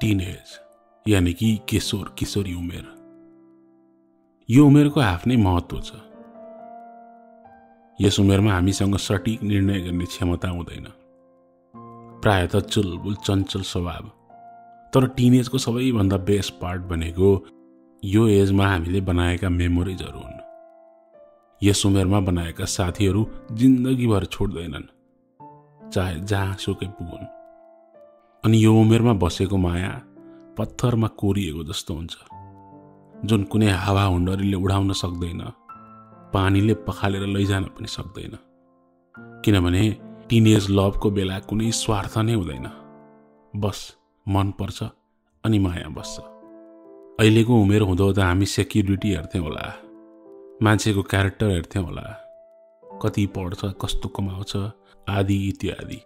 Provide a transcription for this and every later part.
Teenage यानी कि किशोर किशोरी उमेर। यो उमेरको आफ्नै महत्त्व छ। यस उमेरमा हामीसँग सटिक निर्णय गर्ने क्षमता हुँदैन। प्रायः त चुलबुल चञ्चल स्वभाव। तर टिनेजको सबैभन्दा बेस्ट पार्ट भनेको यो एजमा हामीले बनाएका मेमोरिजहरू हुन्। यस उमेरमा बनाएका साथीहरू जिन्दगीभर छोड्दैनन्, चाहे जहाँसुकै पुगुन्। अनि यो उमेरमा बसेको माया पत्थरमा कोरिएको जस्तो हुन्छ, जुन कुनै हावाहुण्डरीले उडाउन सक्दैन, पानीले पखालेर लैजान पनि सक्दैन। किनभने टिनेज लभको बेला कुनै स्वार्थ नै हुँदैन, बस मन पर्छ अनि माया बस्छ। अहिलेको उमेर हुँदो त हामी सेक्युरिटी हेर्थ्यौँ होला, मान्छेको क्यारेक्टर हेर्थ्यौँ होला, कति पढ्छ, कस्तो कमाउँछ आदि इत्यादि।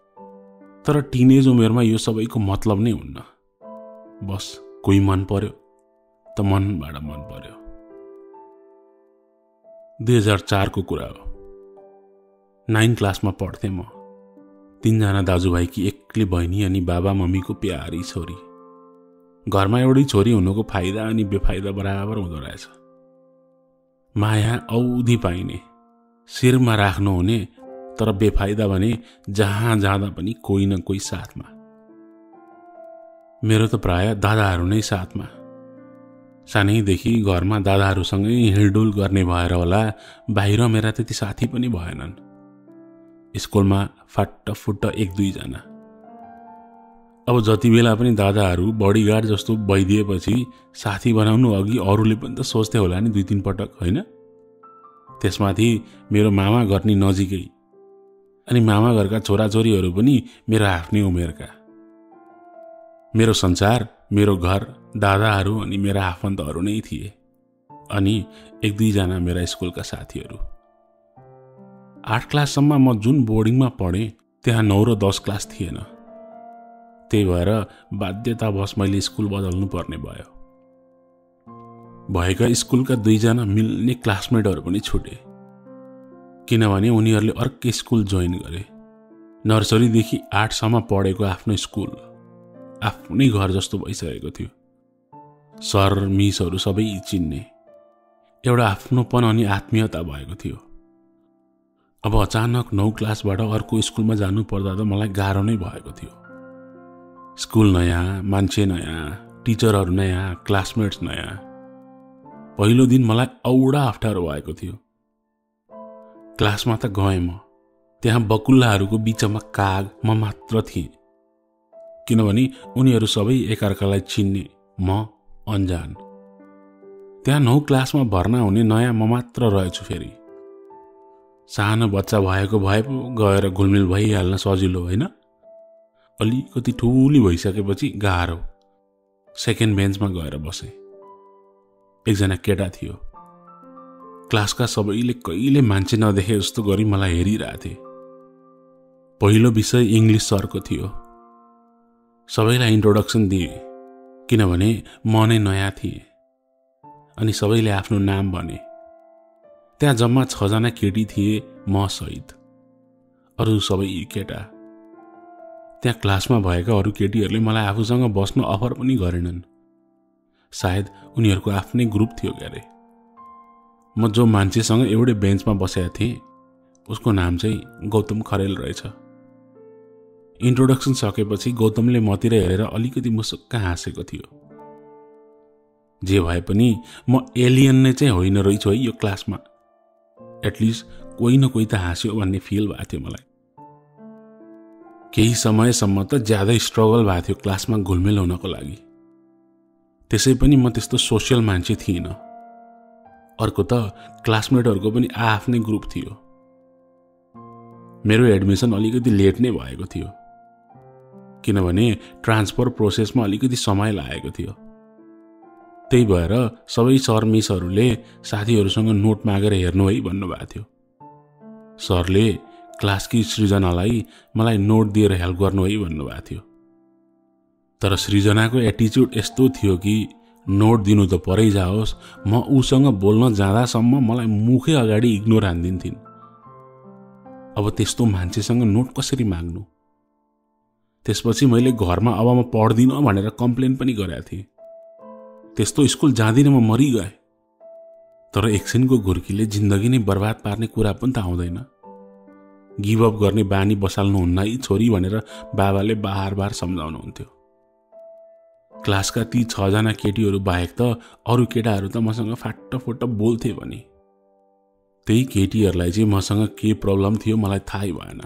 तर टिनेज उमेरमा यो सबैको मतलब नै हुन्न। बस कोही मन पर्यो त मनबाट मन पर्यो। 2004 को कुरा हो। 9 क्लासमा पढ्थेँ म। 3 जना दाजुभाइकी एक्लै बहिनी अनि बाबा मम्मीको प्यारी छोरी। घरमा एउटै छोरी हुनुको फाइदा अनि बेफाइदा बराबर हुँदो रहेछ। माया औधी पाइने, शिरमा राख्नु हुने, तर बेफाइदा भने जहाँ जाँदा पनि कोही न कोही साथमा। मेरो त प्राय दादाहरू नै साथमा। सानैदेखि घरमा दादाहरूसँगै हिँडडुल गर्ने भएर होला बाहिर मेरा त्यति साथी पनि भएनन्। स्कुलमा फाटफुट्ट 1-2 जना। अब जति बेला पनि दादाहरू बडीगार्ड जस्तो भइदिएपछि साथी बनाउनु अघि अरूले पनि त सोच्थे होला नि 2-3 पटक, होइन? त्यसमाथि मेरो मामा घर नि नजिकै, अनि मामा घरका छोराछोरीहरू पनि मेरो आफ्नै उमेरका। मेरो संसार, मेरो घर, दादाहरू अनि मेरा आफन्तहरू नै थिए, अनि 1-2 जना मेरा स्कुलका साथीहरू। 8 क्लाससम्म म जुन बोर्डिङमा पढेँ त्यहाँ 9 र 10 क्लास थिएन। त्यही भएर बाध्यतावश मैले स्कुल बदल्नु पर्ने भयो। भएका स्कुलका 2 जना मिल्ने क्लासमेटहरू पनि छुटे, किनभने उनीहरूले अर्कै स्कुल जोइन गरे। नर्सरीदेखि 8 सम्म पढेको आफ्नो स्कुल आफ्नै घर जस्तो भइसकेको थियो। सर मिसहरू सबै चिन्ने, एउटा आफ्नोपन अनि आत्मीयता भएको थियो। अब अचानक 9 क्लासबाट अर्को स्कुलमा जानु पर्दा त मलाई गाह्रो नै भएको थियो। स्कुल नयाँ, मान्छे नयाँ, टिचरहरू नयाँ, क्लासमेट्स नयाँ। पहिलो दिन मलाई औडा अप्ठ्यारो भएको थियो। क्लासमा त गएँ म, त्यहाँ बकुल्लाहरूको बीचमा काग म मात्र थिएँ, किनभने उनीहरू सबै एकअर्कालाई चिन्ने, म अनजान। त्यहाँ 9 क्लासमा भर्ना हुने नयाँ म मात्र रहेछु। फेरि सानो बच्चा भएको भए पो गएर घुलमिल भइहाल्न सजिलो, होइन? अलिकति ठुली भइसकेपछि गाह्रो। सेकेन्ड बेन्चमा गएर बसेँ। एकजना केटा थियो। क्लासका सबैले कहिले मान्छे नदेखे जस्तो गरी मलाई हेरिरहेथे। पहिलो विषय इङ्ग्लिस सरको थियो। सबैलाई इन्ट्रोडक्सन दिए, किनभने म नै नयाँ थिएँ, अनि सबैले आफ्नो नाम भने। त्यहाँ जम्मा 6 जना केटी थिए, म सहित। अरू सबै केटा। त्यहाँ क्लासमा भएका अरू केटीहरूले मलाई आफूसँग बस्न अफर पनि गरेनन्। सायद उनीहरूको आफ्नै ग्रुप थियो क्यारे। म जो मान्छेसँग एउटै बेन्चमा बसेका थिएँ उसको नाम चाहिँ गौतम खरेल रहेछ। इन्ट्रोडक्सन सकेपछि गौतमले मतिर हेरेर अलिकति मुसुक्क हाँसेको थियो। जे भए पनि म एलियन नै चाहिँ होइन रहेछु है यो क्लासमा। एटलिस्ट कोही न कोही त हाँस्यो भन्ने फिल भएको थियो मलाई। केही समयसम्म त ज्यादै स्ट्रगल भएको थियो क्लासमा घुलमिल हुनको लागि। त्यसै पनि म त्यस्तो सोसियल मान्छे थिइनँ। अर्को त क्लासमेटहरूको पनि आफ्नै ग्रुप थियो। मेरो एडमिसन अलिकति लेट नै भएको थियो, किनभने ट्रान्सफर प्रोसेसमा अलिकति समय लागेको थियो। त्यही भएर सबै सर मिसहरूले साथीहरूसँग नोट मागेर हेर्नु है भन्नुभएको थियो। सरले क्लासकी सृजनालाई मलाई नोट दिएर हेल्प गर्नु है भन्नुभएको थियो। तर सृजनाको एटिच्युड यस्तो थियो कि नोट दिनु त परै जाओस्, म उसँग बोल्न जाँदासम्म मलाई मुखै अगाडि इग्नोर हान्दिन्थिन्। अब त्यस्तो मान्छेसँग नोट कसरी माग्नु? त्यसपछि मैले घरमा अब म पढ्दिनँ भनेर कम्प्लेन पनि गरेको थिएँ। त्यस्तो स्कुल जाँदिनँ म मरिगएँ। तर एकछिनको घुर्कीले जिन्दगी नै बर्बाद पार्ने कुरा पनि त आउँदैन। गिभअप गर्ने बानी बसाल्नुहुन्न है छोरी भनेर बाबाले बार बार सम्झाउनुहुन्थ्यो। क्लासका ती 6 जना केटीहरू बाहेक त अरू केटाहरू त मसँग फाटफुट बोल्थे भने त्यही केटीहरूलाई चाहिँ मसँग के प्रब्लम थियो मलाई थाहै भएन।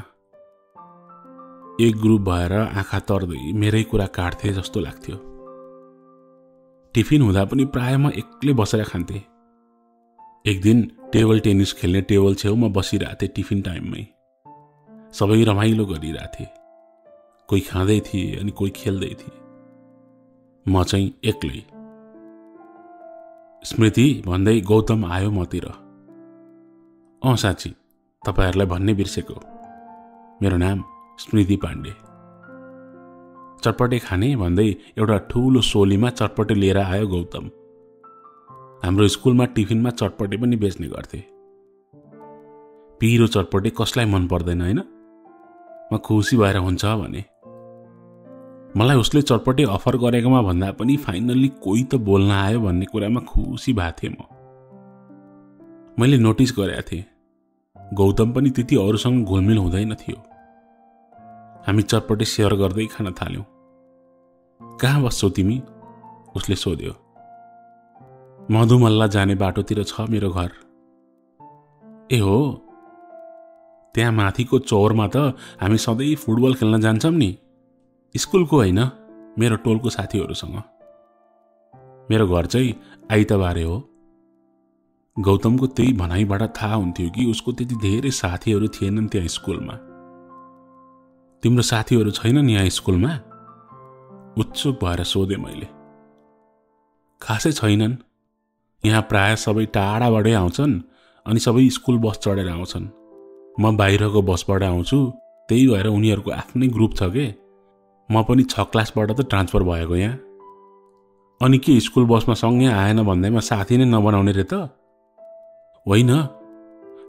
एक ग्रुप भएर आँखा तर्दै मेरै कुरा काट्थे जस्तो लाग्थ्यो। टिफिन हुँदा पनि प्राय म एक्लै बसेर खान्थे। एक दिन टेबल टेनिस खेल्ने टेबल छेउमा बसिरहेको थिएँ टिफिन टाइममै। सबै रमाइलो गरिरहेथे। कोही खाँदै थिए अनि कोही खेल्दै थिए। म चाहिँ एक्लै। स्मृति भन्दै गौतम आयो मतिर। साँच्ची तपाईहरूलाई भन्ने बिर्सेको, मेरो नाम स्मृति पाण्डे। चटपटे खाने भन्दै एउटा ठुलो सोलीमा चटपटे लिएर आयो गौतम। हाम्रो स्कुलमा टिफिनमा चटपटे पनि बेच्ने गर्थे। पिरो चटपटे कसलाई मन पर्दैन हैन? म खुसी भएर हुन्छ भने। मलाई उसले चटपटे अफर गरेकोमा भन्दा पनि फाइनल्ली कोही त बोल्न आयो भन्ने कुरामा खुसी भएको थिएँ म। मैले नोटिस गरेको थिएँ गौतम पनि त्यति अरूसँग घुलमिल हुँदैन थियो। हामी चटपटे सेयर गर्दै खान थाल्यौं। कहाँ बस्छौ तिमी? उसले सोध्यो। मधुमल्ला जाने बाटोतिर छ मेरो घर। ए हो, त्यहाँ माथिको चौरमा त हामी सधैँ फुटबल खेल्न जान्छौं नि, स्कुलको होइन, मेरो टोलको साथीहरूसँग। मेरो घर चाहिँ आइतबारे हो। गौतमको त्यही भनाइबाट थाहा हुन्थ्यो कि उसको त्यति धेरै साथीहरू थिएनन् त्यहाँ स्कुलमा। तिम्रो साथीहरू छैनन् यहाँ स्कुलमा? उत्सुक भएर सोधे मैले। खासै छैनन्, यहाँ प्राय सबै टाढाबाटै आउँछन् अनि सबै स्कुल बस चढेर आउँछन्। म बाहिरको बसबाट आउँछु, त्यही भएर उनीहरूको आफ्नै ग्रुप छ के। म पनि 6 क्लासबाट त ट्रान्सफर भएको यहाँ। अनि के स्कुल बसमा सँगै आएन भन्दैमा साथी नै नबनाउने रे त? होइन,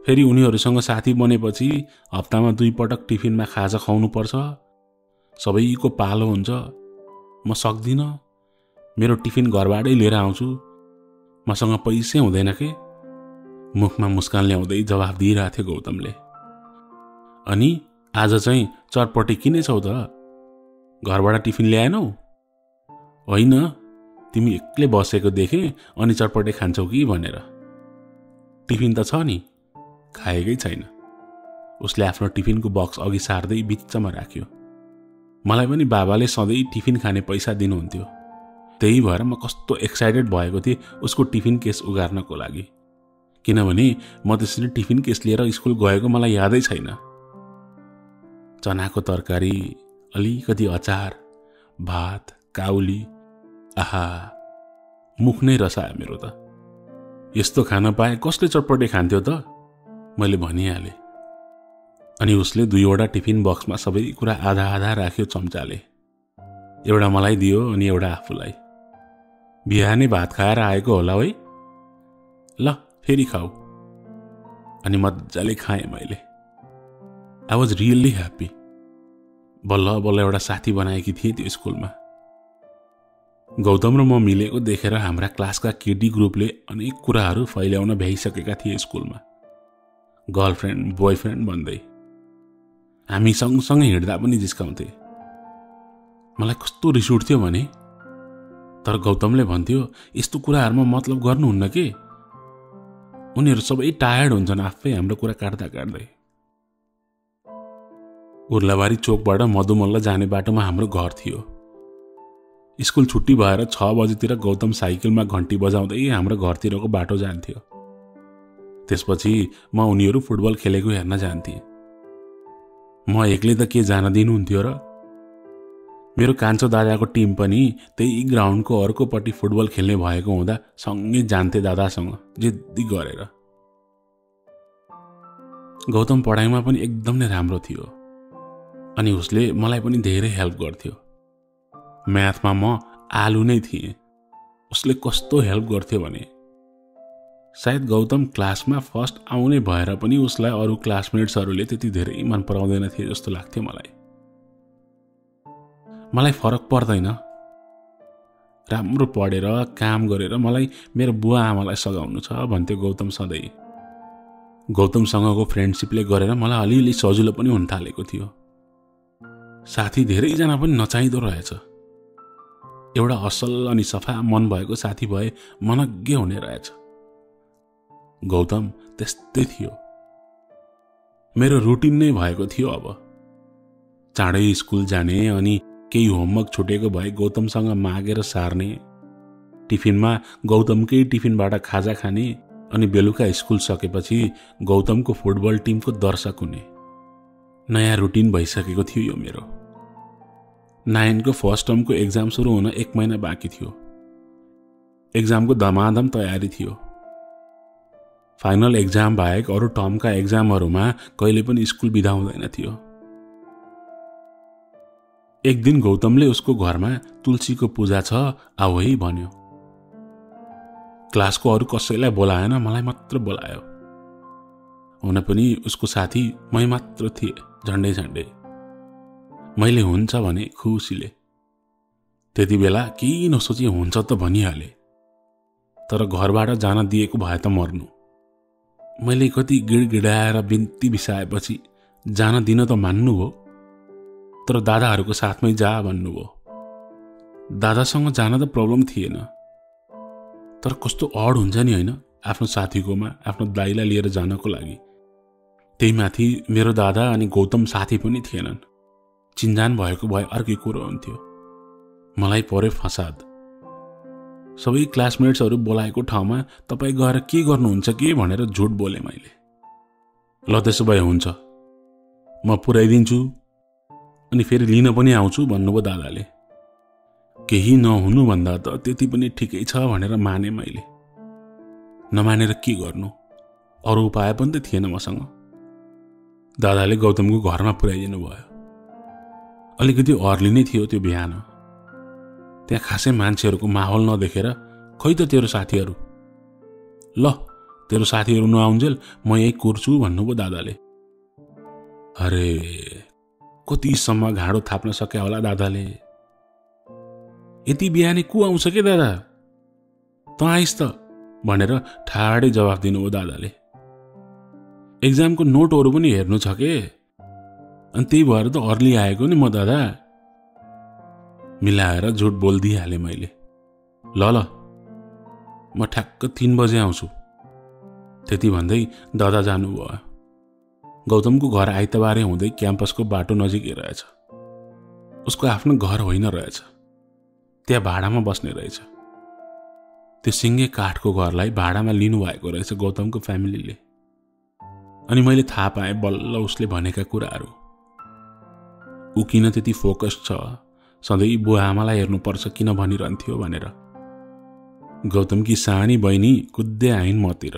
फेरि उनीहरूसँग साथी बनेपछि हप्तामा 2 पटक टिफिनमा खाजा खुवाउनु पर्छ। सबैको पालो हुन्छ। म सक्दिनँ, मेरो टिफिन घरबाटै लिएर आउँछु। मसँग पैसै हुँदैन के। मुखमा मुस्कान ल्याउँदै जवाफ दिइरहेको थियो गौतमले। अनि आज चाहिँ चटपटे किनेछौ त? घरबाट टिफिन ल्याएनौ? होइन, तिमी एक्लै बसेको देखे अनि चटपटे खान्छौ कि भनेर। टिफिन त छ नि, खाएकै छैन। उसले आफ्नो टिफिनको बक्स अघि सार्दै बिचमा राख्यो। मलाई पनि बाबाले सधैँ टिफिन खाने पैसा दिनुहुन्थ्यो। त्यही भएर म कस्तो एक्साइटेड भएको थिएँ उसको टिफिन केस उगार्नको लागि। किनभने म त्यसरी टिफिन केस लिएर स्कुल गएको मलाई यादै छैन। चनाको तरकारी, अलिकति अचार, भात, काउली, आहा, मुख नै रसायो मेरो त। यस्तो खान पाए कसले चटपटे खान्थ्यो त? मैले भनिहालेँ। अनि उसले 2वटा टिफिन बक्समा सबै कुरा आधा आधा राख्यो चम्चाले। एउटा मलाई दियो अनि एउटा आफूलाई। बिहानै भात खाएर आएको होला है? ल फेरि खाऊ। अनि मजाले खाएँ मैले। I was really happy. बल्ल बल्ल एउटा साथी बनाएकी थिएँ त्यो स्कुलमा। गौतम र म मिलेको देखेर हाम्रा क्लासका केटी ग्रुपले अनेक कुराहरू फैल्याउन भ्याइसकेका थिए स्कुलमा। गर्लफ्रेन्ड, बोयफ्रेन्ड भन्दै। हामी सँगसँगै हिँड्दा पनि जिस्काउँथे। मलाई कस्तो रिस उठ्थ्यो भने, तर गौतमले भन्थ्यो यस्तो कुराहरूमा मतलब गर्नुहुन्न के। उनीहरू सबै टायर्ड हुन्छन् आफै हाम्रो कुरा काट्दा काट्दै। उर्लाबारी चोकबाट मधुमल्ला जाने बाटोमा हाम्रो घर थियो। स्कुल छुट्टी भएर 6 बजेतिर गौतम साइकलमा घन्टी बजाउँदै हाम्रो घरतिरको बाटो जान्थ्यो। त्यसपछि म उनीहरू फुटबल खेलेको हेर्न जान्थे। म एक्लै त के जान दिनुहुन्थ्यो र? मेरो कान्छो दादाको टिम पनि त्यही ग्राउन्डको अर्कोपट्टि फुटबल खेल्ने भएको हुँदा सँगै जान्थे दादासँग जिद्दी गरेर। गौतम पढाइमा पनि एकदम नै राम्रो थियो अनि उसले मलाई पनि धेरै हेल्प गर्थ्यो। म्याथमा म आलु नै थिएँ। उसले कस्तो हेल्प गर्थ्यो भने सायद गौतम क्लासमा फर्स्ट आउने भएर पनि उसलाई अरू क्लासमेट्सहरूले त्यति धेरै मन पराउँदैन थिए जस्तो लाग्थ्यो मलाई। मलाई फरक पर्दैन। राम्रो पढेर काम गरेर मलाई मेरो बुवा आमालाई सघाउनु छ भन्थ्यो गौतम सधैँ। गौतमसँगको फ्रेन्डसिपले गरेर मलाई अलिअलि सजिलो पनि हुन थालेको थियो। साथी धेरैजना पनि नचाहिँदो रहेछ। एउटा असल अनि सफा मन भएको साथी भए मनज्ञ हुने रहेछ। गौतम त्यस्तै थियो। मेरो रुटिन नै भएको थियो। अब चाँडै स्कुल जाने अनि केही होमवर्क छुटेको भए गौतमसँग मागेर सार्ने, टिफिनमा गौतमकै टिफिनबाट खाजा खाने अनि बेलुका स्कुल सकेपछि गौतमको फुटबल टिमको दर्शक हुने नयाँ रुटिन भइसकेको थियो यो मेरो। 9 को फर्स्ट टर्मको एक्जाम सुरु हुन 1 महिना बाँकी थियो। एक्जामको धमाधम तयारी थियो। फाइनल एक्जाम बाहेक अरू टर्मका एक्जामहरूमा कहिले पनि स्कुल बिदा हुँदैन थियो। एक दिन गौतमले उसको घरमा तुलसीको पूजा छ आऊ है भन्यो। क्लासको अरू कसैलाई बोलाएन, मलाई मात्र बोलायो। हुन पनि उसको साथी मै मात्र थिए, झन्डै झन्डै। मैले हुन्छ भने खुसीले। त्यति बेला केही नसोची हुन्छ त भनिहाले। तर घरबाट जान दिएको भए त मर्नु। मैले कति गिडगिडाएर बिन्ती बिसाएपछि जान दिन त मान्नु हो, तर दादाहरूको साथमै जा भन्नुभयो। दादासँग जान त प्रब्लम थिएन, तर कस्तो अड हुन्छ नि होइन, आफ्नो साथीकोमा आफ्नो दाइलाई लिएर जानको लागि। त्यही माथि मेरो दादा अनि गौतम साथी पनि थिएनन्। चिन्जान भएको भए अर्कै कुरो हुन्थ्यो। मलाई पर्यो फसाद। सबै क्लासमेट्सहरू बोलाएको ठाउँमा तपाईँ गएर के गर्नुहुन्छ के भनेर झुट बोले मैले। ल त्यसो भए हुन्छ, म पुर्याइदिन्छु अनि फेरि लिन पनि आउँछु भन्नुभयो दादाले। केही नहुनु भन्दा त त्यति पनि ठिकै छ भनेर माने मैले। नमानेर के गर्नु, अरू उपाय पनि त थिएन मसँग। दादाले गौतमको घरमा पुर्याइदिनु भयो। अलिकति अर्ली नै थियो त्यो बिहान। त्यहाँ खासै मान्छेहरूको माहौल नदेखेर खै त तेरो साथीहरू, ल तेरो साथीहरू नआउन्जेल म यही कुर्छु भन्नुभयो दादाले। अरे कतिसम्म घाँडो थाप्न सक्या होला दादाले। यति बिहानै को आउँछ के दादा, त आइस त भनेर ठाडै जवाफ दिनुभयो दादाले। एक्जामको नोटहरू पनि हेर्नु छ के, अनि त्यही भएर त अर्ली आएको नि म दादा। मिलाएर झुट बोलिदिइहालेँ मैले। ल ल म ठ्याक्क 3 बजे आउँछु। त्यति भन्दै दादा जानुभयो। गौतमको घर आइतबारे हुँदै क्याम्पसको बाटो नजिकै रहेछ। उसको आफ्नो घर होइन रहेछ, त्यहाँ भाडामा बस्ने रहेछ। त्यो सिङ्गे काठको घरलाई भाडामा लिनुभएको रहेछ गौतमको फ्यामिलीले। अनि मैले थाहा पाएँ बल्ल उसले भनेका कुराहरू। ऊ किन त्यति फोकस छ, सधैँ बुवा आमालाई हेर्नुपर्छ किन भनिरहन्थ्यो भनेर। गौतमकी सानी बहिनी कुद्दै आइन् मतिर,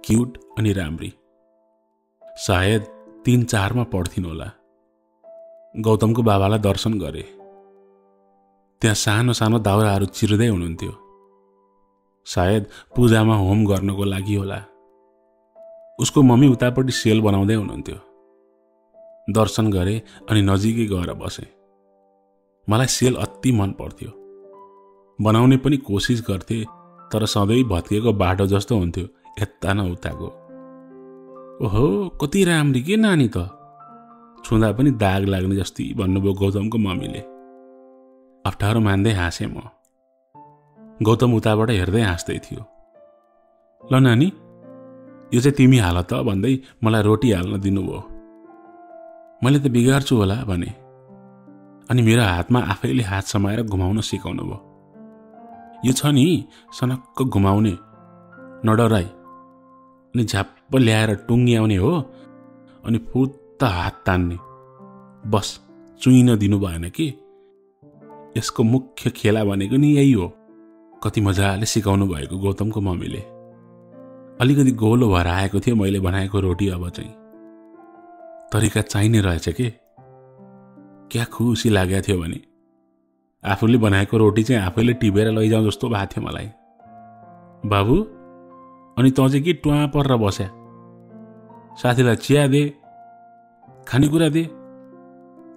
क्युट अनि राम्री। सायद 3-4 मा पढ्थिन् होला। गौतमको बाबालाई दर्शन गरे। त्यहाँ सानो सानो दाउराहरू चिर्दै हुनुहुन्थ्यो। सायद पूजामा होम गर्नको लागि होला। उसको मम्मी उतापट्टि सेल बनाउँदै हुनुहुन्थ्यो। दर्शन गरे अनि नजिकै गएर बसे। मलाई सेल अति मन पर्थ्यो। बनाउने पनि कोसिस गर्थे, तर सधैँ भत्किएको बाटो जस्तो हुन्थ्यो, यता न उताको। ओहो कति राम्री के नानी त, छुँदा पनि दाग लाग्ने जस्ती भन्नुभयो गौतमको मम्मीले। अप्ठ्यारो मान्दै हाँसेँ म। गौतम उताबाट हेर्दै हाँस्दै थियो। ल नानी यो चाहिँ तिमी हाल त भन्दै मलाई रोटी हाल्न दिनुभयो। मैले त बिगार्छु होला भने, अनि मेरो हातमा आफैले हात समाएर घुमाउन सिकाउनु भयो। यो छ नि सनक्क घुमाउने, नडराई, अनि झ्याप्प ल्याएर टुङ्ग्याउने हो, अनि फुत्त हात तान्ने, बस चुइन दिनु भएन कि। यसको मुख्य खेला भनेको नि यही हो। कति मजाले सिकाउनु भएको गौतमको मम्मीले। अलिकति गोलो भएर आएको थियो मैले बनाएको रोटी। अब चाहिँ तरिका चाहिने रहेछ के। क्या खुसी लागेको थियो भने आफूले बनाएको रोटी चाहिँ आफैले टिपेर लैजाउँ जस्तो भएको थियो मलाई। बाबु अनि तँ चाहिँ के टुवा परेर बस्या, साथीलाई चिया दे, खानेकुरा दे,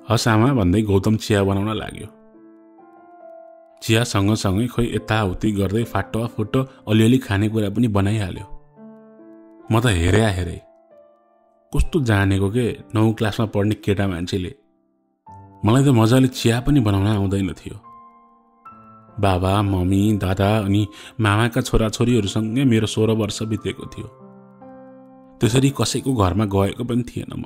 हस आमा भन्दै गौतम चिया बनाउन लाग्यो। चिया सँगसँगै खोइ यताउति गर्दै फाटोफुटो अलिअलि खानेकुरा पनि बनाइहाल्यो। म त हेरे कस्तो जानेको के 9 क्लासमा पढ्ने केटा मान्छेले। मलाई त मजाले चिया पनि बनाउन आउँदैन थियो। बाबा मम्मी दादा अनि मामाका छोराछोरीहरूसँगै मेरो 16 वर्ष बितेको थियो। त्यसरी कसैको घरमा गएको पनि थिएन। म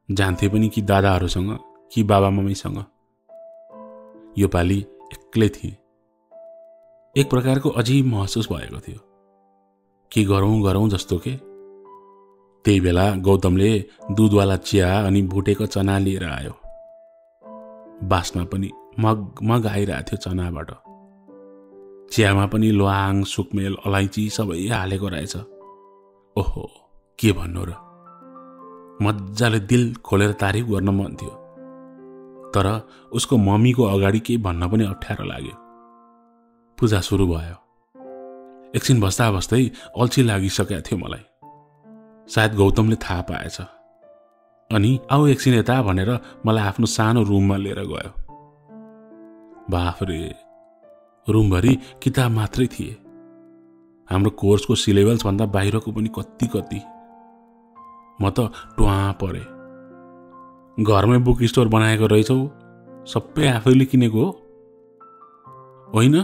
जान्थे पनि कि दादाहरूसँग कि बाबा मम्मीसँग। यो पालि एक्लै थिएँ। एक प्रकारको अजीब महसुस भएको थियो। के गरौँ जस्तो के। त्यही बेला गौतमले दुधवाला चिया अनि भुटेको चना लिएर आयो। बास्ना पनि मग आइरहेको थियो चनाबाट। चियामा पनि ल्वाङ सुकमेल अलैँची सबै हालेको रहेछ। ओहो के भन्नु र। मजाले दिल खोलेर तारिफ गर्न मन थियो, तर उसको मम्मीको अगाडि केही भन्न पनि अप्ठ्यारो लाग्यो। पूजा सुरु भयो। एकछिन बस्दा बस्दै अल्छी लागिसकेको थियो मलाई। सायद गौतमले थाहा पाएछ अनि आऊ एकछिन यता भनेर मलाई आफ्नो सानो रुममा लिएर गयो। बाफरे, रुमभरि किताब मात्रै थिए। हाम्रो कोर्सको सिलेबस भन्दा बाहिरको पनि कति। म त टुवा परे। घरमै बुक स्टोर बनाएको रहेछौ, सबै आफैले किनेको हो? होइन,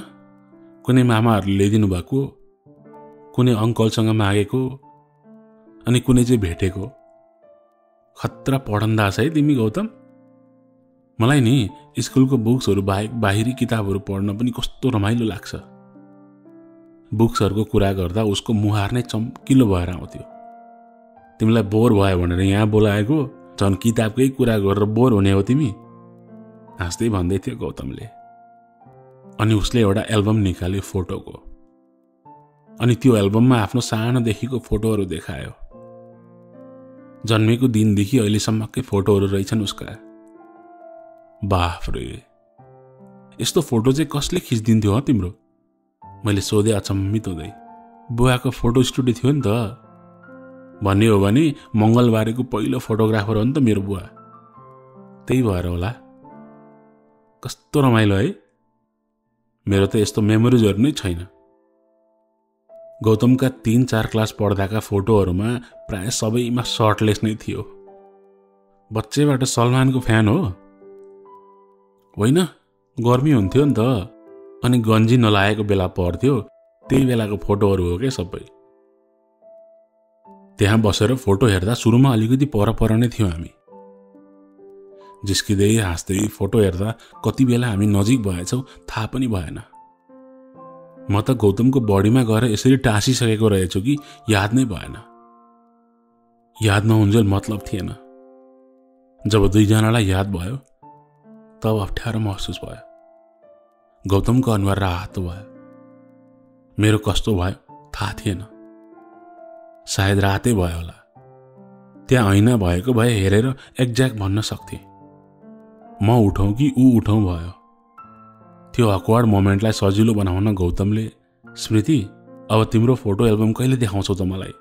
कुनै मामाहरूले ल्याइदिनु भएको, कुनै अङ्कलसँग मागेको अनि कुनै चाहिँ भेटेको। खतरा पढन्दास है तिमी गौतम। मलाई नि स्कुलको बुक्सहरू बाहेक बाहिरी किताबहरू पढ्न पनि कस्तो रमाइलो लाग्छ। बुक्सहरूको कुरा गर्दा उसको मुहार नै चम्किलो भएर आउँथ्यो। तिमीलाई बोर भयो भनेर यहाँ बोलाएको, झन् किताबकै कुरा गरेर बोर हुने हो तिमी, हाँस्दै भन्दै थियो गौतमले। अनि उसले एउटा एल्बम निकाल्यो फोटोको, अनि त्यो एल्बममा आफ्नो सानोदेखिको फोटोहरू देखायो। जन्मेको दिनदेखि अहिलेसम्मकै फोटोहरू रहेछन् उसका। बाफरे, यस्तो फोटो चाहिँ कसले खिचिदिन्थ्यो हो तिम्रो? मैले सोधे अचम्मित हुँदै। बुवाको फोटो स्टुडियो थियो नि त। भन्ने हो भने मङ्गलबारेको पहिलो फोटोग्राफर हो नि त मेरो बुवा। त्यही भएर होला। कस्तो रमाइलो है। मेरो त यस्तो मेमोरिजहरू नै छैन। गौतमका 3-4 क्लास पढ्दाका फोटोहरूमा प्राय सबैमा सर्टलेस नै थियो। बच्चैबाट सलमानको फ्यान हो? होइन, गर्मी हुन्थ्यो नि त, अनि गन्जी नलागेको बेला पर्थ्यो। त्यही बेलाको फोटोहरू हो क्या सबै। त्यहाँ बसेर फोटो हेर्दा सुरुमा अलिकति पर नै थियौँ हामी। जिस्किँदै हाँस्दै फोटो हेर्दा कति बेला हामी नजिक भएछौँ थाहा पनि भएन। म त गौतमको बडीमा गएर यसरी टाँसिसकेको रहेछु कि याद नै भएन। याद नहुन्जेल मतलब थिएन। जब दुईजनालाई याद भयो तब अप्ठ्यारो महसुस भयो। गौतमको अनुहार रातो भयो। मेरो कस्तो भयो थाहा थिएन। सायद रातै भयो होला। त्यहाँ ऐना भएको भए हेरेर एक्ज्याक्ट भन्न सक्थे। म उठौँ कि ऊ उठौँ भयो। त्यो अक्वर्ड मोमेन्टलाई सजिलो बनाउन गौतमले, स्मृति अब तिम्रो फोटो एल्बम कहिले देखाउँछौ त मलाई,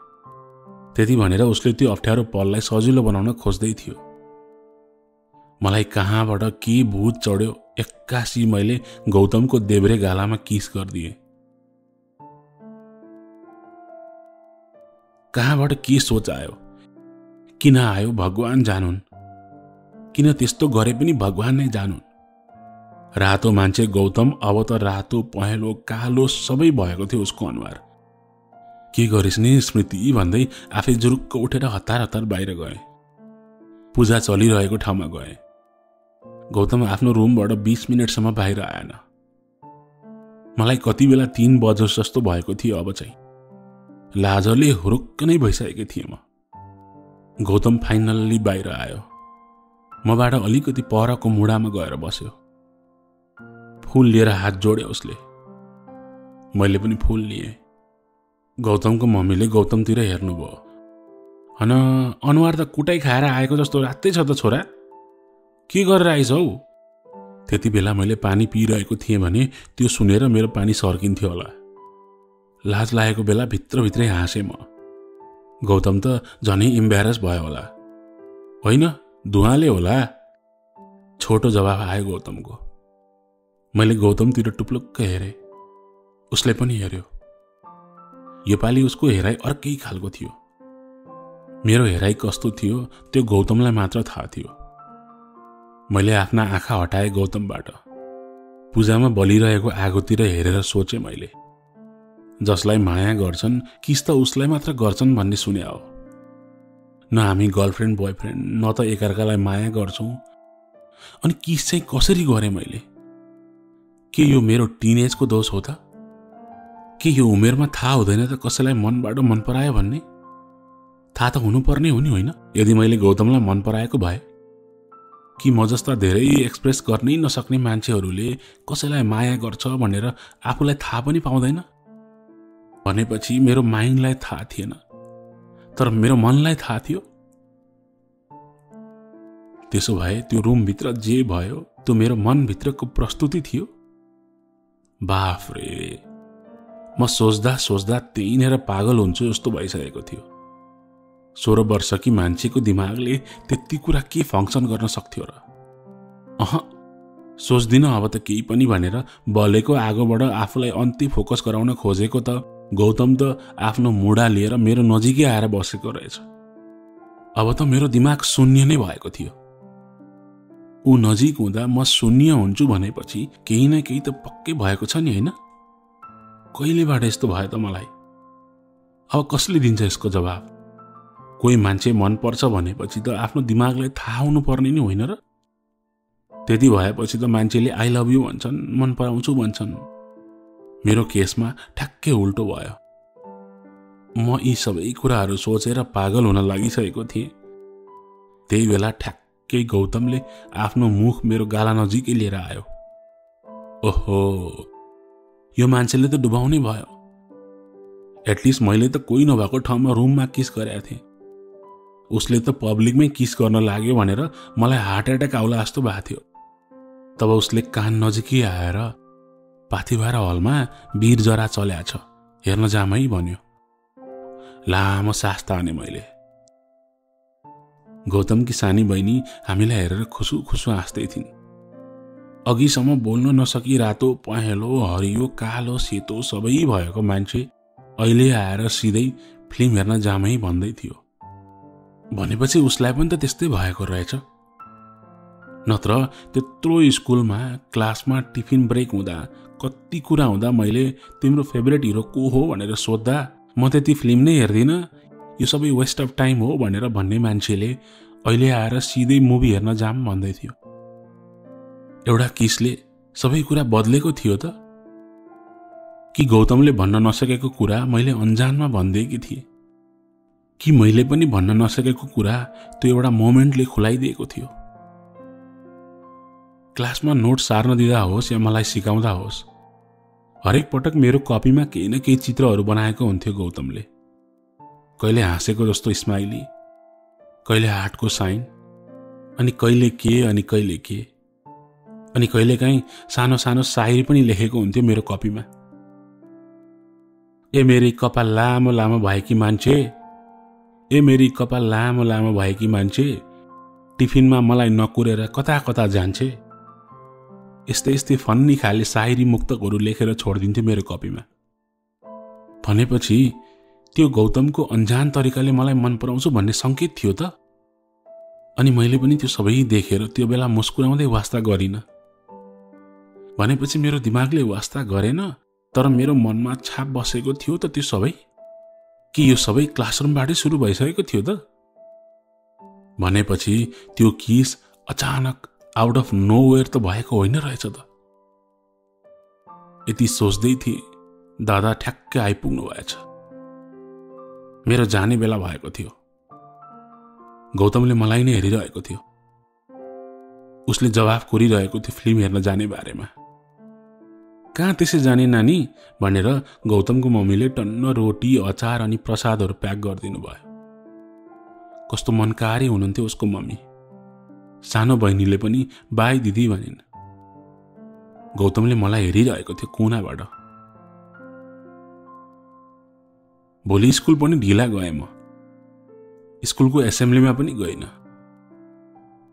त्यति भनेर उसले त्यो अप्ठ्यारो पललाई सजिलो बनाउन खोज्दै थियो। मलाई कहाँबाट के भूत चढ्यो, एक्कासी मैले गौतमको देब्रे गालामा किस गरिदिएँ। कहाँबाट के सोच आयो, किन आयो भगवान जानुन्। किन त्यस्तो गरे पनि भगवान नै जानुन्। रातो मान्छे गौतम अब त रातो पहेँलो कालो सबै भएको थियो उसको अनुहार। के गरिस् नि स्मृति भन्दै आफै जुरुक्क उठेर हतार बाहिर गए। पूजा चलिरहेको ठाउँमा गए। गौतम आफ्नो रुमबाट 20 मिनटसम्म बाहिर आएन। मलाई कति बेला 3 बजे जस्तो भएको थियो। अब चाहिँ लाजले हुरुक्क नै भइसकेको थिएँ म। गौतम फाइनल्ली बाहिर आयो। मबाट अलिकति परको मुढामा गएर बस्यो। फूल लिएर हात जोड्यो उसले। मैले पनि फूल लिएँ। गौतमको मम्मीले गौतमतिर हेर्नुभयो। हन अनुहार त कुटाइ खाएर आएको जस्तो रातै छ त छोरा, के गरेर आइस हौ? त्यति बेला मैले पानी पिइरहेको थिएँ भने त्यो सुनेर मेरो पानी सर्किन्थ्यो होला। लाज लागेको बेला भित्रभित्रै हाँसेँ म। गौतम त झनै इम्ब्यारेस भयो होला। होइन धुवाले होला, छोटो जवाफ आयो गौतमको। मैले गौतमतिर टुप्लुक्क हेरेँ। उसले पनि हेर्यो। योपालि उसको हेराइ अर्कै खालको थियो। मेरो हेराइ कस्तो थियो त्यो गौतमलाई मात्र थाहा थियो। मैले आफ्ना आँखा हटाए गौतमबाट। पूजामा बलिरहेको आगोतिर हेरेर सोचे मैले, जसलाई माया गर्छन् किस त उसलाई मात्र गर्छन् भन्ने सुने हो। न हामी गर्लफ्रेन्ड बोयफ्रेन्ड, न त एकअर्कालाई माया गर्छौं। अनि किस चाहिँ कसरी गरेँ मैले? के यो मेरो टिनेजको दोष हो त? के यो उमेरमा थाहा हुँदैन त कसैलाई मनबाट मन परायो भन्ने? थाहा त हुनुपर्ने हो नि, होइन? यदि मैले गौतमलाई मन पराएको भए, कि म जस्ता धेरै एक्सप्रेस गर्नै नसक्ने मान्छेहरूले कसैलाई माया गर्छ भनेर आफूलाई थाहा पनि पाउँदैन भनेपछि मेरो माइन्डलाई थाहा थिएन, तर मेरो मनलाई थाहा थियो। त्यसो भए त्यो रुमभित्र जे भयो त्यो मेरो मनभित्रको प्रस्तुति थियो। बाफ रे, म सोच्दा सोच्दा त्यहीँनिर पागल हुन्छु जस्तो भइसकेको थियो। 16 वर्षकी मान्छेको दिमागले त्यति कुरा के फङ्क्सन गर्न सक्थ्यो र? सोच्दिन अब त केही पनि भनेर बलेको आगोबाट आफूलाई अन्ति फोकस गराउन खोजेको त गौतम त आफ्नो मुडा लिएर मेरो नजिकै आएर बसेको रहेछ। अब त मेरो दिमाग शून्य नै भएको थियो। ऊ नजिक हुँदा म शून्य हुन्छु भनेपछि केही न केही त पक्कै भएको छ नि, होइन? कहिलेबाट यस्तो भयो त मलाई? अब कसले दिन्छ यसको जवाब? कोही मान्छे मन पर्छ भनेपछि त आफ्नो दिमागलाई थाहा हुनुपर्ने नि होइन र? त्यति भएपछि त मान्छेले आई लभ यु भन्छन्, मन पराउँछु भन्छन्। मेरो केसमा ठ्याक्कै उल्टो भयो। म यी सबै कुराहरू सोचेर पागल हुन लागिसकेको थिएँ। त्यही बेला ठ्याक्कै गौतमले आफ्नो मुख मेरो गाला नजिकै लिएर आयो। ओहो, यो मान्छेले त डुबाउनै भयो। एटलिस्ट मैले त कोही नभएको ठाउँमा रुममा किस गरेका थिएँ। उसले त पब्लिकमै किस गर्न लाग्यो भनेर मलाई हार्ट एट्याक आउला जस्तो भएको थियो। तब उसले कान नजिकै आएर पाथिभरा हलमा वीर जरा चल्या छ, हेर्न जाम है भन्यो। लामो सास ताने मैले। गौतमकी सानी बहिनी हामीलाई हेरेर खुसु खुसु हाँस्दै थिइन्। अघिसम्म बोल्न नसकी रातो पहेँलो हरियो कालो सेतो सबै भएको मान्छे अहिले आएर सिधै फिल्म हेर्न जामै भन्दै थियो। भनेपछि उसलाई पनि त त्यस्तै भएको रहेछ। नत्र त्यत्रो स्कुलमा क्लासमा टिफिन ब्रेक हुँदा कति कुरा हुँदा मैले तिम्रो फेभरेट हिरो को हो भनेर सोद्धा म त्यति फिल्म नै हेर्दिनँ, यो सबै वेस्ट अफ टाइम हो भनेर भन्ने मान्छेले अहिले आएर सिधै मुभी हेर्न जाम भन्दै थियो। एउटा किसले सबै कुरा बदलेको थियो त? कि गौतमले भन्न नसकेको कुरा मैले अन्जानमा भनिदिएकी थिएँ? कि मैले पनि भन्न नसकेको कुरा त्यो एउटा मोमेन्टले खुलाइदिएको थियो? क्लासमा नोट सार्न दिँदा होस् या मलाई सिकाउँदा होस्, हरेक पटक मेरो कपीमा केही न केही चित्रहरू बनाएको हुन्थ्यो गौतमले। कहिले हाँसेको जस्तो स्माइली, कहिले हार्टको साइन, अनि कहिले के अनि कहिले के, अनि कहिलेकाहीँ सानो सानो शायरी पनि लेखेको हुन्थ्यो मेरो कपीमा। ए मेरी कपाल लामो लामो भएकी मान्छे, ए मेरी कपाल लामो लामो भएकी मान्छे, टिफिनमा मलाई नकुरेर कता कता जान्छे। यस्तै यस्तै फन्नी खाले शायरी मुक्तकहरू लेखेर छोडिदिन्थ्यो मेरो कपीमा। भनेपछि त्यो गौतमको अन्जान तरिकाले मलाई मन पराउँछु भन्ने सङ्केत थियो त? अनि मैले पनि त्यो सबै देखेर त्यो बेला मुस्कुराउँदै वास्ता गरिनँ। भनेपछि मेरो दिमागले वास्ता गरेन, तर मेरो मनमा छाप बसेको थियो त त्यो सबै? कि यो सबै क्लासरुमबाटै सुरु भइसकेको थियो त? भनेपछि त्यो किस अचानक आउट अफ नोवेयर त भएको होइन रहेछ त? यति सोच्दै थिएँ दादा ठ्याक्कै आइपुग्नु भएछ। मेरो जाने बेला भएको थियो। गौतमले मलाई नै हेरिरहेको थियो। उसले जवाफ कोरिरहेको थियो फिल्म हेर्न जाने बारेमा। कहाँ त्यसै जाने नानी भनेर गौतमको मम्मीले टन्न रोटी अचार अनि प्रसादहरू प्याक गरिदिनु भयो। कस्तो मनकारी हुनुहुन्थ्यो उसको मम्मी। सानो बहिनीले पनि बाई दिदी भनिन्। गौतमले मलाई हेरिरहेको थियो कुनाबाट। भोलि स्कुल पनि ढिला गएँ म। स्कुलको एसेम्ब्लीमा पनि गइनँ।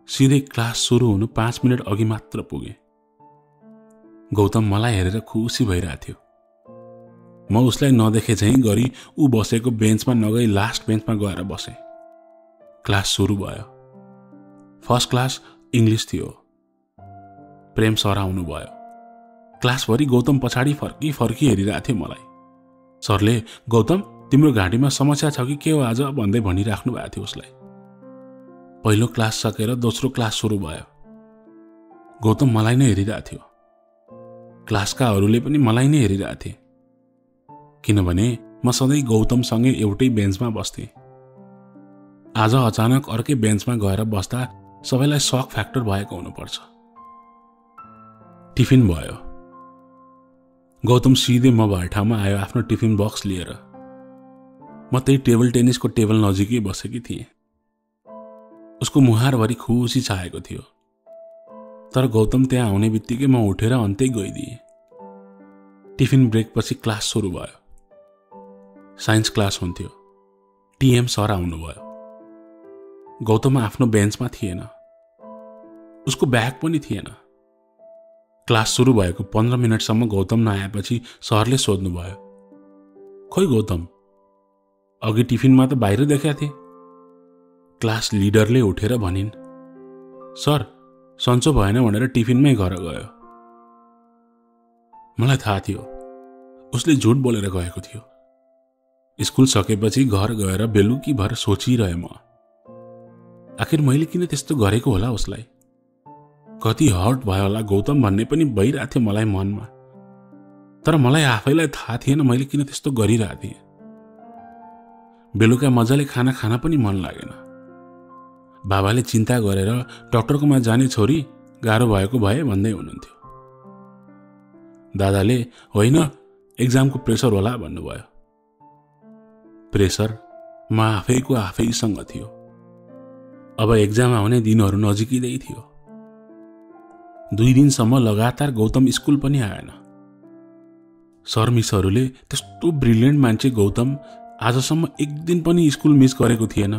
सिधै क्लास सुरु हुनु 5 मिनट अघि मात्र पुगे। गौतम मलाई हेरेर खुसी भइरहेको थियो। म उसलाई नदेखे झैं गरी ऊ बसेको बेन्चमा नगई लास्ट बेन्चमा गएर बसे। क्लास सुरु भयो। फर्स्ट क्लास इङ्ग्लिस थियो। प्रेम सर आउनु भयो। क्लासभरि गौतम पछाडि फर्की फर्की हेरिरहेको थियो मलाई। सरले गौतम तिम्रो घाँटीमा समस्या छ कि के हो आज भन्दै भनिराख्नु भएको थियो उसलाई। पहिलो क्लास सकेर दोस्रो क्लास सुरु भयो। गौतम मलाई नै हेरिरहेको थियो। क्लासका अरूले पनि मलाई नै हेरिरहेको थिए, किनभने म सधैँ गौतमसँगै एउटै बेन्चमा बस्थेँ। आज अचानक अर्कै बेन्चमा गएर बस्दा सबैलाई सक फ्याक्टर भएको हुनुपर्छ। टिफिन भयो। गौतम सिधै म भए ठाउँमा आयो आफ्नो टिफिन बक्स लिएर। म त्यही टेबल टेनिसको टेबल नजिकै बसेकी थिएँ। उसको मुहारभरि खुसी छाएको थियो। तर गौतम त्यहाँ आउने बित्तिकै म उठेर अन्तै गइदिएँ। टिफिन ब्रेकपछि क्लास सुरु भयो। साइन्स क्लास हुन्थ्यो। टिएम सर आउनुभयो। गौतम आफ्नो बेन्चमा थिएन। उसको ब्याग पनि थिएन। क्लास सुरु भएको 15 मिनटसम्म गौतम नआएपछि सरले सोध्नुभयो, खोइ गौतम, अघि टिफिनमा त बाहिर देखेका थिए। क्लास लिडरले उठेर भनिन्, सर सन्चो भएन भनेर टिफिनमै घर गयो। मलाई थाहा थियो उसले झुट बोलेर गएको थियो। स्कुल सकेपछि घर गएर बेलुकी भर सोचिरहे म, आखिर मैले किन त्यस्तो गरेको होला उसलाई। कति हर्ट भयो होला गौतम भन्ने पनि भइरहेको थियो मलाई मनमा। तर मलाई आफैलाई थाहा थिएन मैले किन त्यस्तो गरिरहेको थिएँ। बेलुका मजाले खाना खान पनि मन लागेन। बाबाले चिन्ता गरेर डाक्टरकोमा जाने छोरी गाह्रो भएको भए भन्दै हुनुहुन्थ्यो। दादाले होइन एक्जामको प्रेसर होला भन्नुभयो। प्रेसर म आफैको आफैसँग थियो। अब एक्जाम आउने दिनहरू नजिकै थियो। 2 दिनसम्म लगातार गौतम स्कुल पनि आएन। सर मिसहरूले त्यस्तो ब्रिलियन्ट मान्छे गौतम आजसम्म एक दिन पनि स्कुल मिस गरेको थिएन।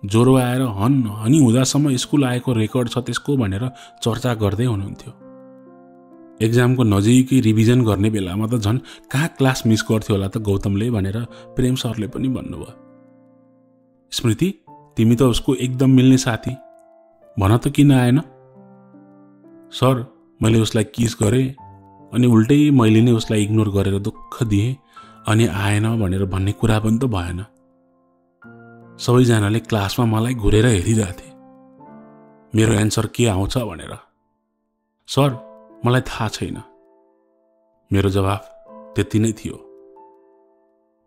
ज्वरो आएर हनी हुँदासम्म स्कुल आएको रेकर्ड छ त्यसको भनेर चर्चा गर्दै हुनुहुन्थ्यो। एक्जामको नजिकै रिभिजन गर्ने बेलामा त झन् कहाँ क्लास मिस गर्थ्यो होला त गौतमले भनेर प्रेम सरले पनि भन्नुभयो। स्मृति तिमी त उसको एकदम मिल्ने साथी, भन त किन आएन? सर मैले उसलाई किस गरेँ अनि उल्टै मैले नै उसलाई इग्नोर गरेर दुःख दिएँ अनि आएन भनेर भन्ने कुरा पनि त भएन। सबैजनाले क्लासमा मलाई घुरेर हेरिरहेथे मेरो एन्सर के आउँछ भनेर। सर मलाई थाहा छैन। मेरो जवाफ त्यति नै थियो।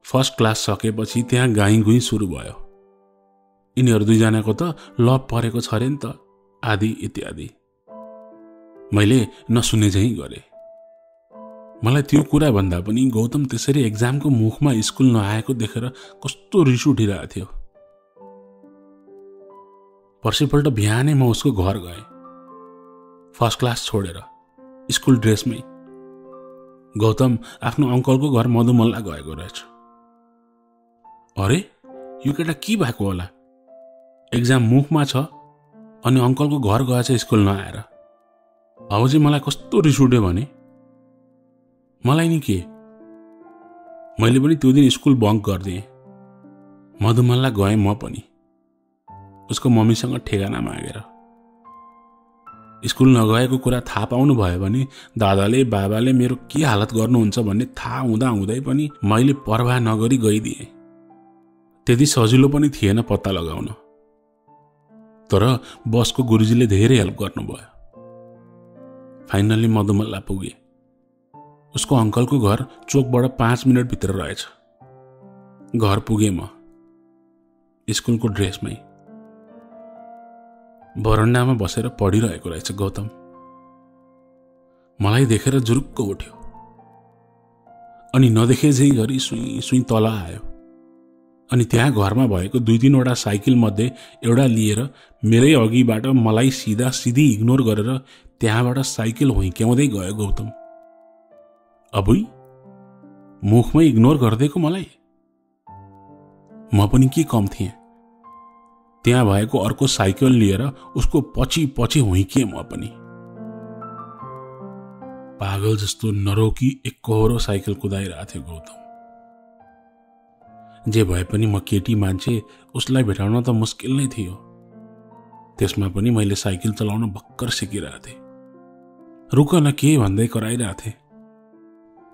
फर्स्ट क्लास सकेपछि त्यहाँ गाईगुई सुरु भयो। यिनीहरू दुईजनाको त लभ परेको छ रे नि त, आदि इत्यादि। मैले नसुने झैं गरेँ। मलाई त्यो कुरा भन्दा पनि गौतम त्यसरी एक्जामको मुखमा स्कुल नआएको देखेर कस्तो रिस उठिरहेको थियो। पर्सिपल्ट बिहानै म उसको घर गएँ, फर्स्ट क्लास छोडेर स्कुल ड्रेसमै। गौतम आफ्नो अङ्कलको घर मधुमल्ला गएको रहेछ। अरे यो केटा के भएको होला? एक्जाम मुखमा छ अनि अङ्कलको घर गएछ स्कुल नआएर। अब चाहिँ मलाई कस्तो रिस उठ्यो भने मलाई नि के, मैले पनि त्यो दिन स्कुल बङ्क गरिदिएँ। मधुमल्ला गएँ म पनि उसको मम्मीसँग ठेगाना मागेर। स्कुल नगएको कुरा थाहा पाउनु भयो भने दादाले बाबाले मेरो के हालत गर्नुहुन्छ भन्ने थाहा हुँदै पनि मैले परवाह नगरी गइदिएँ। त्यति सजिलो पनि थिएन पत्ता लगाउन। तर बसको गुरुजीले धेरै हेल्प गर्नुभयो। फाइनल्ली मधुमल्ला पुगे। उसको अङ्कलको घर चोकबाट 5 मिनट भित्र रहेछ। घर पुगे म स्कुलको ड्रेसमै। बरन्डामा बसेर पढिरहेको रहेछ गौतम। मलाई देखेर जुरुक्क उठ्यो अनि नदेखे झै गरी सुई सुई तल आयो। अनि त्यहाँ घरमा भएको 2-3वटा साइकल मध्ये एउटा लिएर मेरै अघिबाट मलाई सिधी इग्नोर गरेर त्यहाँबाट साइकल हुइक्याउँदै गयो गौतम। अबुई मुखमै इग्नोर गर्दैको मलाई। म पनि के कम थिएँ। त्यहाँ भएको अर्को साइकल लिएर उसको पछि पछि हुइकिएँ म पनि। पागल जस्तो नरोकी एकहोरो साइकल कुदाइरहेको थियो गौतम। जे भए पनि म केटी मान्छे, उसलाई भेटाउन त मुस्किल नै थियो। त्यसमा पनि मैले साइकल चलाउन भर्खर सिकिरहेको थिएँ। रुक न के भन्दै कराइरहेको थिएँ।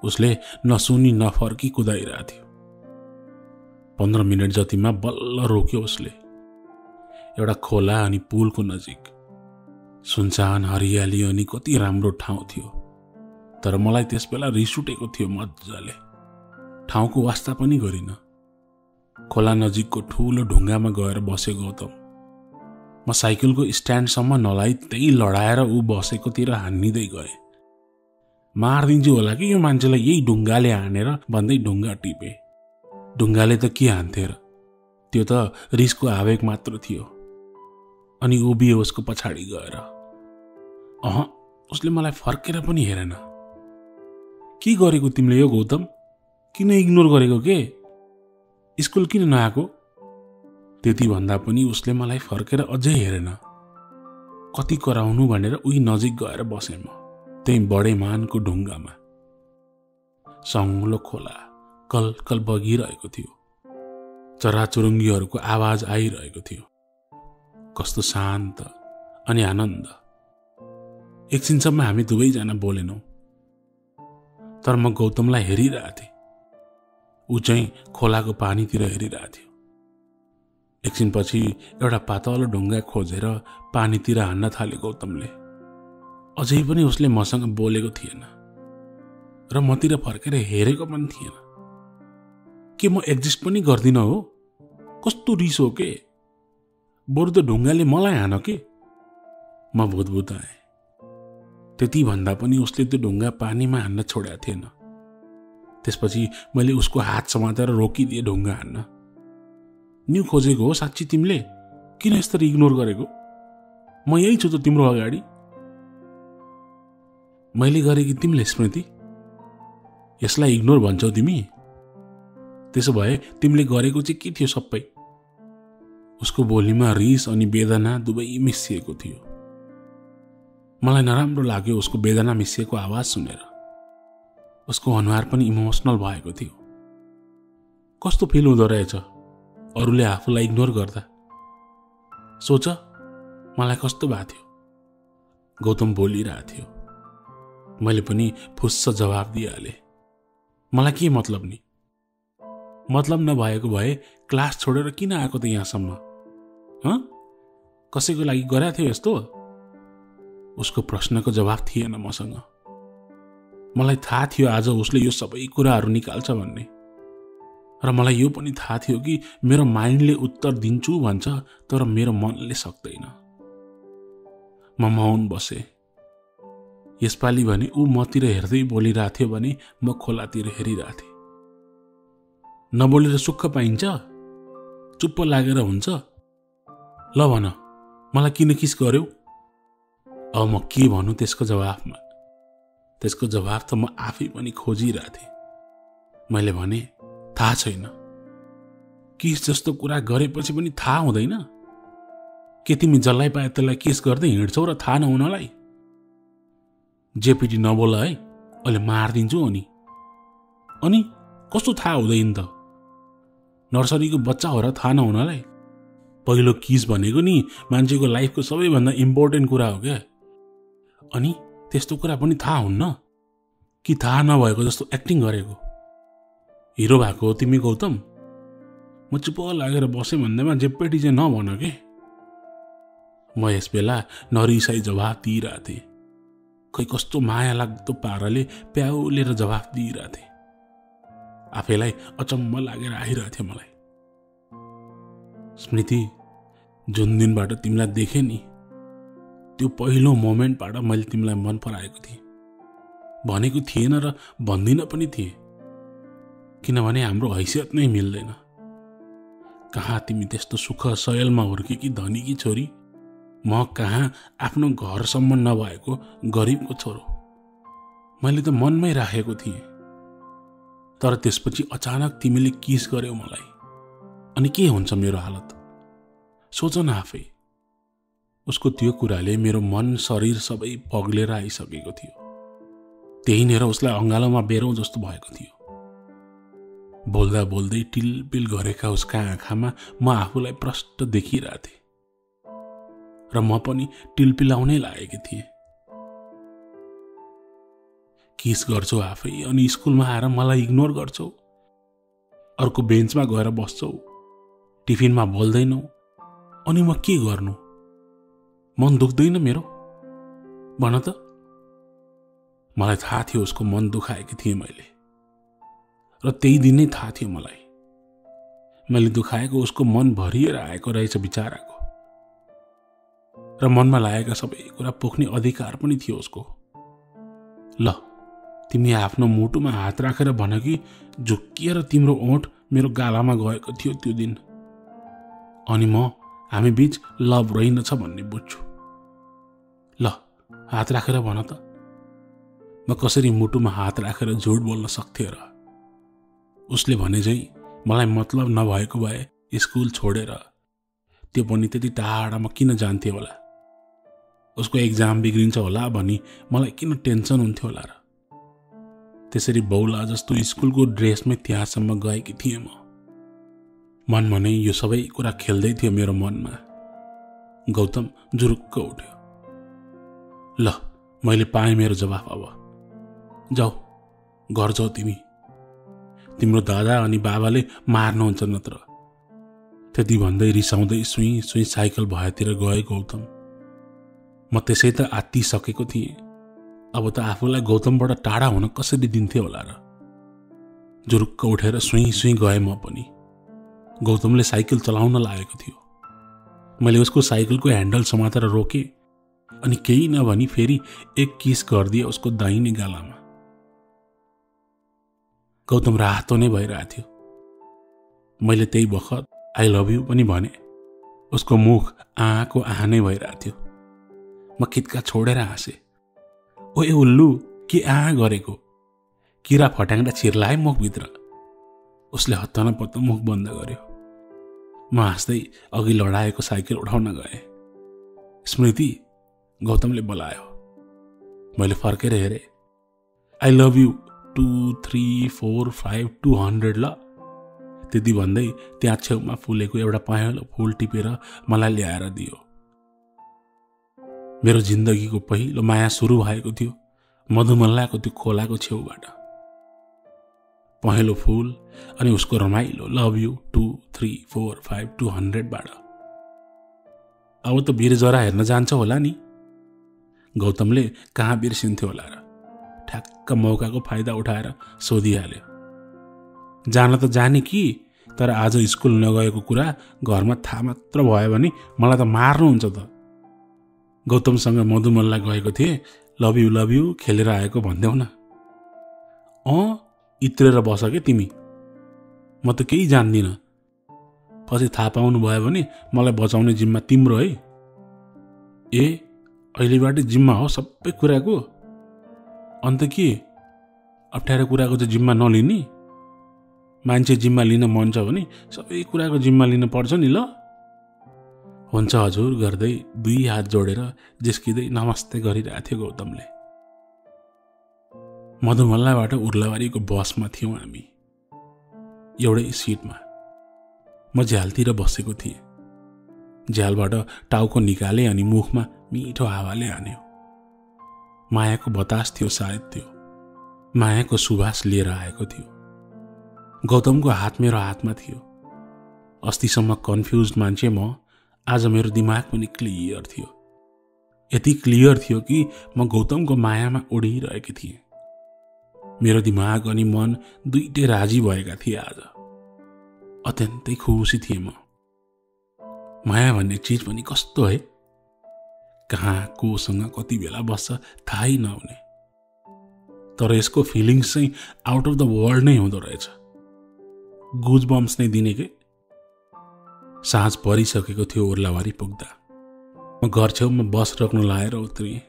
उसले नसुनी नफर्की कुदाइरहेको थियो। 15 मिनट जतिमा बल्ल रोक्यो उसले। एउटा खोला अनि पुलको नजिक। सुनसान हरियाली अनि कति राम्रो ठाउँ थियो। तर मलाई त्यस बेला रिस उठेको थियो मजाले। ठाउँको वास्ता पनि गरिन। खोला नजिकको ठुलो ढुङ्गामा गएर बसे गौतम। म साइकलको स्ट्यान्डसम्म नलाई त्यही लडाएर ऊ बसेकोतिर हान्निँदै गए। मारिदिन्छु होला कि यो मान्छेलाई यही ढुङ्गाले हानेर भन्दै ढुङ्गा टिपे। ढुङ्गाले त के हान्थे र, त्यो त रिसको आवेग मात्र थियो। अनि उभिए उसको पछाडि गएर। उसले मलाई फर्केर पनि हेरेन। के गरेको तिमीले यो गौतम? किन इग्नोर गरेको के? स्कुल किन नआएको? त्यति भन्दा पनि उसले मलाई फर्केर अझै हेरेन। कति कराउनु भनेर उही नजिक गएर बसेँ म, त्यही बडे मानको ढुङ्गामा। सङ्लो खोला कल कल बगिरहेको थियो। चराचुरुङ्गीहरूको आवाज आइरहेको थियो। कस्तो शान्त अनि आनन्द। एकछिनसम्म हामी दुवैजना बोलेनौँ। तर म गौतमलाई हेरिरहेको थिएँ। ऊ चाहिँ खोलाको पानीतिर हेरिरहेको थियो। एकछिनपछि एउटा पातलो ढुङ्गा खोजेर पानीतिर हान्न थाल्यो गौतमले। अझै पनि उसले मसँग बोलेको थिएन र मतिर फर्केर हेरेको पनि थिएन। के म एक्जिस्ट पनि गर्दिनँ हो? कस्तो रिस हो के? बरु त ढुङ्गाले मलाई हान के? म भुतभुताएँ। त्यति भन्दा पनि उसले त्यो ढुङ्गा पानीमा हान्न छोडेको थिएन। त्यसपछि मैले उसको हात समातेर रोकिदिएँ ढुङ्गा हान्न। न्यू खोजेको हो साँच्ची तिमीले? किन यसरी इग्नोर गरेको? म यही छु त तिम्रो अगाडि। मैले गरेकी तिमीले स्मृति? यसलाई इग्नोर भन्छौ तिमी? त्यसो भए तिमीले गरेको चाहिँ के थियो सबै? उसको बोलीमा रिस अनि वेदना दुवै मिसिएको थियो। मलाई नराम्रो लाग्यो उसको वेदना मिसिएको आवाज सुनेर। उसको अनुहार पनि इमोसनल भएको थियो। कस्तो फिल हुँदो रहेछ अरूले आफूलाई इग्नोर गर्दा? सोच, मलाई कस्तो भएको थियो। गौतम बोलिरहेको थियो। मैले पनि फुस्स जवाब दिइहालेँ। मलाई के मतलब नि? मतलब नभएको भए क्लास छोडेर किन आएको त यहाँसम्म? कसैको लागि गरेको थियो यस्तो? उसको प्रश्नको जवाब थिएन मसँग। मलाई थाहा थियो आज उसले यो सबै कुराहरू निकाल्छ भन्ने। र मलाई यो पनि थाहा थियो कि मेरो माइन्डले उत्तर दिन्छु भन्छ, तर मेरो मनले सक्दैन। म मौन बसेँ। यसपालि भने ऊ मतिर हेर्दै बोलिरहेको थियो भने म खोलातिर हेरिरहेको थिएँ। नबोलेर सुख पाइन्छ? चुप्प लागेर हुन्छ? ल भन, मलाई किन किस गर्यौ? अब म के भन्नु त्यसको जवाफमा? त्यसको जवाफ त म आफै पनि खोजिरहेको थिएँ। मैले भने, थाहा छैन। किस जस्तो कुरा गरेपछि पनि थाहा हुँदैन? के तिमी जसलाई पाए त्यसलाई किस गर्दै हिँड्छौ र थाहा नहुनलाई? जेपिटी नबोल है, अहिले मारिदिन्छु। अनि कस्तो थाहा हुँदैन त? नर्सरीको बच्चा हो र थाहा नहुनलाई? पहिलो किस भनेको नि मान्छेको लाइफको सबैभन्दा इम्पोर्टेन्ट कुरा हो क्या। अनि त्यस्तो कुरा पनि थाहा हुन्न कि थाहा नभएको जस्तो एक्टिङ गरेको? हिरो भएको हो तिमी गौतम? म चुप लागेर बसेँ भन्दैमा जेपेटी चाहिँ नभन के। म यस बेला नरिसाई जवाफ दिइरहेको थिएँ। खै कस्तो माया लाग्दो पाराले प्याउलेर जवाफ दिइरहेको थिएँ। आफैलाई अचम्म लागेर आइरहेको थियो मलाई। स्मृति, जुन दिनबाट तिमीलाई देखेँ नि, त्यो पहिलो मोमेन्टबाट मैले तिमीलाई मन पराएको थिएँ। भनेको थिएन र भन्दिन पनि थिएँ, किनभने हाम्रो हैसियत नै मिल्दैन। कहाँ तिमी त्यस्तो सुख सयलमा हुर्केकी धनीकी छोरी, म कहाँ आफ्नो घरसम्म नभएको गरिबको छोरो। मैले त मनमै राखेको थिएँ। तर त्यसपछि अचानक तिमीले किस गर्यौ मलाई। अनि के हुन्छ मेरो हालत? सोच न आफै, उसको त्यो कुराले मेरो मन शरीर सबै पग्लेर आइसकेको थियो। त्यही नेर उसलाई अँगालोमा बेरौँ जस्तो भएको थियो। बोल्दा बोल्दै टिलपिल गरेका उसका आँखामा म आफूलाई प्रष्ट देखिरहेको थिएँ र म पनि टिलपिलाउनै लागेकी थिएँ। किस गर्छौ आफै अनि स्कुलमा आएर मलाई इग्नोर गर्छौ, अर्को बेन्चमा गएर बस्छौ, टिफिनमा बोल्दैनौ, अनि म के गर्नु? मन दुख्दैन मेरो? भन त। मलाई थाहा थियो उसको मन दुखाएकी थिएँ मैले, र त्यही दिन नै थाहा थियो मलाई मैले दुखाएको उसको मन भरिएर आएको रहेछ बिचाराको, र मनमा लागेका सबै कुरा पोख्ने अधिकार पनि थियो उसको। ल, तिमी आफ्नो मुटुमा हात राखेर भन कि झुक्किएर तिम्रो ओठ मेरो गालामा गएको थियो त्यो दिन, अनि म हामी बीच लभ रहेनछ भन्ने बुझ्छु। ल, हात राखेर भन त। म कसरी मुटुमा हात राखेर झुट बोल्न सक्थेँ र? उसले भने झै मलाई मतलब नभएको भए स्कुल छोडेर, त्यो पनि त्यति टाढामा किन जान्थे होला? उसको एक्जाम बिग्रिन्छ होला भनी मलाई किन टेन्सन हुन्थ्यो होला र? त्यसरी बौला जस्तो स्कुलको ड्रेसमै त्यहाँसम्म गएकी थिएँ म। मनमा नै यो सबै कुरा खेल्दै थियो मेरो मनमा। गौतम जुरुक्क उठ्यो। ल, मैले पाएँ मेरो जवाफ। अब जाऊ, घर जाऊ तिमी। तिम्रो दादा अनि बाबाले मार्नुहुन्छ नत्र। त्यति भन्दै रिसाउँदै सुई सुई साइकल भएतिर गए गौतम। म त्यसै त आत्तिसकेको थिएँ। अब त आफूलाई गौतमबाट टाढा हुन कसरी दिन्थे होला र? जुरुक्क उठेर सुई सुई गए म पनि। गौतमले साइकल चलाउन लागेको थियो। मैले उसको साइकलको ह्यान्डल समातेर रोकेँ अनि केही नभनी फेरि एक किस गरिदिए उसको दाहिने गालामा। गौतम रातो नै भइरहेको थियो। मैले त्यही बखत आई लभ यू पनि भने। उसको मुख आँको आँ नै भइरहेको थियो। म खित्का छोडेर हाँसेँ। ओए उल्लु, के आँ गरेको? किरा फट्याङ्डा छिर्लाए मुखभित्र। उसले हत्तनपत्त मुख बन्द गर्यो। म हाँस्दै अघि लडाएको साइकल उठाउन गएँ। स्मृति, गौतमले बोलायो। मैले फर्केर हेरेँ। आई लभ यू 2 3 4 5 200 ल। त्यति भन्दै त्यहाँ छेउमा फुलेको एउटा पहेँलो फुल टिपेर मलाई ल्याएर दियो। मेरो जिन्दगीको पहिलो माया सुरु भएको थियो मधुमल्लाको त्यो खोलाको छेउबाट। पहेँलो फुल अनि उसको रमाइलो लभ यू 2 3 4 5 200 बाट। अब त बिरजरा हेर्न जान्छ होला नि? गौतमले कहाँ बिर्सिन्थ्यो होला र? ठ्याक्क मौकाको फाइदा उठाएर सोधिहाल्यो। जान त जाने कि, तर आज स्कुल नगएको कुरा घरमा थाहा मात्र भयो भने मलाई त मार्नुहुन्छ त। गौतमसँग मधुमल्ला गएको थिएँ, लभ यू खेलेर आएको भन्देऊ न। इत्रेर बस के तिमी, म त केही जान्दिनँ। पछि थाहा पाउनु भयो भने मलाई बचाउने जिम्मा तिम्रो है। ए, अहिलेबाट जिम्मा हो सबै कुराको? अन्त के, अप्ठ्यारो कुराको चाहिँ जिम्मा नलिने? मान्छे जिम्मा लिन मन छ भने सबै कुराको जिम्मा लिन पर्छ नि। ल, हुन्छ हजुर गर्दै 2 हात जोडेर जिस्किँदै नमस्ते गरिरहेको थियो गौतमले। मधुमल्लाबाट उर्लाबारीको बसमा थियौँ हामी, एउटै सिटमा। म झ्यालतिर बसेको थिएँ। झ्यालबाट टाउको निकाले अनि मुखमा मिठो हावाले हान्यो। मायाको बतास थियो सायद त्यो। मायाको सुवास लिएर आएको थियो। गौतमको हात मेरो हातमा थियो। अस्तिसम्म कन्फ्युज मान्छे म, आज मेरो दिमाग पनि क्लियर थियो। यति क्लियर थियो कि म गौतमको मायामा उडिरहेकी थिएँ। मेरो दिमाग अनि मन दुईटै राजी भएका थिए आज। अत्यन्तै खुसी थिएँ म। माया भन्ने चिज पनि कस्तो है, कहाँ कोसँग कति बेला बस्छ थाहै नहुने। तर यसको फिलिङ्स चाहिँ आउट अफ द वर्ल्ड नै हुँदो रहेछ। गुज बम्स नै दिने के। साँझ परिसकेको थियो उर्लाबारी पुग्दा। म घर छेउमा बस रोक्न लाएर उत्रिएँ।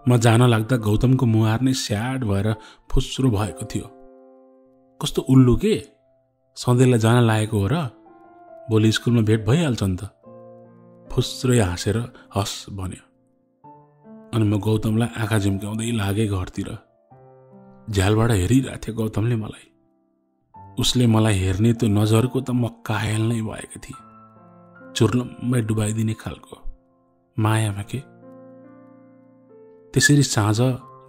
म जान लाग्दा गौतमको मुहार नै स्याड भएर फुस्रो भएको थियो। कस्तो उल्लु के, सधैँलाई जान लागेको हो र? भोलि स्कुलमा भेट भइहाल्छ नि त। फुस्रै हाँसेर हस् भन्यो। अनि म गौतमलाई आँखा झिम्काउँदै लागे घरतिर। झ्यालबाट हेरिरहेको थियो गौतमले मलाई। उसले मलाई हेर्ने त्यो नजरको त म कायल नै भएको थिएँ। चुर्लम्मै डुबाइदिने खालको मायामा के। त्यसरी साँझ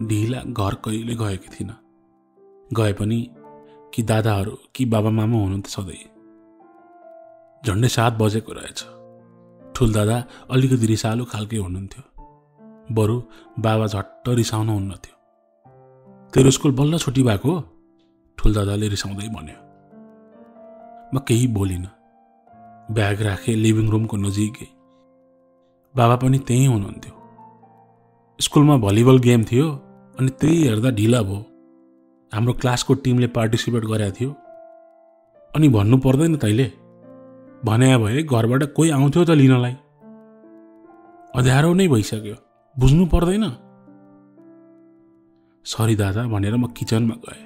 ढिला घर कहिले गएको थिइनँ। गए पनि कि दादाहरू कि बाबामामा हुनुहुन्थ्यो सधैँ। झन्डै 7 बजेको रहेछ। ठुलदादा अलिकति रिसालु खालकै हुनुहुन्थ्यो। बरु बाबा झट्ट रिसाउनुहुन्न थियो। तेरो स्कुल बल्ल छुट्टी भएको? ठुलदादाले रिसाउँदै भन्यो। म केही बोलिनँ। ब्याग राखेँ लिभिङ रुमको नजिकै। बाबा पनि त्यहीँ हुनुहुन्थ्यो। स्कुलमा भलिबल गेम थियो अनि त्यही हेर्दा ढिला भयो। हाम्रो क्लासको टिमले पार्टिसिपेट गरेको थियो। अनि भन्नु पर्दैन तैँले? भने भए घरबाट कोही आउँथ्यो त लिनलाई। अँध्यारो नै भइसक्यो, बुझ्नु पर्दैन? सरी दादा भनेर म किचनमा गएँ।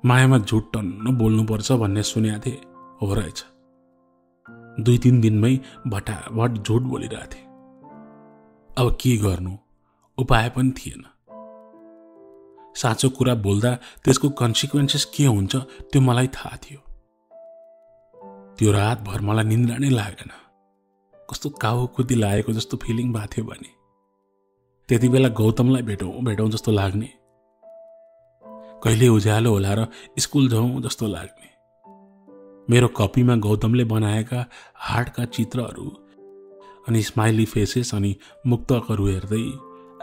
मायामा झुट टन्न बोल्नुपर्छ भन्ने सुनेको थिएँ, हो रहेछ। 2-3 दिनमै भटाभट झुट बोलिरहेको थिएँ। अब के गर्नु, उपाय पनि थिएन। साँचो कुरा बोल्दा त्यसको कन्सिक्वेन्सेस के हुन्छ त्यो मलाई थाहा थियो। त्यो रातभर मलाई निन्द्रा नै लागेन। कस्तो काउकुती लागेको जस्तो फिलिङ भएको थियो भने त्यति बेला गौतमलाई भेटौँ जस्तो लाग्ने। कहिले उज्यालो होला र स्कुल जाउँ जस्तो लाग्ने। मेरो कपीमा गौतमले बनाएका हार्टका चित्रहरू अनि स्माइली फेसेस अनि मुक्तकहरू हेर्दै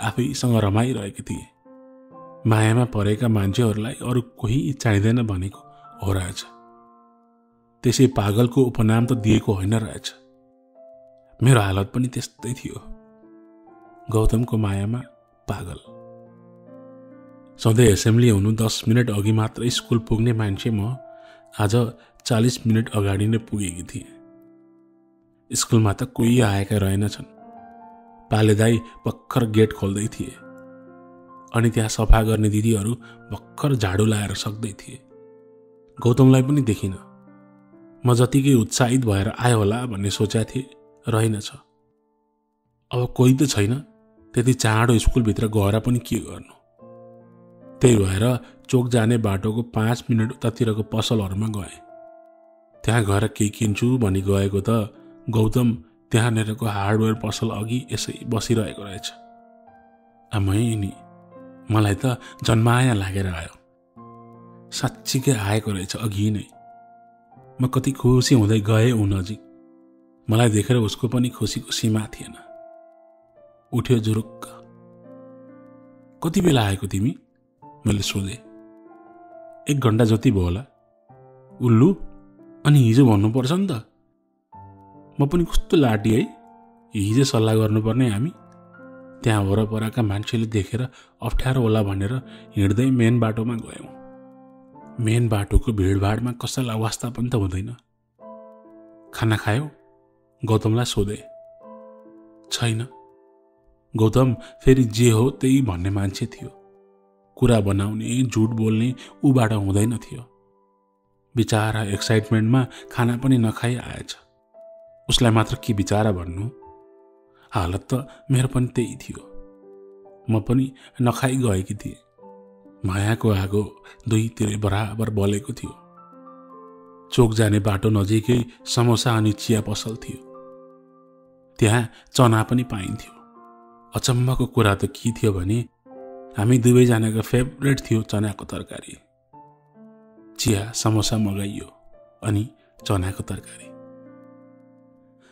आफैसँग रमाइरहेको थिएँ। मायामा परेका मान्छेहरूलाई अरू कोही चाहिँदैन भनेको हो रहेछ। त्यसै पागलको उपनाम त दिएको होइन रहेछ। मेरो हालत पनि त्यस्तै थियो। गौतमको मायामा पागल। सधैँ एसेम्ब्ली हुनु 10 मिनट अघि मात्रै स्कुल पुग्ने मान्छे म आज 40 मिनट अगाडि नै पुगेकी थिएँ। स्कुलमा त कोही आएका रहेनछन्। पाले दाई भर्खर गेट खोल्दै थिए अनि त्यहाँ सफा गर्ने दिदीहरू भर्खर झाडु लाएर सक्दै थिए। गौतमलाई पनि देखिन। म जतिकै उत्साहित भएर आयो होला भन्ने सोचेको थिएँ, रहेनछ। अब कोही त छैन, त्यति चाँडो स्कुलभित्र गएर पनि के गर्नु। त्यही भएर चोक जाने बाटोको 5 मिनट उतातिरको पसलहरूमा गएँ। त्यहाँ गएर केही किन्छु भनी गएको त गौतम त्यहाँनिरको हार्डवेयर पसल अघि यसै बसिरहेको रहेछ। आमै नि, मलाई त जन्माया लागेर आयो। साँच्चीकै आएको रहेछ अघि नै। म कति खुसी हुँदै गएँ ऊ नजिक। मलाई देखेर उसको पनि खुसीको सीमा थिएन। उठ्यो जुरुक्क। कति बेला आएको तिमी? मैले सोधेँ। 1 घन्टा जति भयो होला। उल्लु, अनि हिजो भन्नुपर्छ नि त। म पनि कस्तो लाटी है, हिजो सल्लाह गर्नुपर्ने हामी। त्यहाँ वरपरका मान्छेले देखेर अप्ठ्यारो होला भनेर हिँड्दै मेन बाटोमा गयौँ। मेन बाटोको भिडभाडमा कसैलाई वास्ता पनि त हुँदैन। खाना खायौ? गौतमलाई सोधे। छैन। गौतम फेरि जे हो त्यही भन्ने मान्छे थियो। कुरा बनाउने, झुट बोल्ने उबाट हुँदैन थियो। बिचारा एक्साइटमेन्टमा खाना पनि नखाई आएछ। उसलाई मात्र के बिचारा भन्नु। हालत त मेरो पनि त्यही थियो। म पनि नखाई गएकी थिएँ। मायाको आगो दुईतिर बराबर बलेको थियो। चोक जाने बाटो नजिकै समोसा अनि चिया पसल थियो। त्यहाँ चना पनि पाइन्थ्यो। अचम्मको कुरा त के थियो भने हामी दुवैजनाको फेभरेट थियो चनाको तरकारी। चिया समोसा मगाइयो अनि चनाको तरकारी।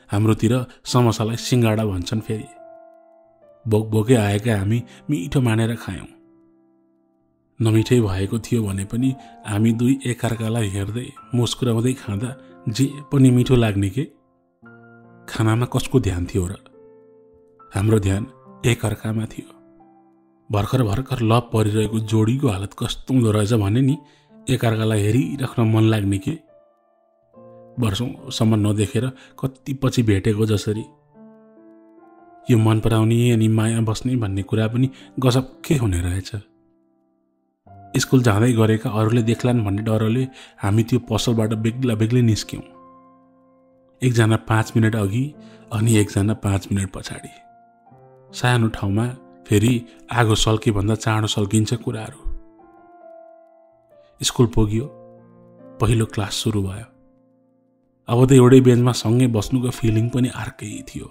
हाम्रोतिर समोसालाई सिङ्गाडा भन्छन्। फेरि बोकबोकै आएका हामी मिठो मानेर खायौँ। नमिठै भएको थियो भने पनि हामी दुई एकअर्कालाई हेर्दै मुस्कुराउँदै खाँदा जे पनि मिठो लाग्ने के। खानामा कसको ध्यान थियो र? हाम्रो ध्यान एकअर्कामा थियो। भर्खर भर्खर लभ परिरहेको जोडीको हालत कस्तो हुँदो रहेछ भने नि एकअर्कालाई हेरिराख्न मन लाग्ने के। वर्षौंसम्म नदेखेर कति पछि भेटेको जसरी। यो मन पराउने अनि माया बस्ने भन्ने कुरा पनि गजबकै हुने रहेछ। स्कुल जाँदै गरेका अरूले देख्लान् भन्ने डरले हामी त्यो पसलबाट बेग्ला बेग्लै निस्क्यौँ। एकजना 5 मिनट अघि अनि एकजना 5 मिनट पछाडि। सानो ठाउँमा फेरि आगो सल्के भन्दा चाँडो सल्किन्छ कुराहरू। स्कुल पुग्यो, पहिलो क्लास सुरु भयो। अब त एउटै बेन्चमा सँगै बस्नुको फिलिङ पनि अर्कै थियो।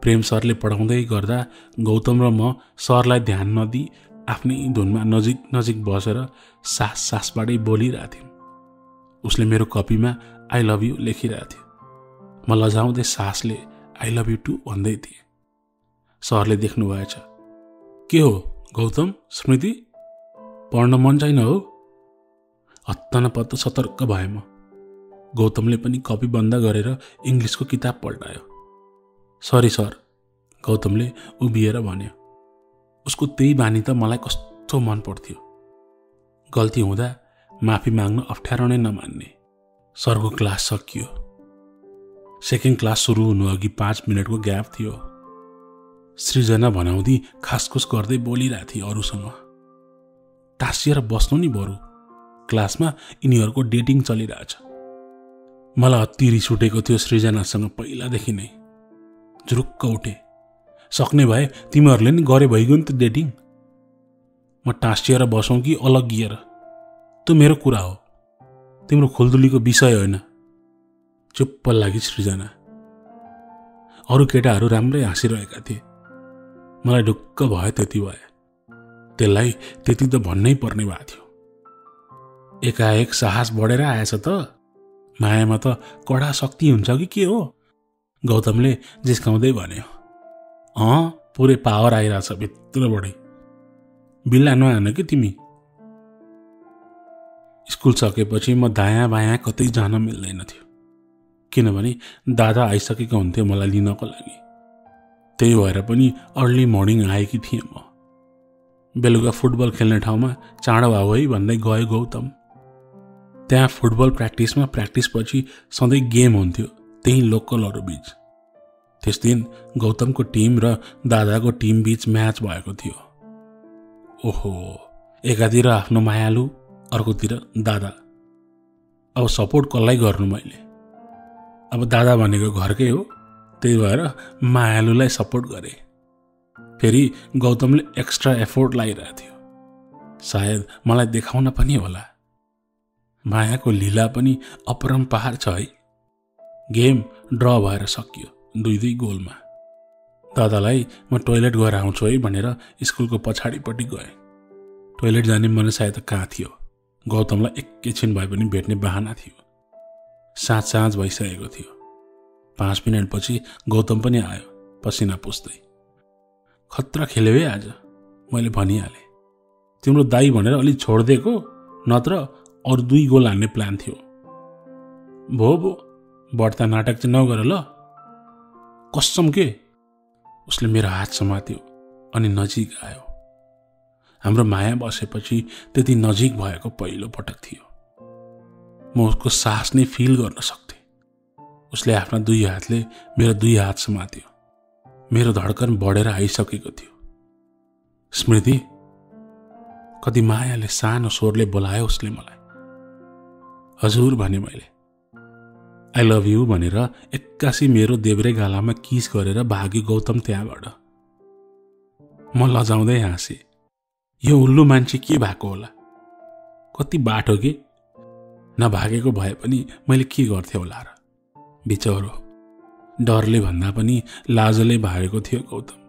प्रेम सरले पढाउँदै गर्दा गौतम र म सरलाई ध्यान नदिई आफ्नै धुनमा नजिक नजिक बसेर सास सासबाटै बोलिरहेथ्यौँ। उसले मेरो कपीमा आई लभ यु लेखिरहेको थियो। म लजाउँदै सासले आई लभ यु टु भन्दै थिएँ। सरले देख्नु भएछ। के हो गौतम, स्मृति, पढ्न मन छैन हो? हत्तनपत्त सतर्क भए म। गौतमले पनि कपी बन्द गरेर इङ्ग्लिसको किताब पल्टायो। सरी सर, गौतमले उभिएर भन्यो। उसको त्यही बानी त मलाई कस्तो मन पर्थ्यो। गल्ती हुँदा माफी माग्न अप्ठ्यारो नै नमान्ने। सरको क्लास सकियो। सेकेन्ड क्लास सुरु हुनु अघि 5 मिनटको ग्याप थियो। सृजना भनाउँदी खासखुस गर्दै बोलिरहेको थिए अरूसँग। टाँसिएर बस्नु नि बरु, क्लासमा यिनीहरूको डेटिङ चलिरहेछ। मलाई अति रिस उठेको थियो सृजनासँग पहिलादेखि नै। जुरुक्क उठे। सक्ने भए तिमीहरूले नि गरे भइगयो नि त डेटिङ। म टाँसिएर बसौँ कि अलग्गिएर, त्यो मेरो कुरा हो, तिम्रो खुल्दुलीको विषय होइन। चुप्प लागि सृजना। अरू केटाहरू राम्रै हाँसिरहेका थिए। मलाई ढुक्क भयो त्यति भए। त्यसलाई त्यति त भन्नै पर्ने भएको थियो। एकाएक साहस बढेर आएछ त, मायामा त कडा शक्ति हुन्छ कि के हो? गौतमले जिस्काउँदै भन्यो। पुरै पावर आइरहेछ भित्रबाटै। बिल्ला नहान कि तिमी। स्कुल सकेपछि म दायाँ बायाँ कतै जान मिल्दैन थियो, किनभने दादा आइसकेको हुन्थ्यो मलाई लिनको लागि। त्यही भएर पनि अर्ली मर्निङ आएकी थिएँ म। बेलुका फुटबल खेल्ने ठाउँमा चाँडो आऊ है भन्दै गयो गौतम। त्यहाँ फुटबल प्र्याक्टिसमा प्र्याक्टिसपछि सधैँ गेम हुन्थ्यो त्यही लोकलहरू बीच। त्यस दिन गौतमको टिम र दादाको टिम बीच म्याच भएको थियो। ओहो, एकातिर आफ्नो मायालु, अर्कोतिर दादा। अब सपोर्ट कसलाई गर्नु मैले? अब दादा भनेको घरकै हो, त्यही भएर मायालुलाई सपोर्ट गरे। फेरि गौतमले एक्स्ट्रा एफोर्ट लगाइरहेको थियो। सायद मलाई देखाउन पनि होला। मायाको लीला पनि अपरम्पार छ है। गेम ड्र भएर सकियो 2-2 गोलमा। दादालाई म टोइलेट गएर आउँछु है भनेर स्कुलको पछाडिपट्टि गएँ। टोइलेट जाने मनसाय त कहाँ थियो। गौतमलाई एकैछिन भए पनि भेट्ने बहाना थियो। साँझ भइसकेको थियो। 5 मिनटपछि गौतम पनि आयो पसिना पुस्दै। खतरा खेल्यो है आज, मैले भनिहालेँ। तिम्रो दाई भनेर अलि छोडिदिएको, नत्र अरू 2 गोल हान्ने प्लान थियो। भो बढ्ता नाटक चाहिँ नगर ल। कसम के? उसले मेरो हात समात्यो अनि नजिक आयो। हाम्रो माया बसेपछि त्यति नजिक भएको पहिलो पटक थियो। म उसको सास नै फिल गर्न सक्थेँ। उसले आफ्ना 2 हातले मेरो 2 हात समात्यो। मेरो धड्कन बढेर आइसकेको थियो। स्मृति, कति मायाले सानो स्वरले बोलायो उसले मलाई। हजुर भने मैले। आई लभ यु भनेर एक्कासी मेरो देब्रे गालामा किस गरेर भाग्यो गौतम त्यहाँबाट। म लजाउँदै हाँसेँ। यो उल्लु मान्छे के भएको होला? कति बाटो के? नभागेको भए पनि मैले के गर्थेँ होला र? बिचरो डरले भन्दा पनि लाजले भागेको थियो गौतम।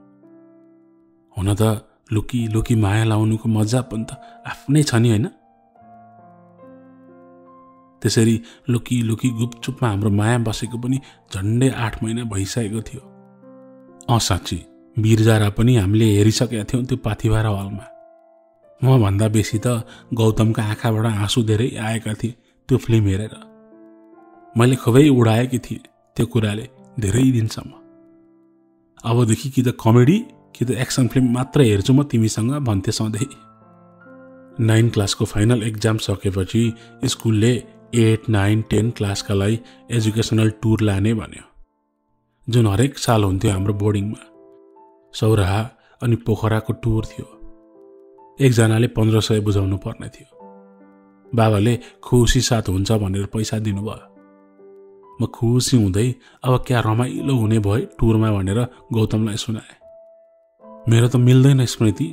हुन त लुकी लुकी माया लाउनुको मजा पनि त आफ्नै छ नि, होइन? त्यसरी लुकी लुकी गुपचुपमा हाम्रो माया बसेको पनि झन्डै 8 महिना भइसकेको थियो। साँच्ची बिरजारा पनि हामीले हेरिसकेका थियौँ त्यो पाथिभारा हलमा। म भन्दा बेसी त गौतमका आँखाबाट आँसु धेरै आएका थिए त्यो फिल्म हेरेर। मैले खुबै उडाएकी थिएँ त्यो कुराले धेरै दिनसम्म। अबदेखि कि त कमेडी कि त एक्सन फिल्म मात्र हेर्छु म तिमीसँग भन्थे सधैँ। 9 क्लासको फाइनल एक्जाम सकेपछि स्कुलले 8, 9, 10 क्लासका लागि एजुकेसनल टुर लाने भन्यो, जुन हरेक साल हुन्थ्यो हाम्रो बोर्डिङमा। सौराहा अनि पोखराको टुर थियो। एकजनाले 1500 बुझाउनु पर्ने थियो। बाबाले खुसी साथ हुन्छ भनेर पैसा दिनुभयो। म खुसी हुँदै अब क्या रमाइलो हुने भए टुरमा भनेर गौतमलाई सुनाए। मेरो त मिल्दैन स्मृति,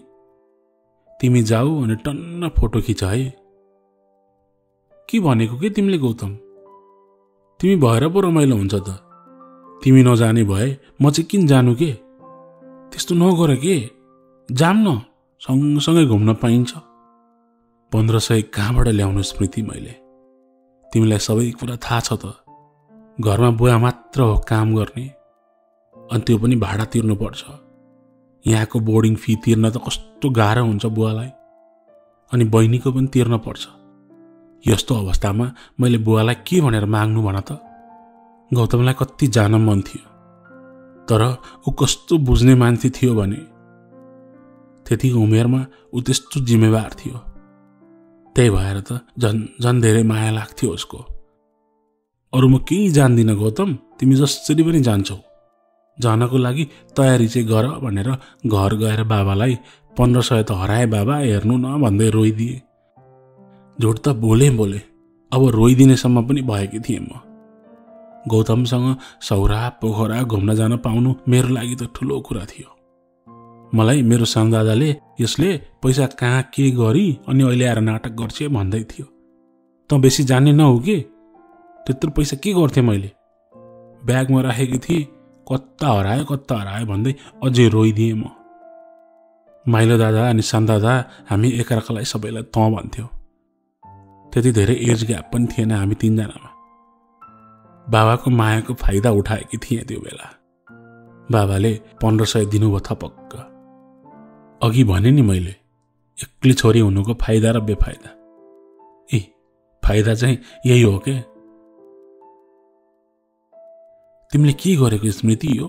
तिमी जाऊ अनि टन्न फोटो खिच है। के भनेको के तिमीले गौतम? तिमी भएर पो रमाइलो हुन्छ त। तिमी नजाने भए म चाहिँ किन जानु के? त्यस्तो नगर के, जाम न, सँगसँगै घुम्न पाइन्छ। 1500 कहाँबाट ल्याउनु स्मृति मैले? तिमीलाई सबै कुरा थाहा छ त। घरमा बुवा मात्र हो काम गर्ने, अनि त्यो पनि भाडा तिर्नुपर्छ। यहाँको बोर्डिङ फी तिर्न त कस्तो गाह्रो हुन्छ बुवालाई, अनि बहिनीको पनि तिर्न पर्छ। यस्तो अवस्थामा मैले बुवालाई के भनेर माग्नु भन त? गौतमलाई कति जान मन थियो, तर ऊ कस्तो बुझ्ने मान्छे थियो भने त्यतिको उमेरमा ऊ त्यस्तो जिम्मेवार थियो। त्यही भएर त झन् धेरै माया लाग्थ्यो उसको। अरू म केही जान्दिनँ गौतम, तिमी जसरी पनि जान्छौ। जानको लागि तयारी चाहिँ गर भनेर घर गएर बाबालाई 1500 त हराए बाबा, हेर्नु न भन्दै रोइदिए। झुट त बोले, अब रोइदिनेसम्म पनि भएकी थिएँ म। गौतमसँग सौरा पोखरा घुम्न जान पाउनु मेरो लागि त ठुलो कुरा थियो। मलाई मेरो सानदादाले यसले पैसा कहाँ के गरी अनि अहिले आएर नाटक गर्छ भन्दै थियो। त बेसी जान्ने नहो के? त्यत्रो पैसा के गर्थेँ मैले? ब्यागमा राखेकी थिएँ, कता हरायो भन्दै अझै रोइदिएँ म। माइलो दादा अनि सानदादा हामी एकअर्कालाई सबैलाई तँ भन्थ्यौँ। त्यति धेरै एज ग्याप पनि थिएन हामी तीनजनामा। बाबाको मायाको फाइदा उठाएकी थिएँ त्यो बेला। बाबाले 1500 दिनुभयो थपक्क। अघि भने नि मैले, एक्लै छोरी हुनुको फाइदा र बेफाइदा। फाइदा चाहिँ यही हो के? तिमीले के गरेको स्मृति? हो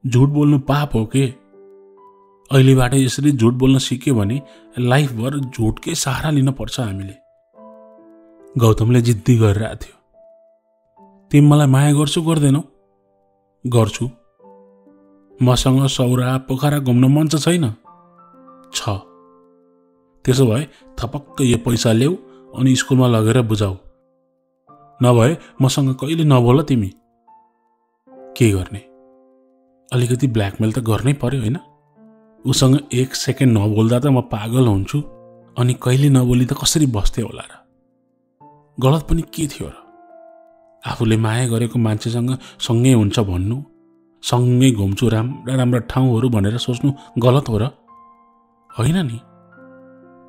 झुट बोल्नु पाप हो के? अहिलेबाट यसरी झुट बोल्न सिक्यो भने लाइफभर झुटकै सहारा लिन पर्छ हामीले। गौतमले जिद्दी गरिरहेको थियो। तिमी मलाई माया गर्छौ गर्दैनौ? गर्छु। मसँग सौरा पोखरा घुम्न मन छैन? छ। त्यसो भए थपक्क यो पैसा ल्याऊ अनि स्कुलमा लगेर बुझाऊ। नभए मसँग कहिले नबोल तिमी। के गर्ने? अलिकति ब्ल्याकमेल त गर्नै पर्यो होइन? उसँग 1 सेकेन्ड नबोल्दा त म पागल हुन्छु, अनि कहिले नबोली त कसरी बस्थे होला र? गलत पनि के थियो र? आफूले माया गरेको मान्छेसँग सँगै हुन्छ भन्नु, सँगै घुम्छु राम्रा ठाउँहरू भनेर सोच्नु गलत हो र? होइन नि?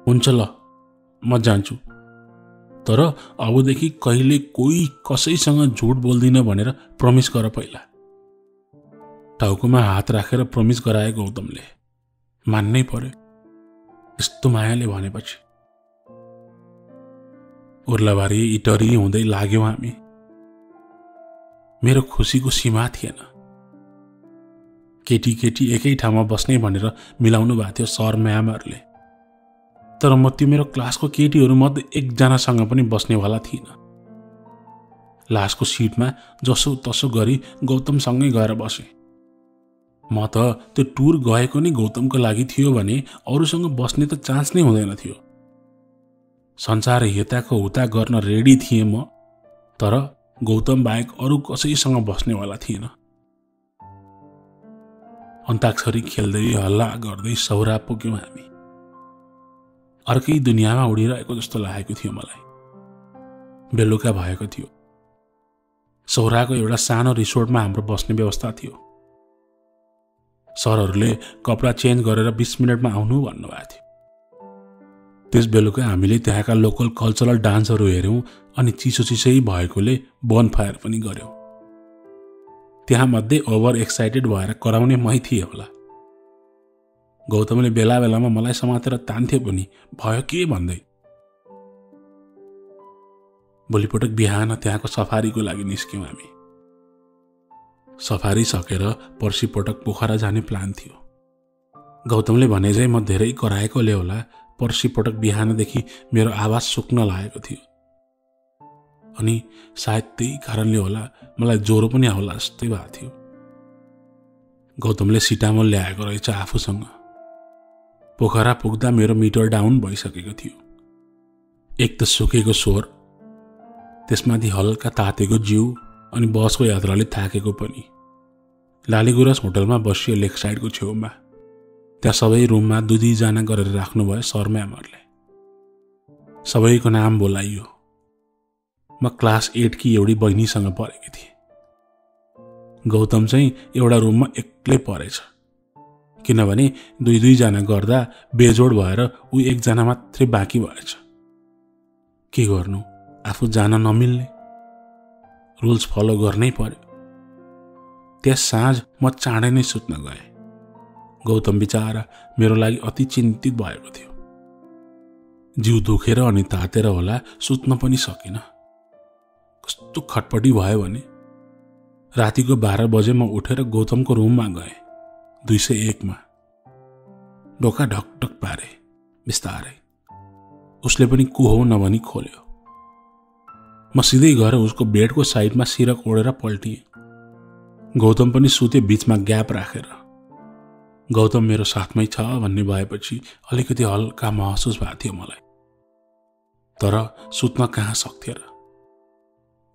हुन्छ ल, म जान्छु, तर अबदेखि कहिले कोही कसैसँग झुट बोल्दिन भनेर प्रमिस गर पहिला। टाउकोमा हात राखेर प्रमिस गराए गौतमले। मान्नै पर्यो, यस्तो मायाले भनेपछि। उर्लाबारी इटरी हुँदै लाग्यौँ हामी। मेरो खुसीको सीमा थिएन। केटी एकै ठाउँमा बस्ने भनेर मिलाउनु भएको थियो सर म्यामहरूले, तर म त्यो मेरो क्लासको केटीहरू मध्ये एकजनासँग पनि बस्नेवाला थिइनँ। लास्टको सिटमा जसो तसो गरी गौतमसँगै गएर बसेँ। म त त्यो टुर गएको नै गौतमको लागि थियो भने अरूसँग बस्ने त चान्स नै हुँदैन थियो। संसार हिताको हुता गर्न रेडी थिएँ म, तर गौतम बाहेक अरू कसैसँग बस्नेवाला थिएन। अन्ताक्षरी खेल्दै हल्ला गर्दै सौरा पुग्यौँ हामी। अर्कै दुनियाँमा उडिरहेको जस्तो लागेको थियो मलाई। बेलुका भएको थियो। सौराको एउटा सानो रिसोर्टमा हाम्रो बस्ने व्यवस्था थियो। सरहरूले कपडा चेन्ज गरेर 20 मिनटमा आउनु भन्नुभएको थियो। त्यस बेलुका हामीले त्यहाँका लोकल कल्चरल डान्सहरू हेऱ्यौँ अनि चिसै भएकोले बोनफायर पनि गऱ्यौँ। त्यहाँ मध्ये ओभर एक्साइटेड भएर कराउने मै थिएँ होला। गौतमले बेला बेलामा मलाई समातेर तान्थ्यो पनि, भयो के भन्दै। भोलिपटक बिहान त्यहाँको सफारीको लागि निस्क्यौँ हामी। सफारी सकेर पर्सिपटक पोखरा जाने प्लान थियो। गौतमले भने चाहिँ म धेरै कराएकोले होला पर्सिपटक बिहानदेखि मेरो आवाज सुक्न लागेको थियो, अनि सायद त्यही कारणले होला मलाई ज्वरो पनि आउला जस्तै भएको थियो। गौतमले सिटामोल ल्याएको रहेछ आफूसँग। पोखरा पुग्दा मेरो मिटर डाउन भइसकेको थियो। एक त सुकेको स्वर, त्यसमाथि हल्का तातेको जिउ अनि बसको यात्राले थाकेको पनि। लालीगुराँस होटलमा बसियो लेक साइडको छेउमा। त्यहाँ सबै रुममा 2-2 गरेर राख्नुभयो सर म्यामहरूले। सबैको नाम बोलाइयो। म क्लास 8 की एउटी बहिनीसँग पढेकी थिएँ। गौतम चाहिँ एउटा रुममा एक्लै परेछ, किनभने 2-2 गर्दा बेजोड भएर ऊ 1 मात्रै बाँकी भएछ। के गर्नु, आफू जान नमिल्ने, रुल्स फलो गर्नै पर्यो। त्यस साँझ म चाँडै नै सुत्न गएँ। गौतम बिचारा मेरो लागि अति चिन्तित भएको थियो। जिउ दुखेर अनि तातेर होला सुत्न पनि सकिन। कस्तो खटपटी भयो भने रातिको 12 बजे म उठेर गौतमको रुममा गएँ। 201 मा ढोका ढकढक पारे बिस्तारै। उसले पनि को हो नभनी खोल्यो। म सिधै गएर उसको बेडको साइडमा सिरक ओढेर पल्टिएँ। गौतम पनि सुते बीचमा ग्याप राखेर। गौतम मेरो साथमै छ भन्ने भएपछि अलिकति हल्का महसुस भएको थियो मलाई। तर सुत्न कहाँ सक्थ्यो र।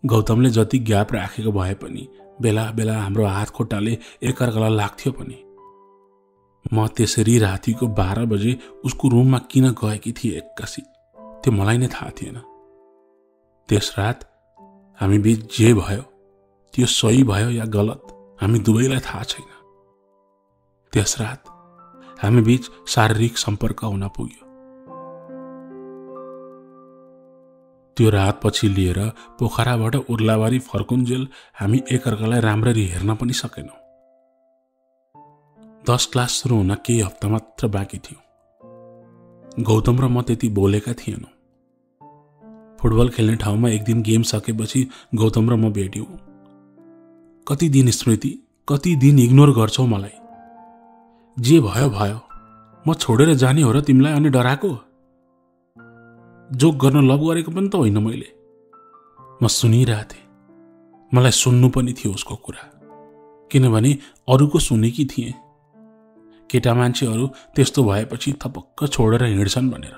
गौतमले जति ग्याप राखेको भए पनि बेला बेला हाम्रो हात खुट्टाले एकअर्कालाई लाग्थ्यो पनि। म त्यसरी रातिको 12 बजे उसको रुममा किन गएकी थिएँ एक्कासी, त्यो मलाई नै थाहा थिएन। त्यस रात हामी बीच जे भयो त्यो सही भयो या गलत हामी दुवैलाई थाहा छैन। त्यस रात हामी बीच शारीरिक सम्पर्क हुन पुग्यो। त्यो रात पछि लिएर पोखराबाट उर्लाबारी फर्कुन्जेल हामी एकअर्कालाई राम्ररी हेर्न पनि सकेनौं। 10 क्लास सुरु हुन केही हप्ता मात्र बाँकी थियो। गौतम र म त्यति बोलेका थिएनौं। फुटबल खेल्ने ठाउँमा एक दिन गेम सकेपछि गौतम र म भेट्यौं। कति दिन स्मृति, कति दिन इग्नोर गर्छौ मलाई। जे भयो भयो, म छोडेर जाने हो र तिमीलाई अनि डराएको। जोक गर्न लभ गरेको पनि त होइन मैले। म सुनिरहेको थिएँ। मलाई सुन्नु पनि थियो उसको कुरा, किनभने अरूको सुनेकी थिएँ। केटा मान्छेहरू त्यस्तो भएपछि थपक्क छोडेर हिँड्छन् भनेर।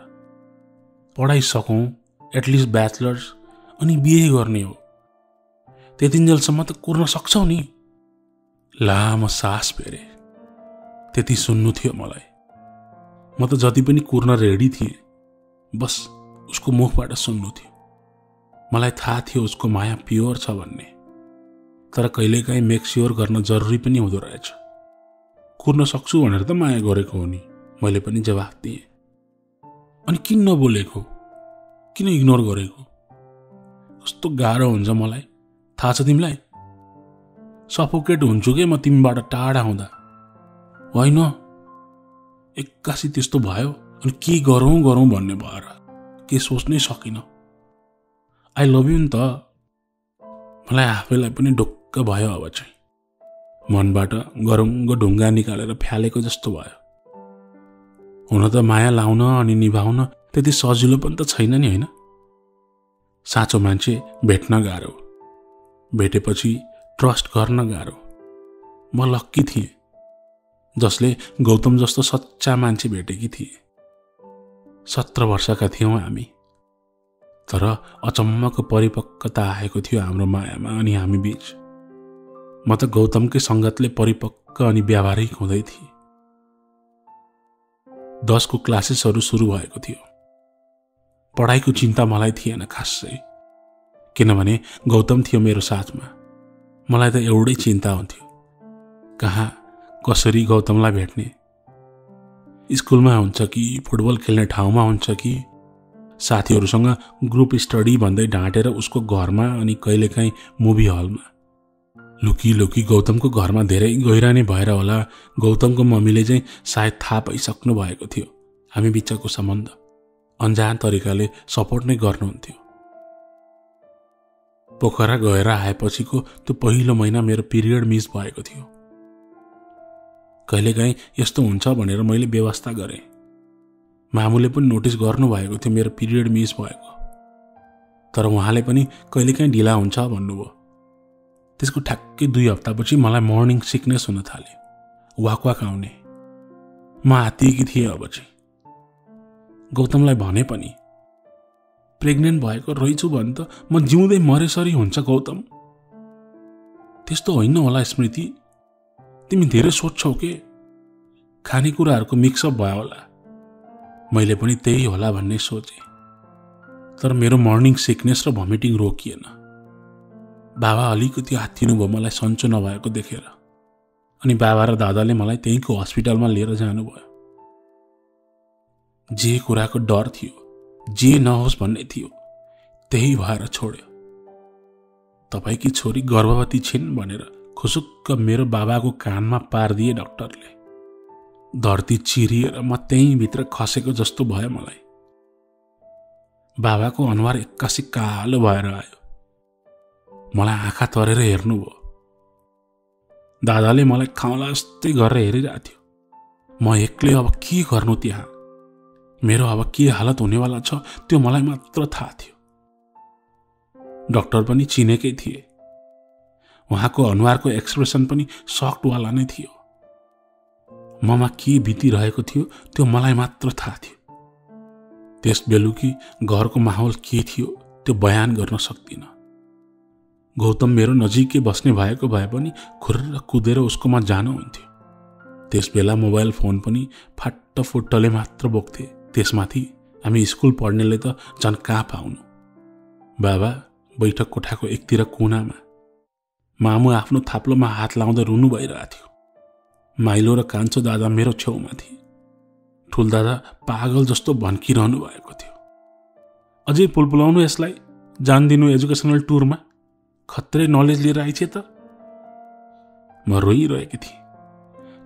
पढाइ सकौं, एटलिस्ट ब्याचलर्स, अनि बिहे गर्ने हो। त्यतिन्जेलसम्म त कुर्न सक्छौ नि। लामो सास फेरे। त्यति सुन्नु थियो मलाई। म त जति पनि कुर्न रेडी थिएँ, बस उसको मुखबाट सुन्नु थियो। मलाई थाहा थियो उसको माया प्योर छ भन्ने, तर कहिलेकाहीँ मेक स्योर गर्न जरुरी पनि हुँदो रहेछ। कुर्न सक्छु भनेर त माया गरेको हो नि, मैले पनि जवाफ दिएँ। अनि किन नबोलेको, किन इग्नोर गरेको? कस्तो गाह्रो हुन्छ मलाई, थाहा छ तिमीलाई? सफोकेट हुन्छु के म तिमीबाट टाढा हुँदा। होइन, एक्कासी त्यस्तो भयो अनि के गरौँ गरौँ भन्ने भएर के सोच्नै सकिन। आई लभ यु नि त। मलाई आफैलाई पनि ढुक्क भयो। अब चाहिँ मनबाट गरुङ्गो ढुङ्गा निकालेर फ्यालेको जस्तो भयो। हुन त माया लाउन अनि निभाउन त्यति सजिलो पनि त छैन नि, होइन? साँचो मान्छे भेट्न गाह्रो, भेटेपछि ट्रस्ट गर्न गाह्रो। म लक्की थिएँ जसले गौतम जस्तो सच्चा मान्छे भेटेकी थिए। 17 वर्षका थियौं हामी, तर अचम्मको परिपक्वता आएको थियो हाम्रो मायामा अनि हामी बीच। म त गौतमकै संगतले परिपक्व अनि व्यावहारिक हुँदै थिए। 10 को क्लासेसहरू सुरु भएको थियो। पढाइको चिन्ता मलाई थिएन खासै, किनभने गौतम थियो मेरो साथमा। मलाई त एउटै चिन्ता हुन्थ्यो, कहाँ कसरी गौतमलाई भेट्ने। स्कुलमा हुन्छ कि फुटबल खेल्ने ठाउँमा हुन्छ कि साथीहरूसँग ग्रुप स्टडी भन्दै ढाँटेर उसको घरमा अनि कहिलेकाहीँ मुभी हलमा। लुकी लुकी गौतमको घरमा धेरै गहिरानी भएर होला गौतमको मम्मीले चाहिँ सायद थाहा पाइसक्नु भएको थियो हामी बिचको सम्बन्ध। अन्जान तरिकाले सपोर्ट नै गर्नुहुन्थ्यो। पोखरा गएर आएपछिको त्यो पहिलो महिना मेरो पिरियड मिस भएको थियो। कहिलेकाहीँ यस्तो हुन्छ भनेर मैले व्यवस्था गरेँ। मामुले पनि नोटिस गर्नुभएको थियो मेरो पिरियड मिस भएको, तर उहाँले पनि कहिलेकाहीँ ढिला हुन्छ भन्नुभयो। त्यसको ठ्याक्कै 2 हप्तापछि मलाई मर्निङ सिकनेस हुन थाल्यो, वाक आउने। म आत्तिएकी थिएँ। अब चाहिँ गौतमलाई भने पनि प्रेग्नेन्ट भएको रहेछु भने त म जिउँदै मरेसरी हुन्छ गौतम। त्यस्तो होइन होला स्मृति, तिमी धेरै सोच्छौ के, खानेकुराहरूको मिक्सअप भयो होला। मैले पनि त्यही होला भन्ने सोचे, तर मेरो मर्निङ सिकनेस र भमिटिङ रोकिएन। बाबा अलिकति हात्तिनु भयो मलाई सन्चो नभएको देखेर, अनि बाबा र दादाले मलाई त्यहीँको हस्पिटलमा लिएर जानुभयो। जे कुराको डर थियो, जे नहोस् भन्ने थियो, त्यही भएर छोड्यो। तपाईकी छोरी गर्भवती छिन् भनेर खुसुक्क मेरो बाबाको कानमा पारिदिए डाक्टरले। धरती चिरिएर म त्यहीँ भित्र खसेको जस्तो भयो मलाई। बाबाको अनुहार एक्कासी कालो भएर आयो। मलाई आँखा तरेर हेर्नुभयो। दादाले मलाई खाउँला जस्तै गरेर हेरिरहेको थियो। म एक्लै अब के गर्नु त्यहाँ, मेरो अब के हालत हुनेवाला छ त्यो मलाई मात्र थाहा थियो। डाक्टर पनि चिनेकै थिए। उहाँको अनुहारको एक्सप्रेसन पनि सक्डवाला नै थियो। ममा के बितिरहेको थियो त्यो मलाई मात्र थाहा थियो। त्यस बेलुकी घरको माहौल के थियो त्यो बयान गर्न सक्दिनँ। गौतम मेरो नजिकै बस्ने भएको भए पनि खुर्र कुदेर उसकोमा जान हुन्थ्यो। त्यस बेला मोबाइल फोन पनि फाट्टफुट्टले मात्र बोक्थे। त्यसमाथि हामी स्कुल पढ्नेले त झन् कहाँ पाउनु। बाबा बैठक कोठाको एकतिर कुनामा, मामु आफ्नो थाप्लोमा हात लाउँदै रुनु भइरहेको थियो। माइलो र कान्छो दादा मेरो छेउमा थिए। ठुलदादा पागल जस्तो भन्किरहनु भएको थियो। अझै पुलपुलाउनु यसलाई, जान्दिनु एजुकेसनल टुरमा, खत्रै नलेज लिएर आइछे त। म रोइरहेकी थिएँ।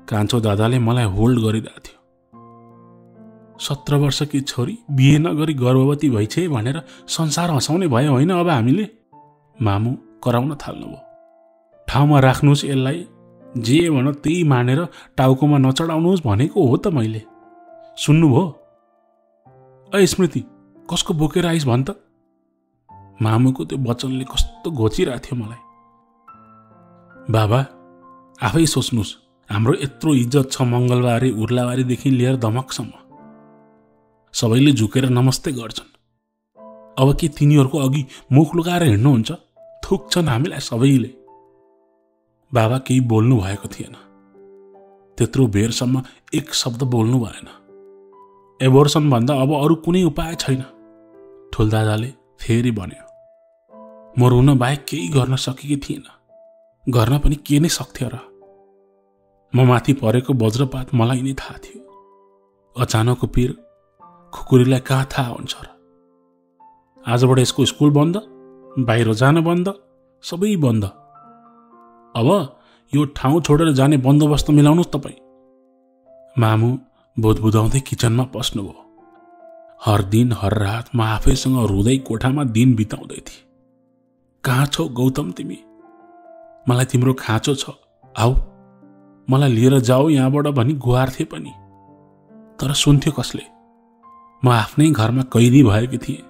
कान्छो दादाले मलाई होल्ड गरिरहेको थियो। 17 वर्षकी छोरी बिहे नगरी गर्भवती भइछे भनेर संसार हँसाउने भयो होइन अब हामीले। मामु कराउन थाल्नुभयो। ठाउँमा राख्नुहोस् यसलाई, जे भन त्यही मानेर टाउकोमा नचढाउनुहोस् भनेको हो त मैले। सुन्नुभयो? ऐ स्मृति, कसको बोकेर आइस भन् त। मामुको त्यो वचनले कस्तो घोचिरहेको थियो मलाई। बाबा आफै सोच्नुहोस्, हाम्रो यत्रो इज्जत छ मङ्गलबारे उर्लाबारीदेखि लिएर दमकसम्म। सबैले झुकेर नमस्ते गर्छन्। अब के तिनीहरूको अघि मुख लुकाएर हिँड्नुहुन्छ? थुक्छन् हामीलाई सबैले। बाबा केही बोल्नु भएको थिएन। त्यत्रो बेरसम्म एक शब्द बोल्नु भएन। एबोर्सन भन्दा अब अरू कुनै उपाय छैन। ठुलदादाले फेरि भन्यो। म रुन बाहेक केही गर्न सकेकी थिएन। गर्न पनि के नै सक्थ्यो र। म माथि परेको वज्रपात मलाई नै थाहा थियो। अचानकको पीर खुकुरीलाई कहाँ थाहा हुन्छ र। आजबाट यसको स्कुल बन्द, बाहिर जान बन्द, सबै बन्द। अब यो ठाउँ छोडेर जाने बन्दोबस्त मिलाउनुहोस् तपाईँ। मामु बुदबुदाउँदै किचनमा पस्नुभयो। हर दिन हर रात म आफैसँग रुँदै कोठामा दिन बिताउँदै थिएँ। कहाँ छौ गौतम तिमी? मलाई तिम्रो खाँचो छ, आऊ मलाई लिएर जाऊ यहाँबाट भनी गुहार्थे पनि। तर सुन्थ्यो कसले? म आफ्नै घरमा कैदी भएकी थिएँ।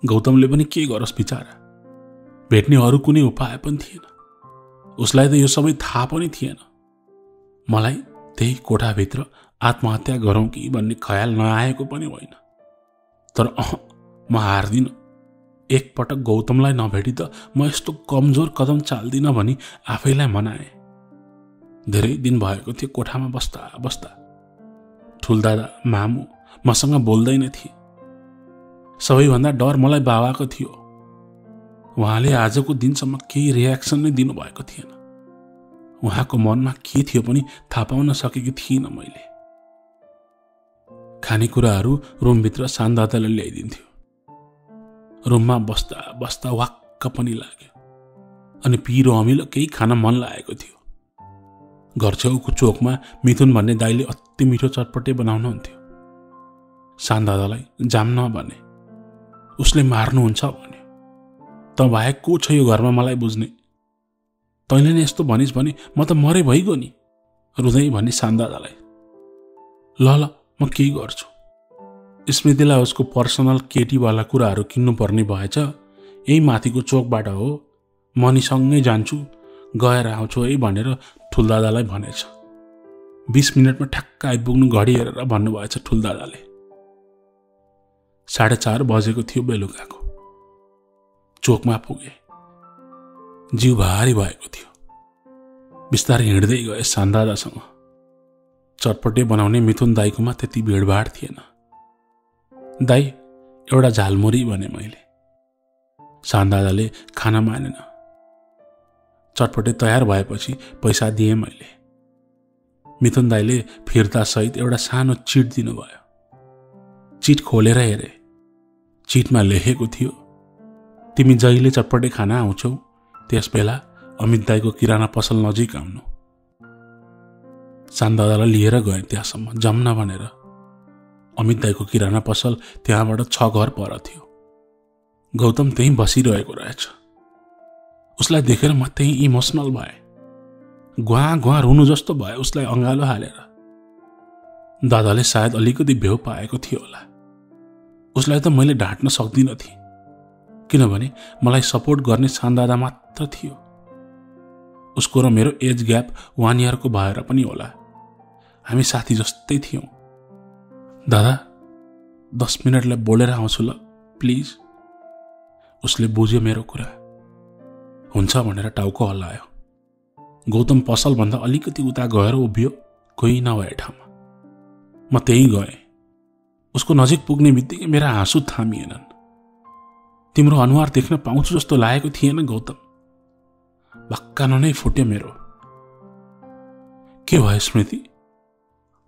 गौतमले पनि के गरोस् बिचारा, भेट्ने अरू कुनै उपाय पनि थिएन। उसलाई त यो सबै थाहा पनि थिएन। मलाई त्यही कोठाभित्र आत्महत्या गरौँ कि भन्ने ख्याल नआएको पनि होइन। तर म हार्दिनँ। एकपटक गौतमलाई नभेटी त म यस्तो कमजोर कदम चाल्दिनँ भनी आफैलाई मनाएँ। धेरै दिन भएको थियो कोठामा बस्दा बस्दा। ठुलदादा मामु मसँग बोल्दैन थिए। सबैभन्दा डर मलाई बाबाको थियो। उहाँले आजको दिनसम्म केही रियाक्सन नै दिनुभएको थिएन। उहाँको मनमा के थियो पनि थाहा पाउन सकेकी थिइनँ मैले। खानेकुराहरू रुमभित्र सानदादाले ल्याइदिन्थ्यो। रुममा बस्दा बस्दा वाक्क पनि लाग्यो। अनि पिरो अमिलो केही खान मन लागेको थियो। घरछेउको चोकमा मिथुन भन्ने दाइले अति मिठो चटपटे बनाउनुहुन्थ्यो। सानदादालाई जाम्न भने। उसले मार्नुहुन्छ भन्यो। त बाहेक को छ यो घरमा मलाई बुझ्ने? तैँले नै यस्तो भनिस् भने म त मरे भइगयो नि, रुँदै भन्ने सानदादालाई। ल ल म केही गर्छु। स्मृतिलाई उसको पर्सनल केटीवाला कुराहरू किन्नुपर्ने भएछ। यही माथिको चोकबाट हो, मनीसँगै जान्छु, गएर आउँछु है भनेर ठुलदादालाई भनेछ। 20 मिनटमा ठ्याक्क आइपुग्नु घडी हेरेर भन्नुभएछ ठुलदादाले। 4:30 बजेको थियो बेलुकाको। चोकमा पुगे। जिउ भारी भएको थियो। बिस्तारै हिँड्दै गए सान्दादासँग। चटपटे बनाउने मिथुन दाईकोमा त्यति भिडभाड थिएन। दाई एउटा झालमुरी भने मैले। सान्दादाले खाना मानेन। चटपटे तयार भएपछि पैसा दिएँ मैले। मिथुन दाईले फिर्ता सहित एउटा सानो चिट दिनुभयो। चिट खोलेर हेरे। चिटमा लेखेको थियो, तिमी जहिले चटपटे खाना आउँछौ त्यस बेला अमित दाईको किराना पसल नजिक आउनु। सान्दादालाई लिएर गए त्यहाँसम्म जम्न भनेर। अमित दाईको किराना पसल त्यहाँबाट 6 घर पर थियो। गौतम त्यहीँ बसिरहेको रहेछ। उसलाई देखेर म त्यही इमोसनल भए। गुवा गुवा रुनु जस्तो भयो उसलाई अँगालो हालेर। दादाले सायद अलिकति भेउ पाएको थियो होला। उसलाई त मैले ढाँट्न सक्दिनँ थिएँ, किनभने मलाई सपोर्ट गर्ने सान्दादा मात्र थियो। उसको र मेरो एज ग्याप 1 इयरको भएर पनि होला। हामी साथी जस्तै थियौँ। दादा 10 मिनटलाई बोलेर आउँछु ल प्लिज। उसले बुझ्यो मेरो कुरा। हुन्छ भनेर टाउको हल्लायो। गौतम पसलभन्दा अलिकति उता गएर उभियो, कोही नभए ठाउँमा। म त्यहीँ गएँ। उसको नजिक पुग्ने बित्तिकै मेरा हाँसु थामिएनन्। तिम्रो अनुहार देख्न पाउँछु जस्तो लागेको थिएन गौतम। भक्कान नै फुट्यो मेरो। के भयो स्मृति?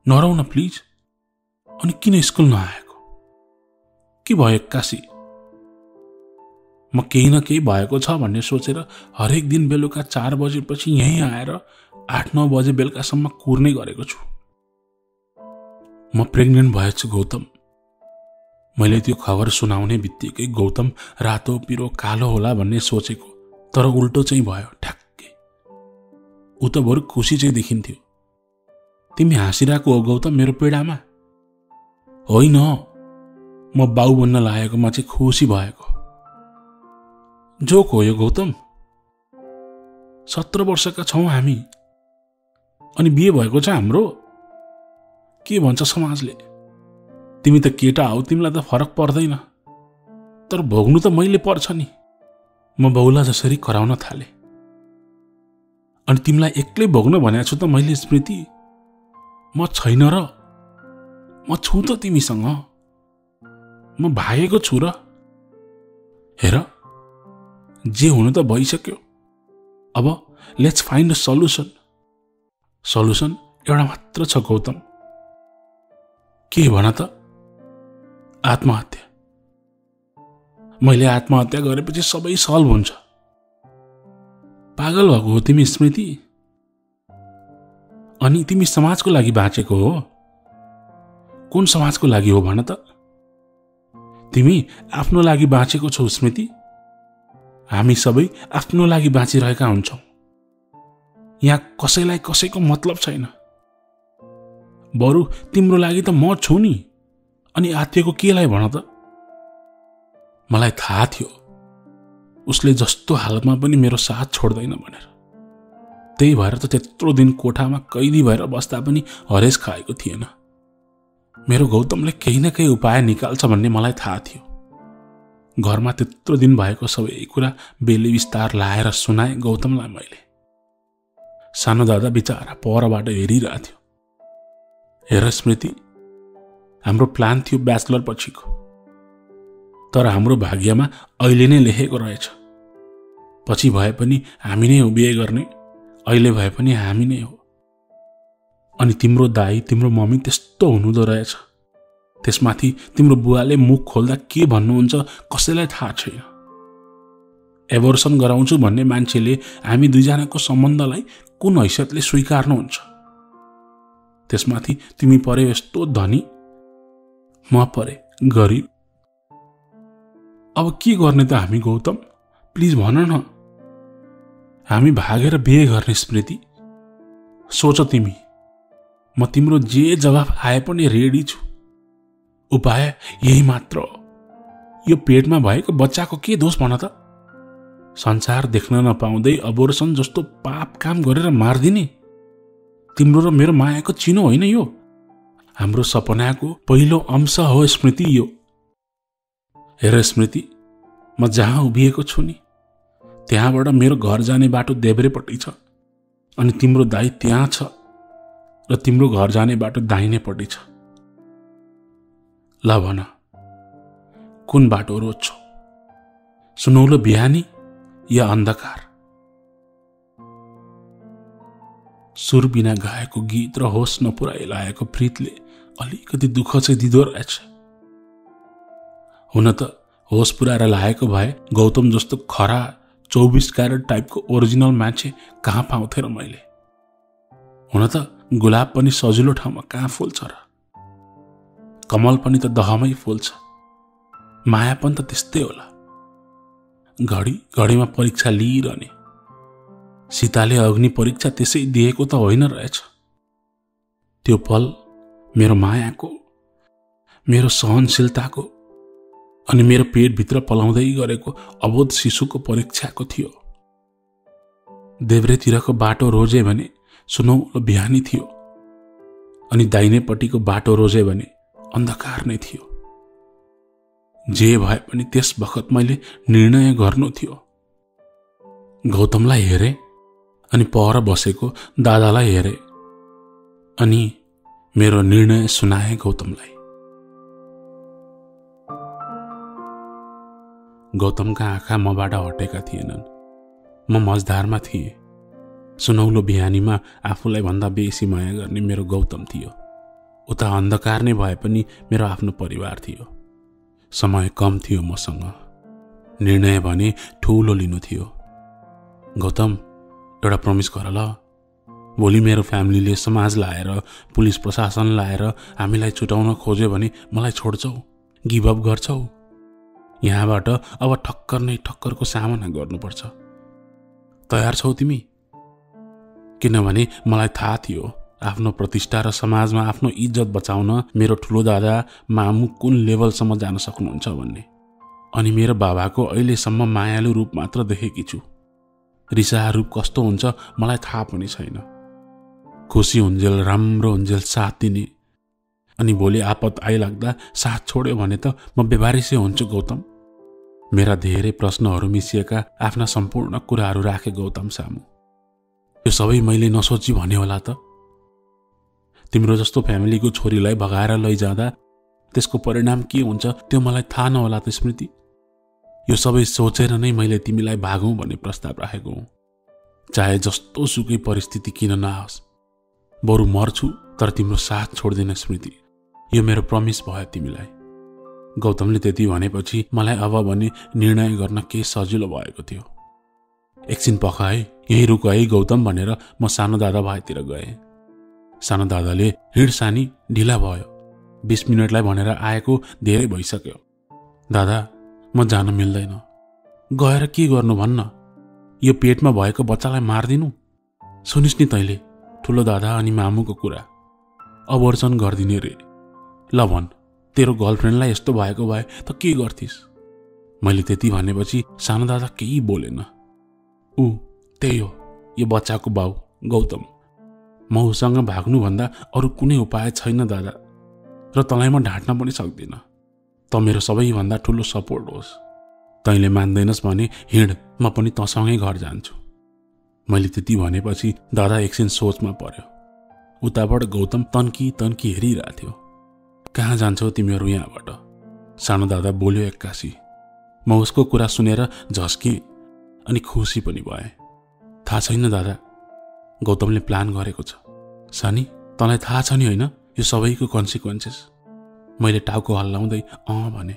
नरौ न प्लिज। अनि किन स्कुल नआएको? के भयो एक्कासी? म केही न केही भएको छ भन्ने सोचेर हरेक दिन बेलुका 4 बजेपछि यहीँ आएर 8-9 बजे बेलुकासम्म कुर्ने गरेको छु। म प्रेग्नेन्ट भएछु गौतम। मैले त्यो खबर सुनाउने बित्तिकै गौतम रातो पिरो कालो होला भन्ने सोचेको, तर उल्टो चाहिँ भयो ठ्याक्कै। ऊ त बरु खुसी चाहिँ देखिन्थ्यो। तिमी हाँसिरहेको हो गौतम मेरो पीडामा? होइन, म बाउ बन्न लागेकोमा चाहिँ खुसी भएको। जोक हो यो गौतम। 17 वर्षका छौँ हामी, अनि बिहे भएको छ हाम्रो। के भन्छ समाजले? तिमी त केटा हौ, तिमीलाई त फरक पर्दैन। तर भोग्नु त मैले पर्छ नि। म बाउला जसरी कराउन थाले। अनि तिमीलाई एक्लै भोग्न भनेको छु त मैले स्मृति। म छैन र? म छु त तिमीसँग। म भागेको छु र। हेर, जे हुनु त भइसक्यो। अब let's find a solution. Solution एउटा मात्र छ गौतम। के भन त? आत्महत्या। मैले आत्महत्या गरेपछि सबै सल्भ हुन्छ। पागल भएको हो तिमी स्मृति। अनि तिमी समाजको लागि बाँचेको हो? कुन समाजको लागि हो भन त? तिमी आफ्नो लागि बाँचेको छौ स्मृति। हामी सबै आफ्नो लागि बाँचिरहेका हुन्छौँ। यहाँ कसैलाई कसैको मतलब छैन। बरु तिम्रो लागि त म छु नि। अनि आत्तिएको केलाई भन त? मलाई थाहा थियो उसले जस्तो हालतमा पनि मेरो साथ छोड्दैन भनेर। त्यही भएर त त्यत्रो दिन कोठामा कैदी भएर बस्दा पनि हरेस खाएको थिएन। मेरो गौतमले केही न केही उपाय निकाल्छ भन्ने मलाई थाहा थियो। घरमा त्यत्रो दिन भएको सबै कुरा बेली विस्तार लाएर सुनाए गौतमलाई मैले। सानो दादा बिचारा परबाट हेरिरहेको थियो। हेर स्मृति, हाम्रो प्लान थियो ब्याचलर पछिको, तर हाम्रो भाग्यमा अहिले नै लेखेको रहेछ। पछि भए पनि हामी नै हो बिहे गर्ने, अहिले भए पनि हामी नै हो। अनि तिम्रो दाई तिम्रो मम्मी त्यस्तो हुनुहुँदो रहेछ। त्यसमाथि तिम्रो बुवाले मुख खोल्दा के भन्नुहुन्छ कसैलाई थाहा छैन। एबोर्सन गराउँछु भन्ने मान्छेले हामी दुईजनाको सम्बन्धलाई कुन हैसियतले स्वीकार्नुहुन्छ? त्यसमाथि तिमी परे यस्तो धनी, म परे गरिब। अब के गर्ने त हामी गौतम? प्लिज भन न। हामी भागेर बिहे गर्ने स्मृति। सोच तिमी, म तिम्रो जे जवाफ आए पनि रेडी छु। उपाय यही मात्र हो। यो पेटमा भएको बच्चाको के दोष भन त? संसार देख्न नपाउँदै अबोर्सन जस्तो पाप काम गरेर मारिदिने? तिम्रो र मेरो मायाको चिनो होइन यो। हाम्रो सपनाको पहिलो अंश हो स्मृति यो। हेर स्मृति, म जहाँ उभिएको छु नि त्यहाँबाट मेरो घर जाने बाटो देब्रेपट्टि छ अनि तिम्रो दाई त्यहाँ छ र तिम्रो घर जाने बाटो दाहिनेपट्टि छ। ल भन, कुन बाटो रोज्छौ? सुनौलो बिहानी या अन्धकार? सुर बिना गाएको गीत र होस नपुराइ लागेको प्रीतले अलिकति दुःख चाहिँ दिँदो रहेछ। हुन त होस पुऱ्याएर लागेको भए गौतम जस्तो खरा 24 क्यारेट टाइपको ओरिजिनल मान्छे कहाँ पाउँथे र मैले। हुन त गुलाब पनि सजिलो ठाउँमा कहाँ फुल्छ र, कमल पनि त दहमै फुल्छ, माया पनि त त्यस्तै होला। घडी घडीमा परीक्षा लिइरहने, सीताले अग्नि परीक्षा त्यसै दिएको त होइन रहेछ। त्यो पल मेरो मायाको, मेरो सहनशीलताको अनि मेरो पेटभित्र पलाउँदै गरेको अबोध शिशुको परीक्षाको थियो। देब्रेतिरको बाटो रोजे भने सुनौलो बिहानी थियो अनि दाहिनेपट्टिको बाटो रोजे भने अन्धकार नै थियो। जे भए पनि त्यस बखत मैले निर्णय गर्नु थियो। गौतमलाई हेरे अनि पर बसेको दादालाई हेरे अनि मेरो निर्णय सुनाए गौतमलाई। गौतमका आँखा मबाट हटेका थिएनन्। म मझधारमा थिएँ। सुनौलो बिहानीमा आफूलाई भन्दा बेसी माया गर्ने मेरो गौतम थियो। उता अन्धकार नै भए पनि मेरो आफ्नो परिवार थियो। समय कम थियो मसँग, निर्णय भने ठुलो लिनु थियो। गौतम, एउटा प्रमिस गर ल, भोलि मेरो फ्यामिलीले समाज लाएर पुलिस प्रशासन लाएर हामीलाई छुटाउन खोज्यो भने मलाई छोड्छौ, गिभ अप गर्छौ? यहाँबाट अब ठक्कर नै ठक्करको सामना गर्नुपर्छ। तयार छौ तिमी? किनभने मलाई थाहा थियो आफ्नो प्रतिष्ठा र समाजमा आफ्नो इज्जत बचाउन मेरो ठुलो दादा मामु कुन लेभलसम्म जान सक्नुहुन्छ भन्ने। अनि मेरो बाबाको अहिलेसम्म मायालु रूप मात्र देखेकी छु। रिसाहा रूप कस्तो हुन्छ मलाई थाहा पनि छैन। खुसी हुन्जेल राम्रो हुन्जेल साथ दिने, अनि भोलि आपत आइलाग्दा साथ छोड्यो भने त म बेबारिसै हुन्छु गौतम। मेरा धेरै प्रश्नहरू मिसिएका आफ्ना सम्पूर्ण कुराहरू राखे गौतम सामु। यो सबै मैले नसोची भने होला त? तिम्रो जस्तो फ्यामिलीको छोरीलाई भगाएर लैजाँदा त्यसको परिणाम के हुन्छ त्यो मलाई थाहा नहोला त स्मृति? यो सबै सोचेर नै मैले तिमीलाई भागौँ भन्ने प्रस्ताव राखेको हुँ। चाहे जस्तो सुकै परिस्थिति किन नआओस्, बरु मर्छु तर तिम्रो साथ छोड्दिन स्मृति। यो मेरो प्रमिस भयो तिमीलाई। गौतमले त्यति भनेपछि मलाई अब भने निर्णय गर्न केही सजिलो भएको थियो। एकछिन पख है, यही रुक है गौतम भनेर म सानो दादा भाइतिर गएँ। सानो दादाले हिँड सानी, ढिला भयो, 20 मिनटलाई भनेर आएको धेरै भइसक्यो। दादा, म जान मिल्दैन। गएर के गर्नु भन्न? यो पेटमा भएको बच्चालाई मारिदिनु? सुनिस् नि तैँले ठुलो दादा अनि मामुको कुरा, अबर्सन गरिदिने रे। ल भन्, तेरो गर्लफ्रेन्डलाई यस्तो भएको भए त के गर्थिस्? मैले त्यति भनेपछि सानो दादा केही बोलेन। त्यही हो, यो बच्चाको बाउ गौतम। म उसँग भाग्नुभन्दा अरू कुनै उपाय छैन दादा, र तँलाई म ढाँट्न पनि सक्दिनँ। त मेरो सबैभन्दा ठुलो सपोर्ट होस्। तैँले मान्दैनस् भने हिँड, म पनि तँसँगै घर जान्छु। मैले त्यति भनेपछि दादा एकछिन सोचमा पर्यो। उताबाट गौतम तन्की तन्की हेरिरहेको थियो। कहाँ जान्छौ तिमीहरू यहाँबाट? सानो दादा बोल्यो एक्कासी। म उसको कुरा सुनेर झस्केँ अनि खुसी पनि भएँ। थाहा छैन दादा, गौतमले प्लान गरेको छ। सानी, तँलाई थाहा छ नि होइन यो सबैको कन्सिक्वेन्सेस? मैले टाउको हल्लाउँदै भने।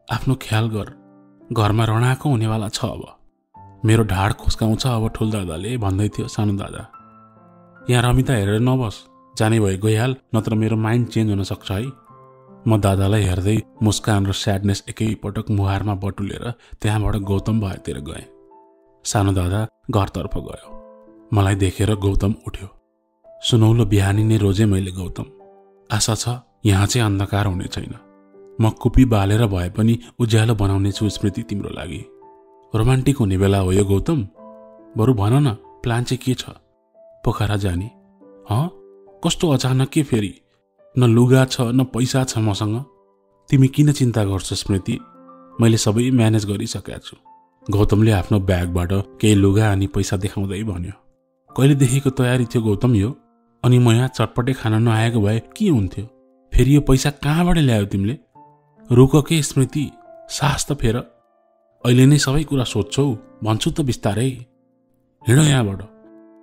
आफ्नो ख्याल गर, घरमा रणाको हुनेवाला छ अब। मेरो ढाड खुस्काउँछ अब ठुल दादाले भन्दै थियो सानो दादा। यहाँ रमिता हेरेर नबस, जाने भए गइहाल, नत्र मेरो माइन्ड चेन्ज हुन सक्छ है। म दादालाई हेर्दै मुस्कान र स्याडनेस एकैपटक मुहारमा बटुलेर त्यहाँबाट गौतम भएतिर गएँ। सानो दादा घरतर्फ गयो। मलाई देखेर गौतम उठ्यो। सुनौलो बिहानी नै रोजे मैले गौतम। आशा छ यहाँ चाहिँ अन्धकार हुने छैन। म कुपी बालेर भए पनि उज्यालो बनाउने छु स्मृति तिम्रो लागि। रोमान्टिक हुने बेला हो यो गौतम। बरु भन न, प्लान चाहिँ के छ? पोखरा जाने? कस्तो अचानक के फेरि? न लुगा छ न पैसा छ मसँग। तिमी किन चिन्ता गर्छौ स्मृति? मैले सबै म्यानेज गरिसकेको छु। गौतमले आफ्नो ब्यागबाट केही लुगा अनि पैसा देखाउँदै भन्यो। कहिलेदेखिको तयारी थियो गौतम यो? अनि म यहाँ चटपटे खान नआएको भए के हुन्थ्यो? फेरि यो पैसा कहाँबाट ल्यायो तिमीले? रुक के स्मृति, साहस त फेर। अहिले नै सबै कुरा सोध्छौ, भन्छु त बिस्तारै। हिँड यहाँबाट।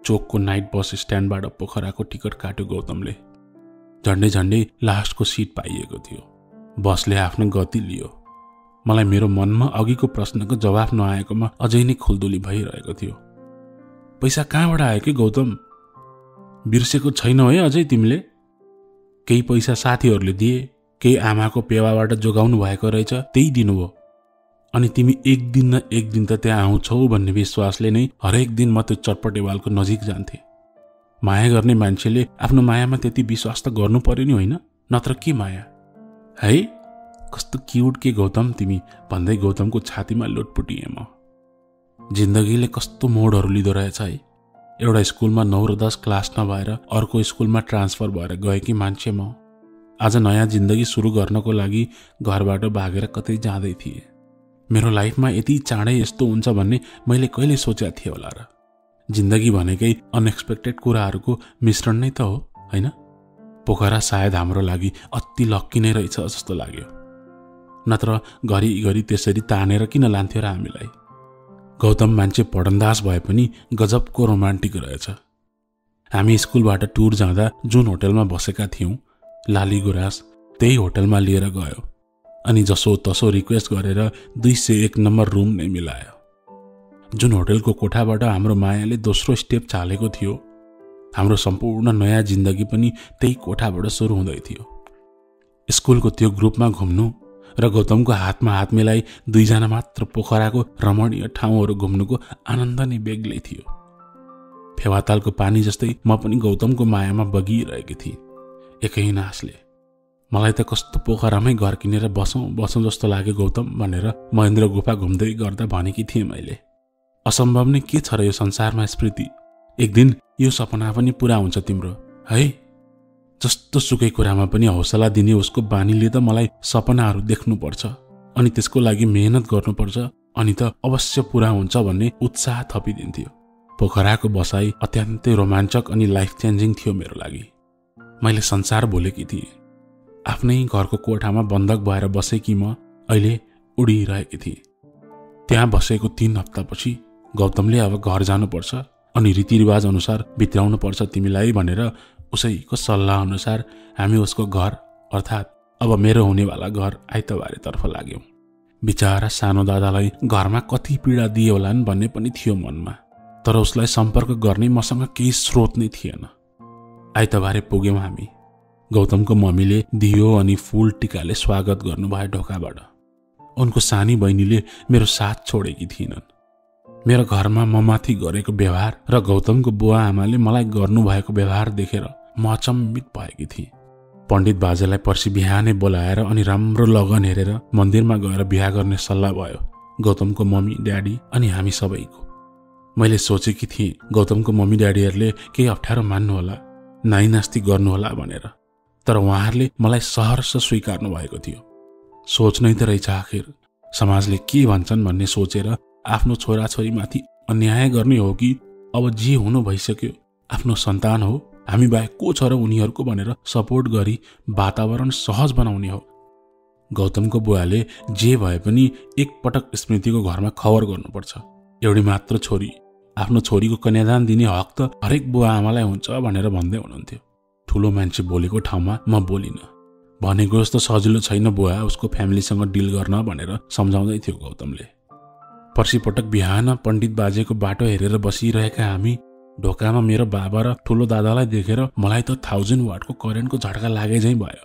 चोकको नाइट बस स्ट्यान्डबाट पोखराको टिकट काट्यो गौतमले। झन्डै झन्डै लास्टको सिट पाइएको थियो। बसले आफ्नो गति लियो। मलाई मेरो मनमा अघिको प्रश्नको जवाफ नआएकोमा अझै नै खुल्दुली भइरहेको थियो। पैसा कहाँबाट आयो कि गौतम? बिर्सेको छैनौ है अझै तिमीले? केही पैसा साथीहरूले दिए, केही आमाको पेवाबाट जोगाउनु भएको रहेछ, त्यही दिनुभयो। अनि तिमी एक दिन न एक दिन त त्यहाँ आउँछौ भन्ने विश्वासले नै हरेक दिन म त्यो चटपटेवालको नजिक जान्थे। माया गर्ने मान्छेले आफ्नो मायामा त्यति विश्वास त गर्नु पर्यो नि, होइन? नत्र के माया है? कस्तो क्युट के गौतम तिमी, भन्दै गौतमको छातीमा लोटपुटिएँ म। जिन्दगीले कस्तो मोडहरू लिँदो रहेछ है। एउटा स्कुलमा 9 र 10 क्लास नभएर अर्को स्कुलमा ट्रान्सफर भएर गएकी मान्छे म आज नयाँ जिन्दगी सुरु गर्नको लागि घरबाट भागेर कतै जाँदै थिएँ। मेरो लाइफमा यति चाँडै यस्तो हुन्छ भन्ने मैले कहिले सोचेको थिएँ होला र? जिन्दगी भनेकै अनएक्सपेक्टेड कुराहरूको मिश्रण नै त हो, होइन? पोखरा सायद हाम्रो लागि अति लक्की नै रहेछ जस्तो लाग्यो। नत्र घरिघरि त्यसरी तानेर किन लान्थ्यो र हामीलाई? गौतम मान्छे पढन्दास भए पनि गजबको रोमान्टिक रहेछ। हामी स्कुलबाट टुर जाँदा जुन होटलमा बसेका थियौँ, लाली गुराँस, त्यही होटलमा लिएर गयो अनि जसो तसो रिक्वेस्ट गरेर 201 नम्बर रुम नै मिलायो। जुन होटलको कोठाबाट हाम्रो मायाले दोस्रो स्टेप चालेको थियो, हाम्रो सम्पूर्ण नयाँ जिन्दगी पनि त्यही कोठाबाट सुरु हुँदै थियो। स्कुलको त्यो ग्रुपमा घुम्नु र गौतमको हातमा हात मिलाई 2 जना मात्र पोखराको रमणीय ठाउँहरू घुम्नुको आनन्द नै बेग्लै थियो। फेवातालको पानी जस्तै म पनि गौतमको मायामा बगिरहेकी थिएँ एकै नासले। मलाई त कस्तो पोखरामै घर किनेर बसौँ जस्तो लाग्यो गौतम भनेर महेन्द्र गुफा घुम्दै गर्दा भनेकी थिएँ मैले। असम्भव नै के छ र यो संसारमा स्मृति? एक दिन यो सपना पनि पूरा हुन्छ तिम्रो, है? जस्तो सुकै कुरामा पनि हौसला दिने उसको बानीले त मलाई सपनाहरू देख्नुपर्छ अनि त्यसको लागि मेहनत गर्नुपर्छ अनि त अवश्य पूरा हुन्छ भन्ने उत्साह थपिदिन्थ्यो। पोखराको बसाई अत्यन्तै रोमाञ्चक अनि लाइफ चेन्जिङ थियो मेरो लागि। मैले संसार भुलेकी थिएँ। आफ्नै घरको कोठामा बन्धक भएर बसेकी म अहिले उडिरहेकी थिएँ। त्यहाँ बसेको 3 हप्तापछि गौतमले अब घर जानुपर्छ अनि रीतिरिवाज अनुसार भित्राउनु पर्छ तिमीलाई भनेर उसैको सल्लाह अनुसार हामी उसको घर अर्थात् अब मेरो हुनेवाला घर आइतबारेतर्फ लाग्यौं। बिचारा सानो दादालाई घरमा कति पीडा दिए होलान् भन्ने पनि थियो मनमा, तर उसलाई सम्पर्क गर्ने मसँग केही स्रोत नै थिएन। आइतबारे पुग्यौं हामी। गौतमको मम्मीले दियो अनि फूल टिकाले स्वागत गर्नुभयो ढोकाबाट। उनको सानी बहिनीले मेरो साथ छोडेकी थिएनन्। मेरो घरमा म माथि गरेको व्यवहार र गौतमको बुवा आमाले मलाई गर्नुभएको व्यवहार देखेर म अचम्मित भएकी थिएँ। पण्डित बाजेलाई पर्सि बिहानै बोलाएर अनि राम्रो लगन हेरेर मन्दिरमा गएर बिहा गर्ने सल्लाह भयो गौतमको मम्मी ड्याडी अनि हामी सबैको। मैले सोचेकी थिएँ गौतमको मम्मी ड्याडीहरूले केही अप्ठ्यारो मान्नु होला, नाइनास्ती गर्नु होला भनेर, तर उहाँहरूले मलाई सहर्ष स्वीकार्नु भएको थियो। सोच नै त रहेछ आखिर समाजले के भन्छन् भन्ने सोचेर आफ्नो छोराछोरीमाथि अन्याय गर्ने हो कि अब जे हुनु भइसक्यो, आफ्नो सन्तान हो, हामी बाहेक को छ र उनीहरूको भनेर सपोर्ट गरी वातावरण सहज बनाउने हो। गौतमको बुवाले जे भए पनि एकपटक स्मृतिको घरमा खबर गर्नुपर्छ। एउटी मात्र छोरी, आफ्नो छोरीको कन्यादान दिने हक त हरेक बुवा आमालाई हुन्छ भनेर भन्दै हुनुहुन्थ्यो। ठुलो मान्छे बोलेको ठाउँमा म बोलिन। भनेको जस्तो सजिलो छैन बुवा उसको फ्यामिलीसँग डिल गर्न भनेर सम्झाउँदै थियो गौतमले। पर्सिपटक बिहान पण्डित बाजेको बाटो हेरेर बसिरहेका हामी ढोकामा मेरो बाबा र ठुलो दादालाई देखेर मलाई त 1000 वाटको करेन्टको झट्का लागे झैं भयो।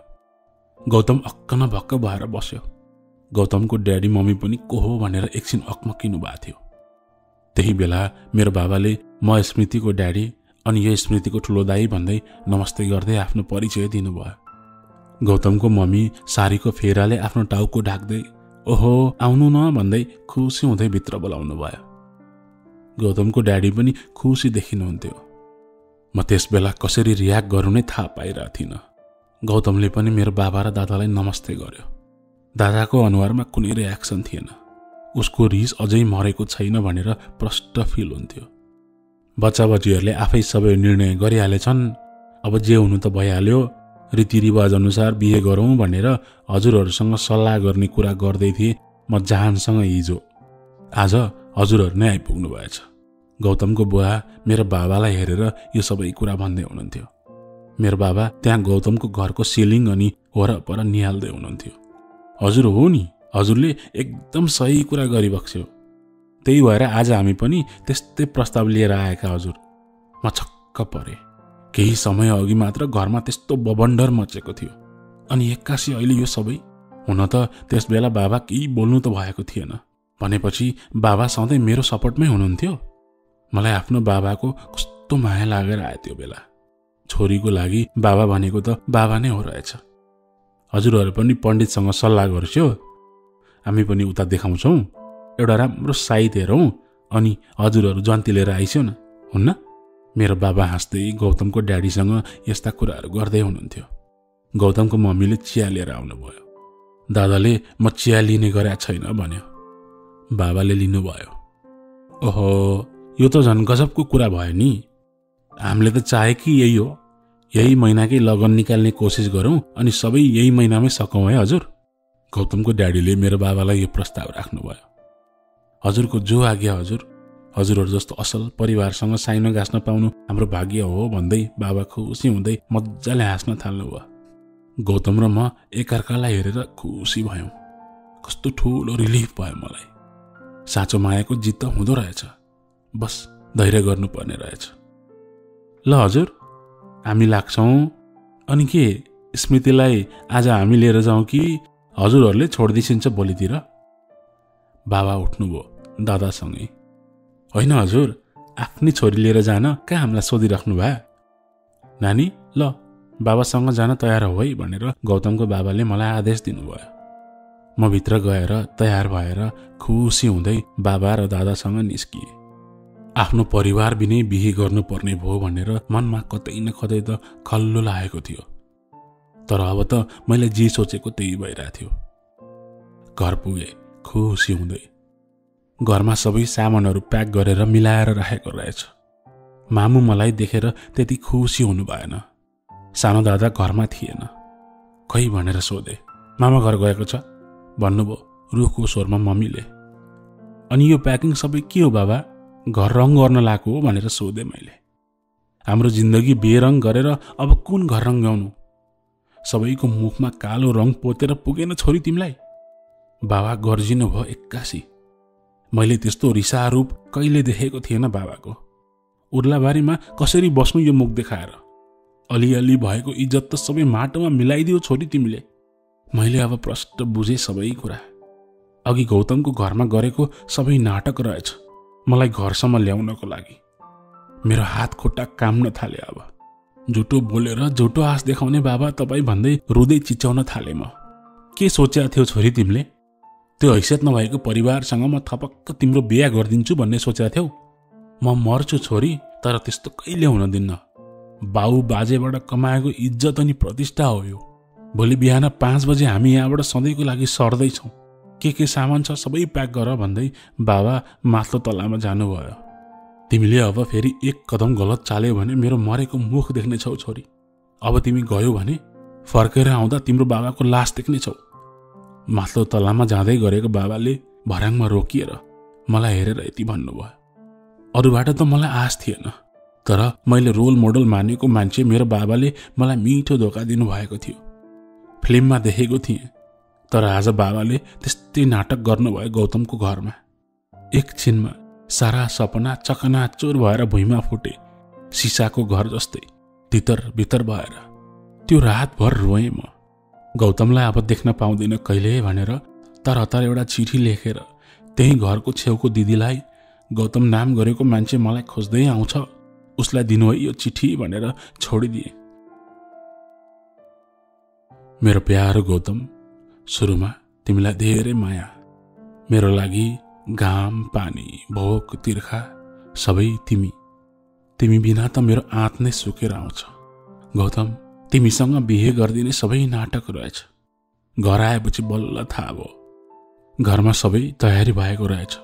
गौतम अक्क न भक्क भएर बस्यो। गौतमको ड्याडी मम्मी पनि को हो भनेर एकछिन अकमकिनु भएको थियो। त्यही बेला मेरो बाबाले म स्मृतिको ड्याडी अनि यो स्मृतिको ठुलो दाई भन्दै नमस्ते गर्दै आफ्नो परिचय दिनुभयो। गौतमको मम्मी सारीको फेराले आफ्नो टाउको ढाक्दै ओहो आउनु न भन्दै खुसी हुँदै भित्र बोलाउनु भयो। गौतमको ड्याडी पनि खुसी देखिनुहुन्थ्यो। म त्यस बेला कसरी रियाक्ट गर्नु नै थाहा पाइरहेको थिइनँ। गौतमले पनि मेरो बाबा र दादालाई नमस्ते गर्यो। दादाको अनुहारमा कुनै रियाक्सन थिएन। उसको रिस अझै मरेको छैन भनेर प्रष्ट फिल हुन्थ्यो। बच्चाबच्चीहरूले आफै सबै निर्णय गरिहालेछन्, अब जे हुनु त भइहाल्यो, रीतिरिवाज अनुसार बिहे गरौँ भनेर हजुरहरूसँग सल्लाह गर्ने कुरा गर्दै थिए म जाहानसँग हिजो। आज हजुरहरू नै आइपुग्नु भएछ। गौतमको बुवा मेरो बाबालाई हेरेर यो सबै कुरा भन्दै हुनुहुन्थ्यो। मेरो बाबा त्यहाँ गौतमको घरको सिलिङ अनि वरपर निहाल्दै हुनुहुन्थ्यो। हजुर हो नि, हजुरले एकदम सही कुरा गरिबक्स्यो। त्यही भएर आज हामी पनि त्यस्तै प्रस्ताव लिएर आएका हजुर। म छक्क परे। केही समय अघि मात्र घरमा त्यस्तो बबन्डर मचेको थियो, अनि एक्कासी अहिले यो सबै। हुन त त्यस बेला बाबा केही बोल्नु त भएको थिएन। भनेपछि बाबा सधैँ मेरो सपोर्टमै हुनुहुन्थ्यो। मलाई आफ्नो बाबाको कस्तो माया लागेर आयो त्यो बेला। छोरीको लागि बाबा भनेको त बाबा नै हो रहेछ। हजुरहरू पनि पण्डितसँग सल्लाह गर्छौ, हामी पनि उता देखाउँछौँ, एउटा राम्रो साइत हेरौँ, अनि हजुरहरू जन्ती लिएर आइस्यो न, हुन्न? मेरो बाबा हाँस्दै गौतमको ड्याडीसँग यस्ता कुराहरू गर्दै हुनुहुन्थ्यो। गौतमको मम्मीले चिया लिएर आउनुभयो। दादाले म चिया लिने गरेका छैन भन्यो। बाबाले लिनुभयो। ओहो, यो त झन् गजबको कुरा भयो नि। हामीले त चाहे कि यही हो, यही महिनाकै लगन निकाल्ने कोसिस गरौँ अनि सबै यही महिनामै सकौँ है हजुर। गौतमको ड्याडीले मेरो बाबालाई यो प्रस्ताव राख्नुभयो। हजुरको जो आज्ञा हजुर। हजुरहरू जस्तो असल परिवारसँग साइनो गाँस्न पाउनु हाम्रो भाग्य हो भन्दै बाबा खुसी हुँदै मजाले हाँस्न थाल्नुभयो। गौतम र म एकअर्कालाई हेरेर खुसी भयौँ। कस्तो ठुलो रिलिफ भयो मलाई। साँचो मायाको जित त हुँदो रहेछ, बस धैर्य गर्नुपर्ने रहेछ। ल हजुर, हामी लाग्छौँ। अनि के स्मृतिलाई आज हामी लिएर जाउँ कि हजुरहरूले छोडिदिन्छ भोलितिर? बाबा उठ्नुभयो दादासँगै। होइन हजुर, आफ्नै छोरी लिएर जान कहाँ हामीलाई सोधिराख्नु भए? नानी ल बाबासँग जान तयार हो है भनेर गौतमको बाबाले मलाई आदेश दिनुभयो। म भित्र गएर तयार भएर खुसी हुँदै बाबा र दादासँग निस्किएँ। आफ्नो परिवार बिनै बिहे गर्नुपर्ने भयो भनेर मनमा कतै न कतै त खल्लो लागेको थियो। तर अब त मैले जे सोचेको त्यही भइरहेको थियो। घर पुगे खुसी हुँदै। घरमा सबै सामानहरू प्याक गरेर मिलाएर राखेको रहेछ। मामु मलाई देखेर त्यति खुसी हुनु भएन। सानो दादा घरमा थिएन। खै भनेर सोधे। मामा घर गएको छ भन्नुभयो रुखको स्वरमा मम्मीले। अनि यो प्याकिङ सबै के हो बाबा? घर रङ गर्न लागेको हो भनेर सोधेँ मैले। हाम्रो जिन्दगी बेरङ गरेर अब कुन घर रङ्गाउनु? सबैको मुखमा कालो रङ पोतेर पुगेन छोरी तिमीलाई? बाबा गर्जिनु भयो एक्कासी। मैले त्यस्तो रिसारूप कहिले देखेको थिएन बाबाको। उर्लाबारीमा कसरी बस्नु यो मुख देखाएर? अलिअलि भएको इज्जत त सबै माटोमा मिलाइदियो छोरी तिमीले। मैले अब प्रष्ट बुझेँ सबै कुरा। अघि गौतमको घरमा गरेको सबै नाटक रहेछ मलाई घरसम्म ल्याउनको लागि। मेरो हात खुट्टा काम्न थाले। अब झुटो बोलेर झुटो आश देखाउने बाबा तपाईँ भन्दै रुँदै चिच्याउन थाले। म के सोचेको थियौ छोरी तिमीले? त्यो हैसियत नभएको परिवारसँग म थपक्क तिम्रो बिहा गरिदिन्छु भन्ने सोचेको थियौ? म मर्छु छोरी, तर त्यस्तो कहिले हुन दिन्न। बाउ बाजेबाट कमाएको इज्जत अनि प्रतिष्ठा हो यो। भोलि बिहान 5 बजे हामी यहाँबाट सधैँको लागि सर्दैछौँ। के सामान छ सबै प्याक गर भन्दै बाबा माथिल्लो तलामा जानुभयो। तिमीले अब फेरि एक कदम गलत चाल्यौ भने मेरो मरेको मुख देख्नेछौ छोरी। अब तिमी गयौ भने फर्केर आउँदा तिम्रो बाबाको लास देख्नेछौ। माथिल्लो तलामा जाँदै गरेको बाबाले भर्याङमा रोकिएर मलाई हेरेर यति भन्नुभयो। अरूबाट त मलाई आश थिएन, तर मैले रोल मोडल मानेको मान्छे मेरो बाबाले मलाई मिठो धोका दिनुभएको थियो। फिल्ममा देखेको थिएँ, तर आज बाबाले त्यस्तै नाटक गर्नुभयो गौतमको घरमा। एकछिनमा सारा सपना चकनाचुर भएर भुइँमा फुटे। सिसाको घर जस्तै भित्र भित्र भएर त्यो रातभर रोएँ म। गौतमलाई अब देख्न पाउँदिन कहिले भनेर तर एउटा चिठी लेखेर त्यही घरको छेउको दिदीलाई गौतम नाम गरेको मान्छे मलाई खोज्दै आउँछ, उसलाई दिनु है यो चिठी भनेर छोडिदिए। मेरो प्यारो गौतम, सुरुमा तिमीलाई धेरै माया। मेरो लागि घाम पानी भोक तिर्खा सबै तिमी बिना त मेरो आँत नै सुकेर आउँछ। गौतम, तिमीसँग बिहे गरिदिने सबै नाटक रहेछ। घर आएपछि बल्ल थाहा भयो घरमा सबै तयारी भएको रहेछ।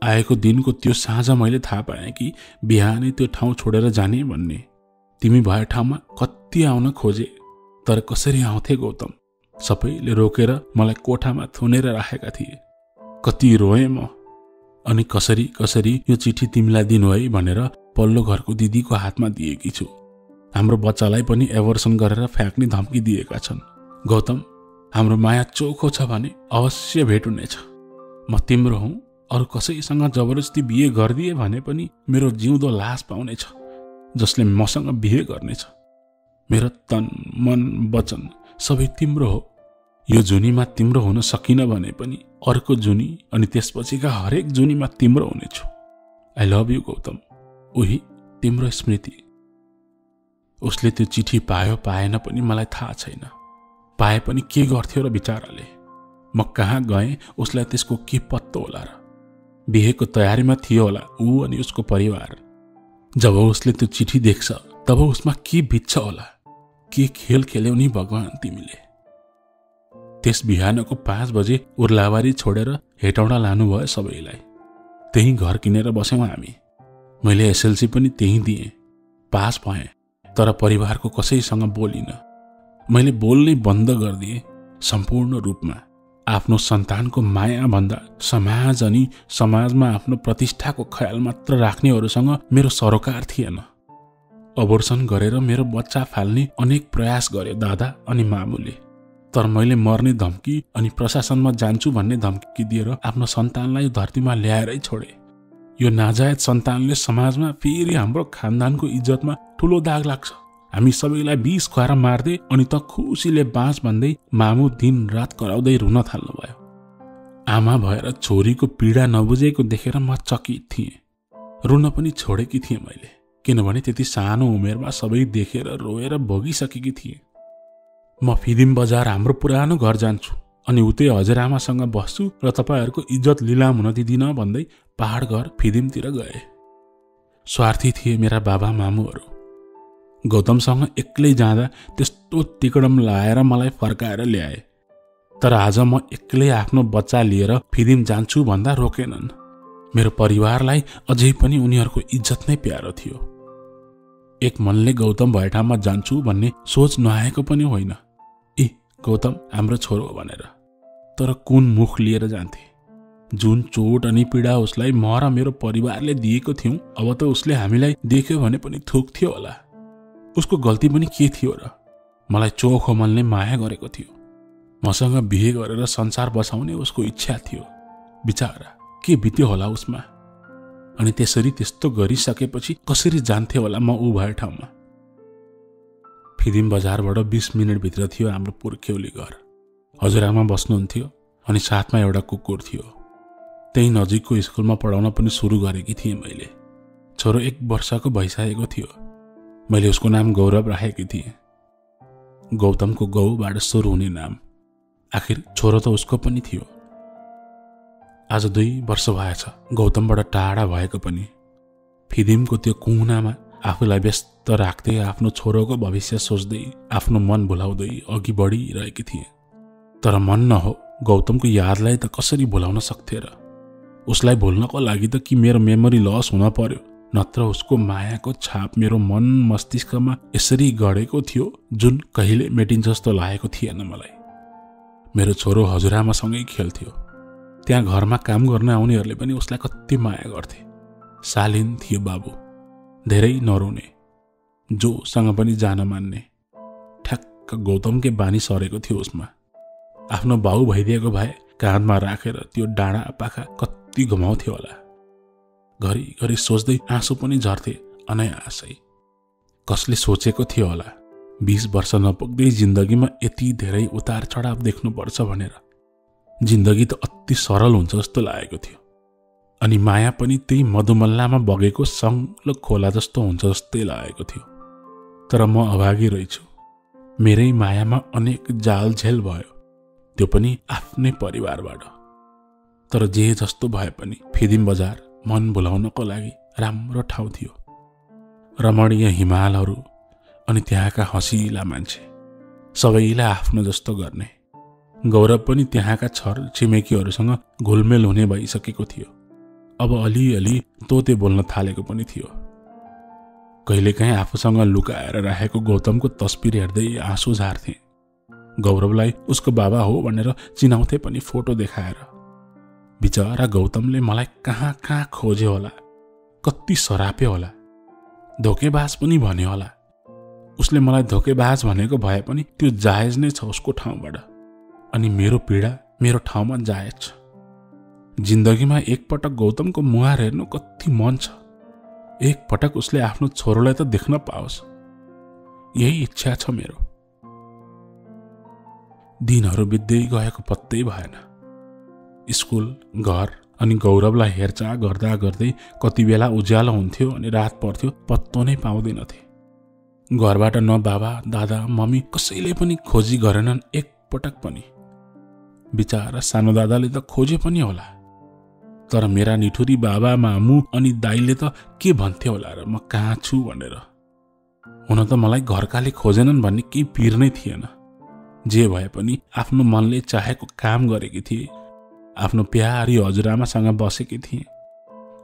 आएको दिनको त्यो साँझ मैले थाहा पाएँ कि बिहानै त्यो ठाउँ छोडेर जाने भन्ने। तिमी भए ठाउँमा कति आउन खोजे, तर कसरी आउँथे गौतम? सबैले रोकेर मलाई कोठामा थुनेर राखेका थिए। कति रोएँ म। अनि कसरी कसरी यो चिठी तिमीलाई दिनु है भनेर पल्लो घरको दिदीको हातमा दिएकी छु। हाम्रो बच्चालाई पनि एभर्सन गरेर फ्याँक्ने धम्की दिएका छन्। गौतम, हाम्रो माया चोखो छ भने अवश्य भेट हुनेछ। म तिम्रो हुँ, अरू कसैसँग जबरजस्ती बिहे गरिदिए भने पनि मेरो जिउँदो लास पाउनेछ जसले मसँग बिहे गर्नेछ। मेरो तन मन वचन सबै तिम्रो हो। यो जुनीमा तिम्रो हुन सकिन भने पनि अर्को जुनी अनि त्यसपछिका हरेक जुनीमा तिम्रो हुनेछु। I love you Gautam. उही तिम्रो स्मृति। उसले त्यो चिठी पायो पाएन पनि मलाई थाहा छैन। पाए पनि के गर्थ्यो र बिचाराले? म कहाँ गएँ उसलाई त्यसको के पत्तो होला र? बिहेको तयारीमा थियो होला ऊ अनि उसको परिवार। जब उसले त्यो चिठी देख्छ तब उसमा के बित्छ होला? के खेल खेल्यौ नि भगवान तिमीले? त्यस बिहानको 5 बजे उर्लाबारी छोडेर हेटौँडा लानुभयो सबैलाई। त्यही घर किनेर बस्यौँ हामी। मैले एसएलसी पनि त्यही दिएँ, पास भएँ, तर परिवारको कसैसँग बोलिन। मैले बोल्नै बन्द गरिदिएँ सम्पूर्ण रूपमा। आफ्नो सन्तानको माया भन्दा समाज अनि समाजमा आफ्नो प्रतिष्ठाको ख्याल मात्र राख्नेहरूसँग मेरो सरोकार थिएन। अबोर्सन गरेर मेरो बच्चा फाल्ने अनेक प्रयास गर्यो दादा अनि मामुले, तर मैले मर्ने धम्की अनि प्रशासनमा जान्छु भन्ने धम्की दिएर आफ्नो सन्तानलाई धरतीमा ल्याएरै छोडे। यो नाजायज सन्तानले समाजमा फेरि हाम्रो खानदानको इज्जतमा ठुलो दाग लाग्छ। हामी सबैलाई विष खुवाएर मार्दै अनि त खुसीले बाँच भन्दै मामु दिन रात कराउँदै रुन थाल्नुभयो। आमा भएर छोरीको पीडा नबुझेको देखेर म चकित थिएँ। रुन पनि छोडेकी थिएँ मैले, किनभने त्यति सानो उमेरमा सबै देखेर रोएर भोगिसकेकी थिएँ। म फिदिम बजार हाम्रो पुरानो घर जान्छु अनि उतै हजुरआमासँग बस्छु र तपाईहरूको इज्जत लिलाम हुन दिदिन भन्दै पहाड घर फिदिमतिर गए। स्वार्थी थिए मेरा बाबा मामुहरू। गौतमसँग एक्लै जाँदा त्यस्तो तिकडम लाएर मलाई फर्काएर ल्याए, तर आज म एक्लै आफ्नो बच्चा लिएर फिदिम जान्छु भन्दा रोकेनन्। मेरो परिवारलाई अझै पनि उनीहरूको इज्जत नै प्यारो थियो। एक मनले गौतम भए ठाउँमा जान्छु भन्ने सोच नआएको पनि होइन। गौतम हाम्रो छोरो भनेर, तर कुन मुख लिएर जान्थे? जुन चोट अनि पीडा उसलाई म र मेरो परिवारले दिएको थियौं, अब त उसले हामीलाई देख्यो भने पनि थुक्थ्यो होला। उसको गल्ती पनि के थियो र? मलाई चोखो मनले माया गरेको थियो। मसँग बिहे गरेर संसार बसाउने उसको इच्छा थियो। बिचारा के बित्यो होला उसमा? अनि त्यसरी त्यस्तो गरिसकेपछि कसरी जान्थे होला म ऊ भए ठाउँमा? फिदिम बजारबाट 20 मिनटभित्र थियो हाम्रो पुर्ख्यौली घर। हजुरआमा बस्नुहुन्थ्यो अनि साथमा एउटा कुकुर थियो। त्यही नजिकको स्कुलमा पढाउन पनि सुरु गरेकी थिएँ मैले। छोरो 1 वर्षको भइसकेको थियो। मैले उसको नाम गौरव राखेकी थिएँ। गौतमको गौबाट सुरु हुने नाम। आखिर छोरो त उसको पनि थियो। आज 2 वर्ष भएछ गौतमबाट टाढा भएको पनि। फिदिमको त्यो कुनामा आफूलाई व्यस्त राख्दै आफ्नो छोरोको भविष्य सोच्दै आफ्नो मन भुलाउँदै अघि बढिरहेकी थिएँ। तर मन नहो गौतमको यादलाई त कसरी भुलाउन सक्थे र? उसलाई भुल्नको लागि त कि मेरो मेमोरी लस हुन पर्यो, नत्र उसको मायाको छाप मेरो मन मस्तिष्कमा यसरी गडेको थियो जुन कहिले मेटिन्छ जस्तो लागेको थिएन मलाई। मेरो छोरो हजुरआमासँगै खेल्थ्यो। त्यहाँ घरमा काम गर्न आउनेहरूले पनि उसलाई कति माया गर्थे। शालीन थियो बाबु, धेरै नरोने, जोसँग पनि जान मान्ने। ठ्याक्क गौतमकै बानी सरेको थियो उसमा। आफ्नो बाउ भइदिएको भए काँधमा राखेर त्यो डाँडा पाखा कति घुमाउँथ्यो होला। घरिघरि सोच्दै आँसु पनि झर्थे अनायासै। कसले सोचेको थियो होला 20 वर्ष नपुग्दै जिन्दगीमा यति धेरै उतार चढाव देख्नुपर्छ भनेर। जिन्दगी त अति सरल हुन्छ जस्तो लागेको थियो। अनि माया पनि त्यही मधुमल्लामा बगेको सङ्लो खोला जस्तो हुन्छ जस्तै लागेको थियो। तर म अभागी रहेछु। मेरै मायामा अनेक जालझेल भयो, त्यो पनि आफ्नै परिवारबाट। तर जे जस्तो भए पनि फिदिम बजार मन भुलाउनको लागि राम्रो ठाउँ थियो। रमणीय हिमालहरू अनि त्यहाँका हँसिला मान्छे, सबैलाई आफ्नो जस्तो गर्ने। गौरव पनि त्यहाँका छर छिमेकीहरूसँग घुलमेल हुने भइसकेको थियो। अब अलिअलि तोते बोल्न थालेको पनि थियो। कहिलेकाहीँ आफूसँग लुकाएर राखेको गौतमको तस्बिर हेर्दै आँसु झार्थे। गौरवलाई उसको बाबा हो भनेर चिनाउँथे पनि फोटो देखाएर। बिचरा गौतमले मलाई कहाँ कहाँ खोज्यो होला, कति सराप्यो होला, धोकेबाज पनि भन्यो होला। उसले मलाई धोकेबाज भनेको भए पनि त्यो जायज नै छ उसको ठाउँबाट, अनि मेरो पीडा मेरो ठाउँमा जायज छ। जिन्दगीमा एकपटक गौतमको मुहार हेर्नु कति मन छ। एकपटक उसले आफ्नो छोरोलाई त देख्न पाओस्, यही इच्छा छ मेरो। दिनहरू बित्दै गएको पत्तै भएन। स्कुल, घर अनि गौरवलाई हेरचाह गर्दा गर्दै कति बेला उज्यालो हुन्थ्यो अनि रात पर्थ्यो पत्तो नै पाउँदैनथे। घरबाट न बाबा दादा मम्मी कसैले पनि खोजी गरेनन् एकपटक पनि। बिचारा सानो दादाले त खोजे पनि होला, तर मेरा निठुरी बाबा मामु अनि दाइले त के भन्थे होला र म कहाँ छु भनेर। हुन त मलाई घरकाले खोजेनन् भन्ने केही पिर नै थिएन। जे भए पनि आफ्नो मनले चाहेको काम गरेकी थिए, आफ्नो प्यारी हजुरआमासँग बसेकी थिए,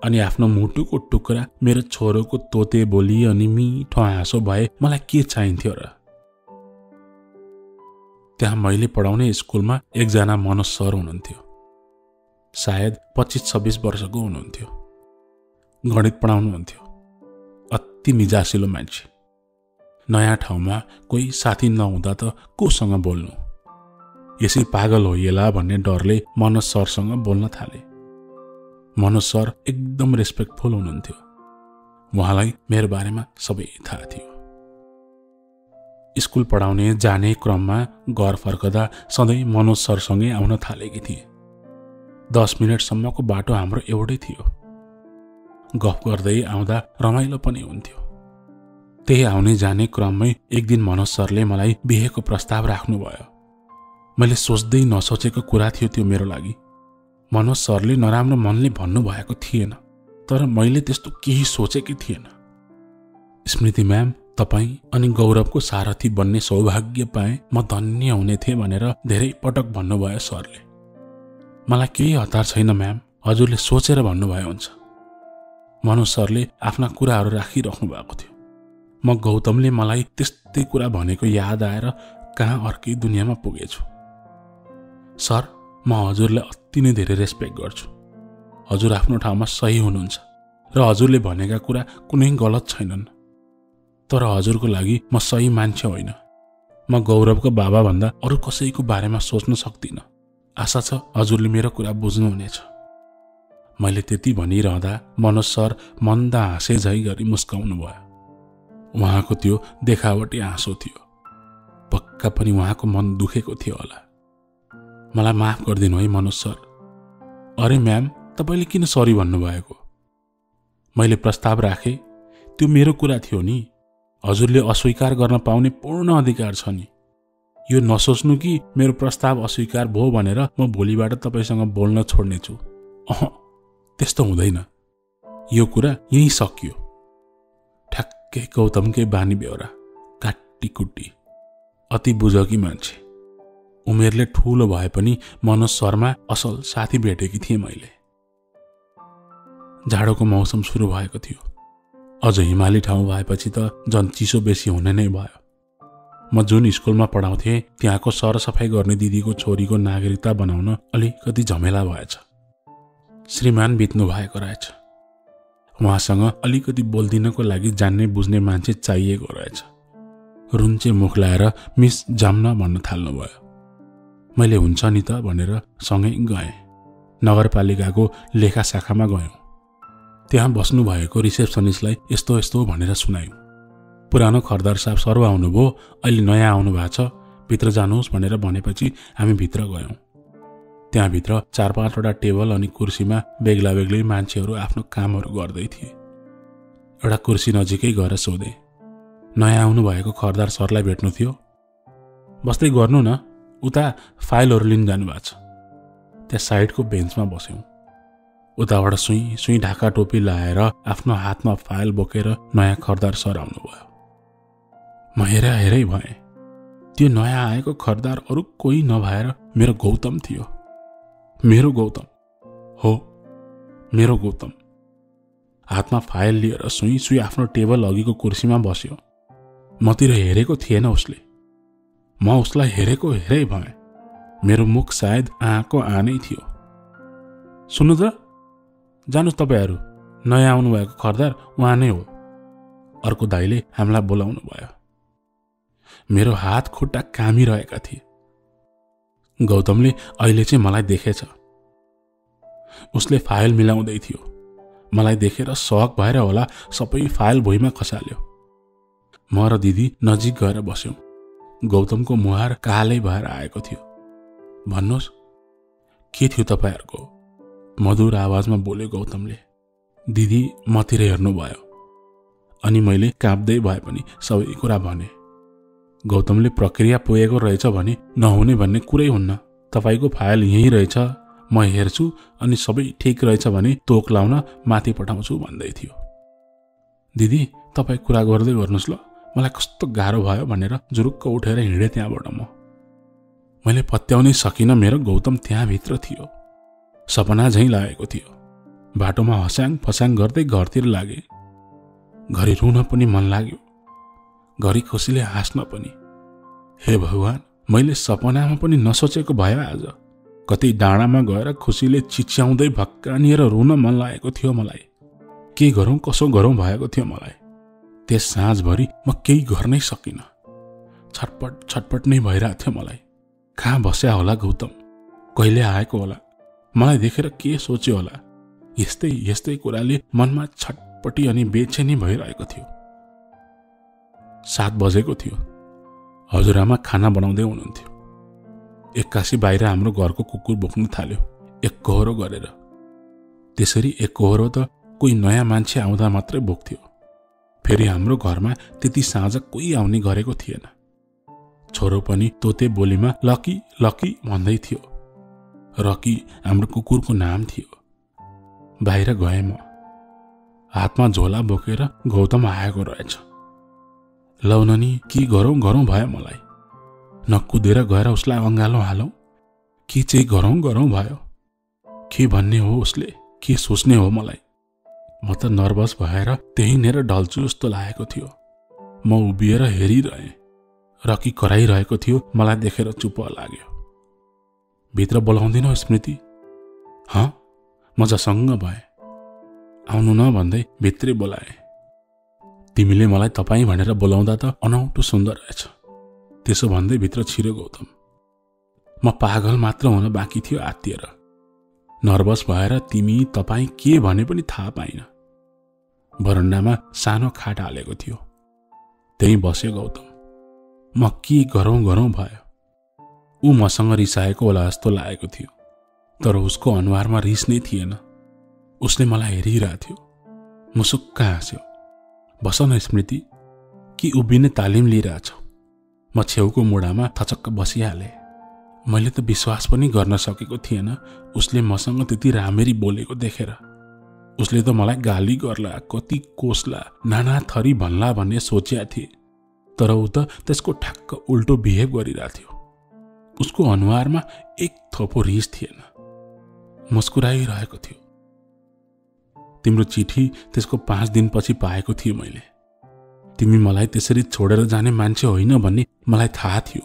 अनि आफ्नो मुटुको टुक्रा मेरो छोरोको तोते बोली अनि मिठो हाँसो भए मलाई के चाहिन्थ्यो र। त्यहाँ मैले पढाउने स्कुलमा एकजना मनोज सर हुनुहुन्थ्यो। सायद 25-26 वर्षको हुनुहुन्थ्यो। गणित पढाउनुहुन्थ्यो। अति मिजासिलो मान्छे। नयाँ ठाउँमा कोही साथी नहुँदा त कोसँग बोल्नु, यसै पागल होइएला भन्ने डरले मनोज सरसँग बोल्न थाले। मनोज सर एकदम रेस्पेक्टफुल हुनुहुन्थ्यो। उहाँलाई मेरो बारेमा सबै थाहा थियो। स्कुल पढाउने जाने क्रममा घर फर्कदा सधैँ मनोज सरसँगै आउन थालेकी थिए। 10 मिनटसम्मको बाटो हाम्रो एउटै थियो। गफ गर्दै आउँदा रमाइलो पनि हुन्थ्यो। त्यही आउने जाने क्रममै एक दिन मनोज सरले मलाई बिहेको प्रस्ताव राख्नुभयो। मैले सोच्दै नसोचेको कुरा थियो त्यो मेरो लागि। मनोज सरले नराम्रो मनले भन्नुभएको थिएन, तर मैले त्यस्तो केही सोचेकै थिएन। स्मृति म्याम, तपाईँ अनि गौरवको सारथी बन्ने सौभाग्य पाएँ म धन्य हुने थिएँ भनेर धेरै पटक भन्नुभयो सरले। मलाई केही हतार छैन म्याम, हजुरले सोचेर भन्नुभयो हुन्छ। मनोज सरले आफ्ना कुराहरू राखिराख्नु भएको थियो। म गौतमले मलाई त्यस्तै कुरा भनेको याद आएर कहाँ अर्कै दुनियाँमा पुगेछु। सर, म हजुरलाई अति नै धेरै रेस्पेक्ट गर्छु। हजुर आफ्नो ठाउँमा सही हुनुहुन्छ र हजुरले भनेका कुरा कुनै गलत छैनन्। तर हजुरको लागि म सही मान्छे होइन। म गौरवको बाबा भन्दा अरू कसैको बारेमा सोच्न सक्दिनँ। आशा छ हजुरले मेरो कुरा बुझ्नुहुनेछ। मैले त्यति भनिरहँदा मनोज सर मन्दा हाँसे झै गरी मुस्काउनु भयो। उहाँको त्यो देखावटी हाँसो थियो। पक्का पनि उहाँको मन दुखेको थियो होला। मलाई माफ गरिदिनु है मनोज सर। अरे म्याम, तपाईँले किन सरी भन्नुभएको? मैले प्रस्ताव राखेँ, त्यो मेरो कुरा थियो नि। हजुरले अस्वीकार गर्न पाउने पूर्ण अधिकार छ नि। यो नसोच्नु कि मेरो प्रस्ताव अस्वीकार भयो भनेर म भोलिबाट तपाईँसँग बोल्न छोड्नेछु। त्यस्तो हुँदैन। यो कुरा यही सकियो। ठ्याक्कै गौतमकै बानी बेहोरा, काटी कुटी, अति बुझकी मान्छे। उमेरले ठूलो भए पनि मनोज शर्मा असल साथी भेटेकी थिएँ मैले। जाडोको मौसम सुरु भएको थियो। अझ हिमाली ठाउँ भएपछि त झन् चिसो बेसी हुने नै भयो। म जुन स्कुलमा पढाउँथेँ त्यहाँको सरसफाई गर्ने दिदीको छोरीको नागरिकता बनाउन अलिकति झमेला भएछ। श्रीमान बित्नु भएको रहेछ। उहाँसँग अलिकति बोल्दिनको लागि जान्ने बुझ्ने मान्छे चाहिएको रहेछ। रुन्चे मुख लाएर मिस जाम्न भन्न थाल्नुभयो। मैले हुन्छ नि त भनेर सँगै गएँ। नगरपालिकाको लेखा शाखामा गयौँ। त्यहाँ बस्नु भएको रिसेप्सनिस्टलाई यस्तो यस्तो भनेर सुनायौँ। पुरानो खरदार साहब सर्व आउनुभयो, अहिले नयाँ आउनु भएको छ, भित्र जानुहोस् भनेर भनेपछि हामी भित्र गयौँ। त्यहाँभित्र 4-5वटा टेबल अनि कुर्सीमा बेग्ला बेग्लै मान्छेहरू आफ्नो कामहरू गर्दै थिए। एउटा कुर्सी नजिकै गएर सोधेँ, नयाँ आउनु भएको खरदार सरलाई भेट्नु थियो? बस्दै गर्नु न, उता फाइलहरू लिन जानुभएको छ। त्यहाँ साइडको बेन्चमा बस्यौँ। उताबाट सुई सुई ढाका टोपी लाएर आफ्नो हातमा फाइल बोकेर नयाँ खरदार सर आउनुभयो। म हेरै भएँ। त्यो नयाँ आएको खरिदार अरू कोही नभएर मेरो गौतम थियो। मेरो गौतम हो, मेरो गौतम। हातमा फाइल लिएर सुई सुई आफ्नो टेबल अघिको कुर्सीमा बस्यो। मतिर हेरेको थिएन उसले। म उसलाई हेरेको हेरै भएँ। मेरो मुख सायद आँको आनै थियो। सुन्नु त, जानुहोस् तपाईँहरू, नयाँ आउनुभएको खरिदार उहाँ नै हो। अर्को दाइले हामीलाई बोलाउनु भयो। मेरो हात खुट्टा कामिरहेका थिए। गौतमले अहिले चाहिँ मलाई देखेछ। उसले फाइल मिलाउँदै थियो। मलाई देखेर शक भएर होला सबै फाइल भुइँमा खसाल्यो। म र दिदी नजिक गएर बस्यौं। गौतमको मुहार कालै भएर आएको थियो। भन्नुहोस्, के थियो तपाईँहरूको? मधुर आवाजमा बोल्यो गौतमले। दिदी मतिर हेर्नुभयो अनि मैले काँप्दै भए पनि सबै कुरा भने। गौतमले प्रक्रिया पुगेको रहेछ भने नहुने भन्ने कुरै हुन्न। तपाईँको फाइल यहीँ रहेछ, म हेर्छु अनि सबै ठिक रहेछ भने तोक लाउन माथि पठाउँछु भन्दै थियो। दिदी तपाईँ कुरा गर्दै गर्नुहोस् ल, मलाई कस्तो गाह्रो भयो भनेर जुरुक्क उठेर हिँडेँ त्यहाँबाट। मैले पत्याउनै सकिनँ मेरो गौतम त्यहाँभित्र थियो। सपना झैँ लागेको थियो। बाटोमा हस्याङ फस्याङ गर्दै घरतिर लागे। घरि रुन पनि मन लाग्यो, घरि खुसीले हाँस्न पनि। हे भगवान, मैले सपनामा पनि नसोचेको भयो आज। कतै डाँडामा गएर खुसीले चिच्याउँदै भक्कानिएर रुन मन लागेको थियो मलाई। के गरौँ कसो गरौँ भएको थियो मलाई। त्यस साँझभरि म केही गर्नै सकिनँ। छटपट छटपट नै भइरहेको थियो मलाई। कहाँ बस्या होला गौतम? कहिले आएको होला? मलाई देखेर के सोच्यो होला? यस्तै यस्तै कुराले मनमा छटपटी अनि बेचैनी भइरहेको थियो। 7 बजेको थियो। हजुरआमा खाना बनाउँदै हुनुहुन्थ्यो। एक्कासी बाहिर हाम्रो घरको कुकुर भोक्न थाल्यो, एकहोरो गरेर। त्यसरी एकहोरो त कोही नयाँ मान्छे आउँदा मात्रै भोक्थ्यो। फेरि हाम्रो घरमा त्यति साँझ कोही आउने गरेको थिएन। छोरो पनि तोते बोलीमा लकी लकी भन्दै थियो। रकी हाम्रो कुकुरको नाम थियो। बाहिर गएँ म। हातमा झोला बोकेर गौतम आएको रहेछ। लौननी के गरौँ गरौँ भयो मलाई। न कुदेर गएर उसलाई अँगालो हालौँ, के चाहिँ गरौँ गरौँ भयो। के भन्ने हो उसले, के सोच्ने हो मलाई। म त नर्भस भएर त्यहीँनिर ढल्छु जस्तो लागेको थियो। म उभिएर हेरिरहेँ। रकी कराइरहेको थियो। मलाई देखेर चुप लाग्यो। भित्र बोलाउँदिनौ स्मृति? हँ, मजासँग भए। आउनु न भन्दै भित्रै बोलाए। तिमीले मलाई तपाईँ भनेर बोलाउँदा त अनौठो सुन्दर रहेछ। त्यसो भन्दै भित्र छिर्यो गौतम। म पागल मात्र हुन बाँकी थियो आत्तिएर। नर्भस भएर तिमी तपाईँ के भने पनि थाहा पाइन। बरन्डामा सानो खाट हालेको थियो। त्यहीँ बस्यो गौतम। म के गरौँ गरौँ भयो। ऊ मसँग रिसाएको होला जस्तो लागेको थियो, तर उसको अनुहारमा रिस नै थिएन। उसले मलाई हेरिरहेको थियो। मुसुक्क हाँस्यो। बस न स्मृति, कि उभिने तालिम लिइरहेछौ? म छेउको मुढामा थचक्क बसिहालेँ। मैले त विश्वास पनि गर्न सकेको थिएन उसले मसँग त्यति राम्ररी बोलेको देखेर। उसले त मलाई गाली गर्ला, कति कोस्ला, नाना थरी भन्ला भन्ने सोचेका थिए, तर ऊ त त्यसको ठ्याक्क उल्टो बिहेभ गरिरहेको थियो। उसको अनुहारमा एक थोपो रिस थिएन, मुस्कुराइरहेको थियो। तिम्रो चिठी त्यसको 5 दिनपछि पाएको थिएँ मैले। तिमी मलाई त्यसरी छोडेर जाने मान्छे होइन भन्ने मलाई थाहा थियो।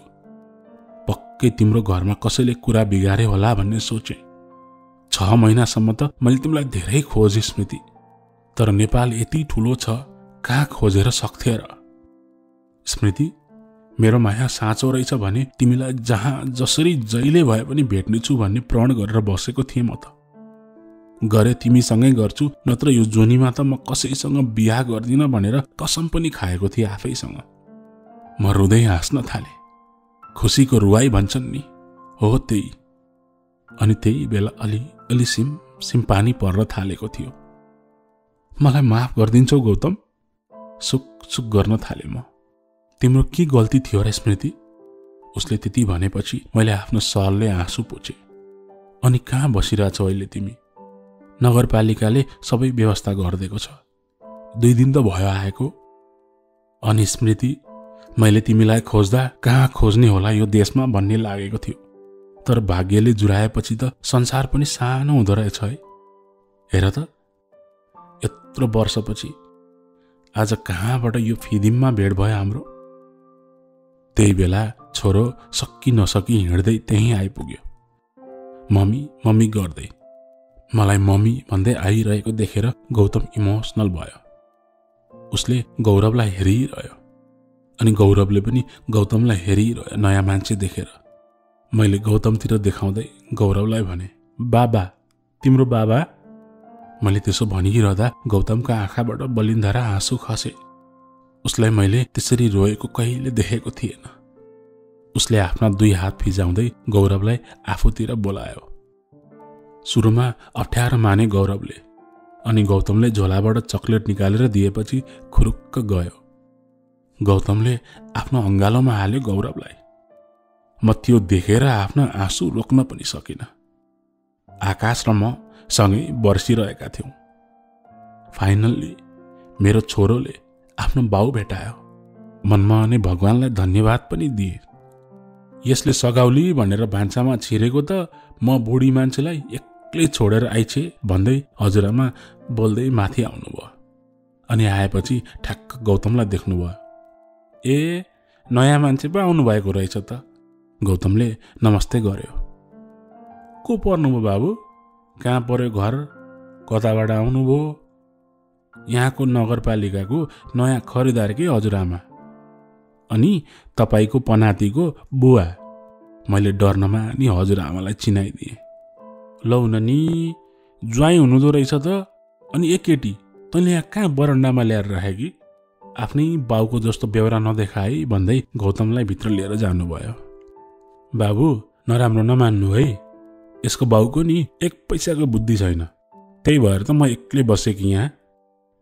पक्कै तिम्रो घरमा कसैले कुरा बिगारे होला भन्ने सोचे। 6 महिनासम्म त मैले तिमीलाई धेरै खोजेँ स्मृति, तर नेपाल यति ठुलो छ, कहाँ खोजेर सक्थे र? स्मृति, मेरो माया साँचो रहेछ भने तिमीलाई जहाँ जसरी जहिले भए पनि भेट्नेछु भन्ने प्रण गरेर बसेको थिएँ म त। गरे तिमीसँगै गर्छु, नत्र यो जोनीमा त म कसैसँग बिहा गर्दिन भनेर कसम पनि खाएको थिएँ आफैसँग। म रुँदै हाँस्न थालेँ। खुसीको रुवाई भन्छन् नि, हो त्यही। अनि त्यही बेला अलि अलि सिम पानी पर्न थालेको थियो। मलाई माफ गरिदिन्छौ गौतम? सुक सुक गर्न थालेँ म। तिम्रो के गल्ती थियो र स्मृति? उसले त्यति भनेपछि मैले आफ्नो सरले आँसु पोछे। अनि कहाँ बसिरहेछौ अहिले तिमी? नगरपालिकाले सबै व्यवस्था गरिदिएको छ। 2 दिन त भयो आएको। अनि स्मृति, मैले तिमीलाई खोज्दा कहाँ खोज्ने होला यो देशमा भन्ने लागेको थियो, तर भाग्यले जुराएपछि त संसार पनि सानो हुँदो रहेछ है। हेर त, यत्रो वर्षपछि आज कहाँबाट यो फिदिममा भेट भयो हाम्रो। त्यही बेला छोरो सक्की नसकी हिँड्दै त्यहीँ आइपुग्यो। मम्मी मम्मी गर्दै मलाई मम्मी भन्दै आइरहेको देखेर गौतम इमोसनल भयो। उसले गौरवलाई हेरिरह्यो अनि गौरवले पनि गौतमलाई हेरिरह्यो नयाँ मान्छे देखेर। मैले गौतमतिर देखाउँदै गौरवलाई भने, बाबा, तिम्रो बाबा? मैले त्यसो भनिरहँदा गौतमका आँखाबाट बलिन्धारा आँसु खसे। उसलाई मैले त्यसरी रोएको कहिले देखेको थिएन। उसले आफ्ना 2 हात फिजाउँदै गौरवलाई आफूतिर बोलायो। सुरुमा अप्ठ्यारो माने गौरवले, अनि गौतमले झोलाबाट चकलेट निकालेर दिएपछि खुरुक्क गयो। गौतमले आफ्नो अङ्गालोमा हाल्यो गौरवलाई। म त्यो देखेर आफ्नो आँसु रोक्न पनि सकिनँ। आकाश र म सँगै बर्सिरहेका थियौँ। फाइनल्ली मेरो छोरोले आफ्नो बाउ भेटायो। मनमा नै भगवानलाई धन्यवाद पनि दिए। यसले सगाउली भनेर भान्सामा छिरेको त म बुढी मान्छेलाई एक्लै छोडेर आइछे भन्दै हजुरआमा बोल्दै माथि आउनुभयो। अनि आएपछि ठ्याक्क गौतमलाई देख्नुभयो। ए, नयाँ मान्छे पो आउनुभएको रहेछ त। गौतमले नमस्ते गर्यो। को पर्नुभयो बाबु? कहाँ पर्यो घर? कताबाट आउनुभयो? यहाँको नगरपालिकाको नयाँ खरिदार के हजुरआमा। अनि तपाईको पनातीको बुवा। मैले डर्नमा नि हजुरआमालाई चिनाइदिएँ। लौ न नि, ज्वाइँ हुनुहुँदो रहेछ त। अनि एक केटी तैँले यहाँ कहाँ बरन्डामा ल्याएर राखे कि? आफ्नै बाउको जस्तो बेहोरा नदेखाए भन्दै गौतमलाई भित्र लिएर जानुभयो। बाबु, नराम्रो नमान्नु है। यसको बाउको नि 1 पैसाको बुद्धि छैन। त्यही भएर त म एक्लै बसेँ कि यहाँ।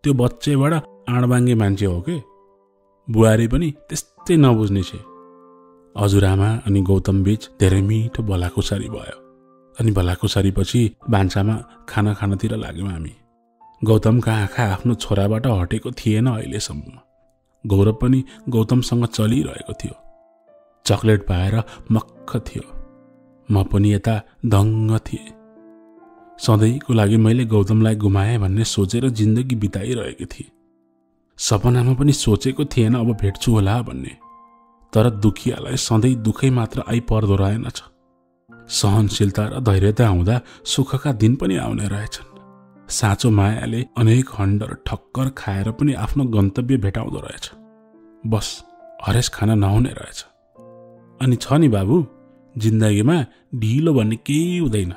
त्यो बच्चैबाट आँडबाङ्गे मान्छे हो के। बुहारी पनि त्यस्तै नबुझ्ने छे। हजुरआमा अनि गौतम बीच धेरै मिठो भलाकुसारी भयो। अनि भलाकुसारी पछि भान्सामा खाना खानतिर लाग्यौँ हामी। गौतमका आँखा आफ्नो छोराबाट हटेको थिएन अहिलेसम्म। गौरव पनि गौतमसँग चलिरहेको थियो। चकलेट पाएर मक्ख थियो। म पनि यता दङ्ग थिएँ। सधैँको लागि मैले गौतमलाई गुमाएँ भन्ने सोचेर जिन्दगी बिताइरहेकी थिएँ। सपनामा पनि सोचेको थिएन अब भेट्छु होला भन्ने। तर दुखियालाई सधैँ दुःखै मात्र आइपर्दो रहेनछ। सहनशीलता र धैर्यता हुँदा सुखका दिन पनि आउने रहेछन्। साँचो मायाले अनेक हन्डर ठक्कर खाएर पनि आफ्नो गन्तव्य भेटाउँदो रहेछ। बस हरेस खान नहुने रहेछ। अनि छ नि बाबु, जिन्दगीमा ढिलो भन्ने केही हुँदैन।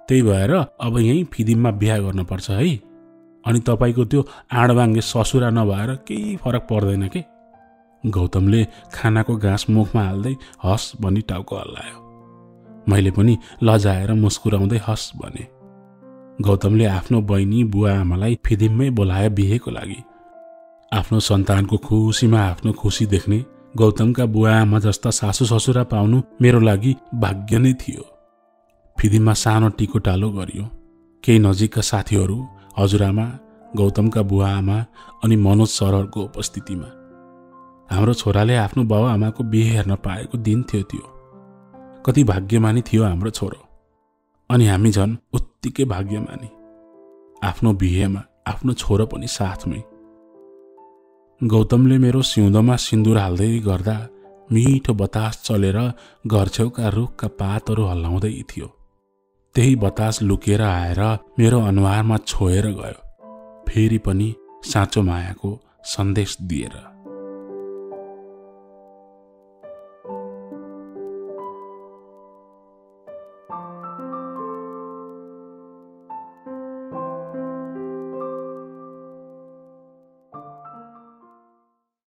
त्यही भएर अब यहीँ फिदिममा बिहा गर्नुपर्छ है। अनि तपाईँको त्यो आँडबाङ्गे ससुरा नभएर केही फरक पर्दैन के। गौतमले खानाको घाँस मुखमा हाल्दै हस् भनी टाउको हल्लायो। मैले पनि लजाएर मुस्कुराउँदै हस् भने। गौतमले आफ्नो बहिनी बुवा आमालाई फिदिममै बोलायो बिहेको लागि। आफ्नो सन्तानको खुसीमा आफ्नो खुसी देख्ने गौतमका बुवा आमा जस्ता सासू ससुरा पाउनु मेरो लागि भाग्य नै थियो। फिदिममा सानो टिकोटालो गरियो। केही नजिकका साथीहरू, हजुरआमा, गौतमका बुवा आमा अनि मनोज सरहरूको उपस्थितिमा हाम्रो छोराले आफ्नो बाउ आमाको बिहे हेर्न पाएको दिन थियो त्यो। कति भाग्यमानी थियो हाम्रो छोरो। अनि हामी झन् उत्तिकै भाग्यमानी। आफ्नो बिहेमा आफ्नो छोरो पनि साथमै। गौतमले मेरो सिउँदोमा सिन्दुर हाल्दै गर्दा मिठो बतास चलेर घरछेउका रुखका पातहरू हल्लाउँदै थियो। त्यही बतास लुकेर आएर मेरो अनुहारमा छोएर गयो। फेरि पनि साँचो मायाको सन्देश दिएर।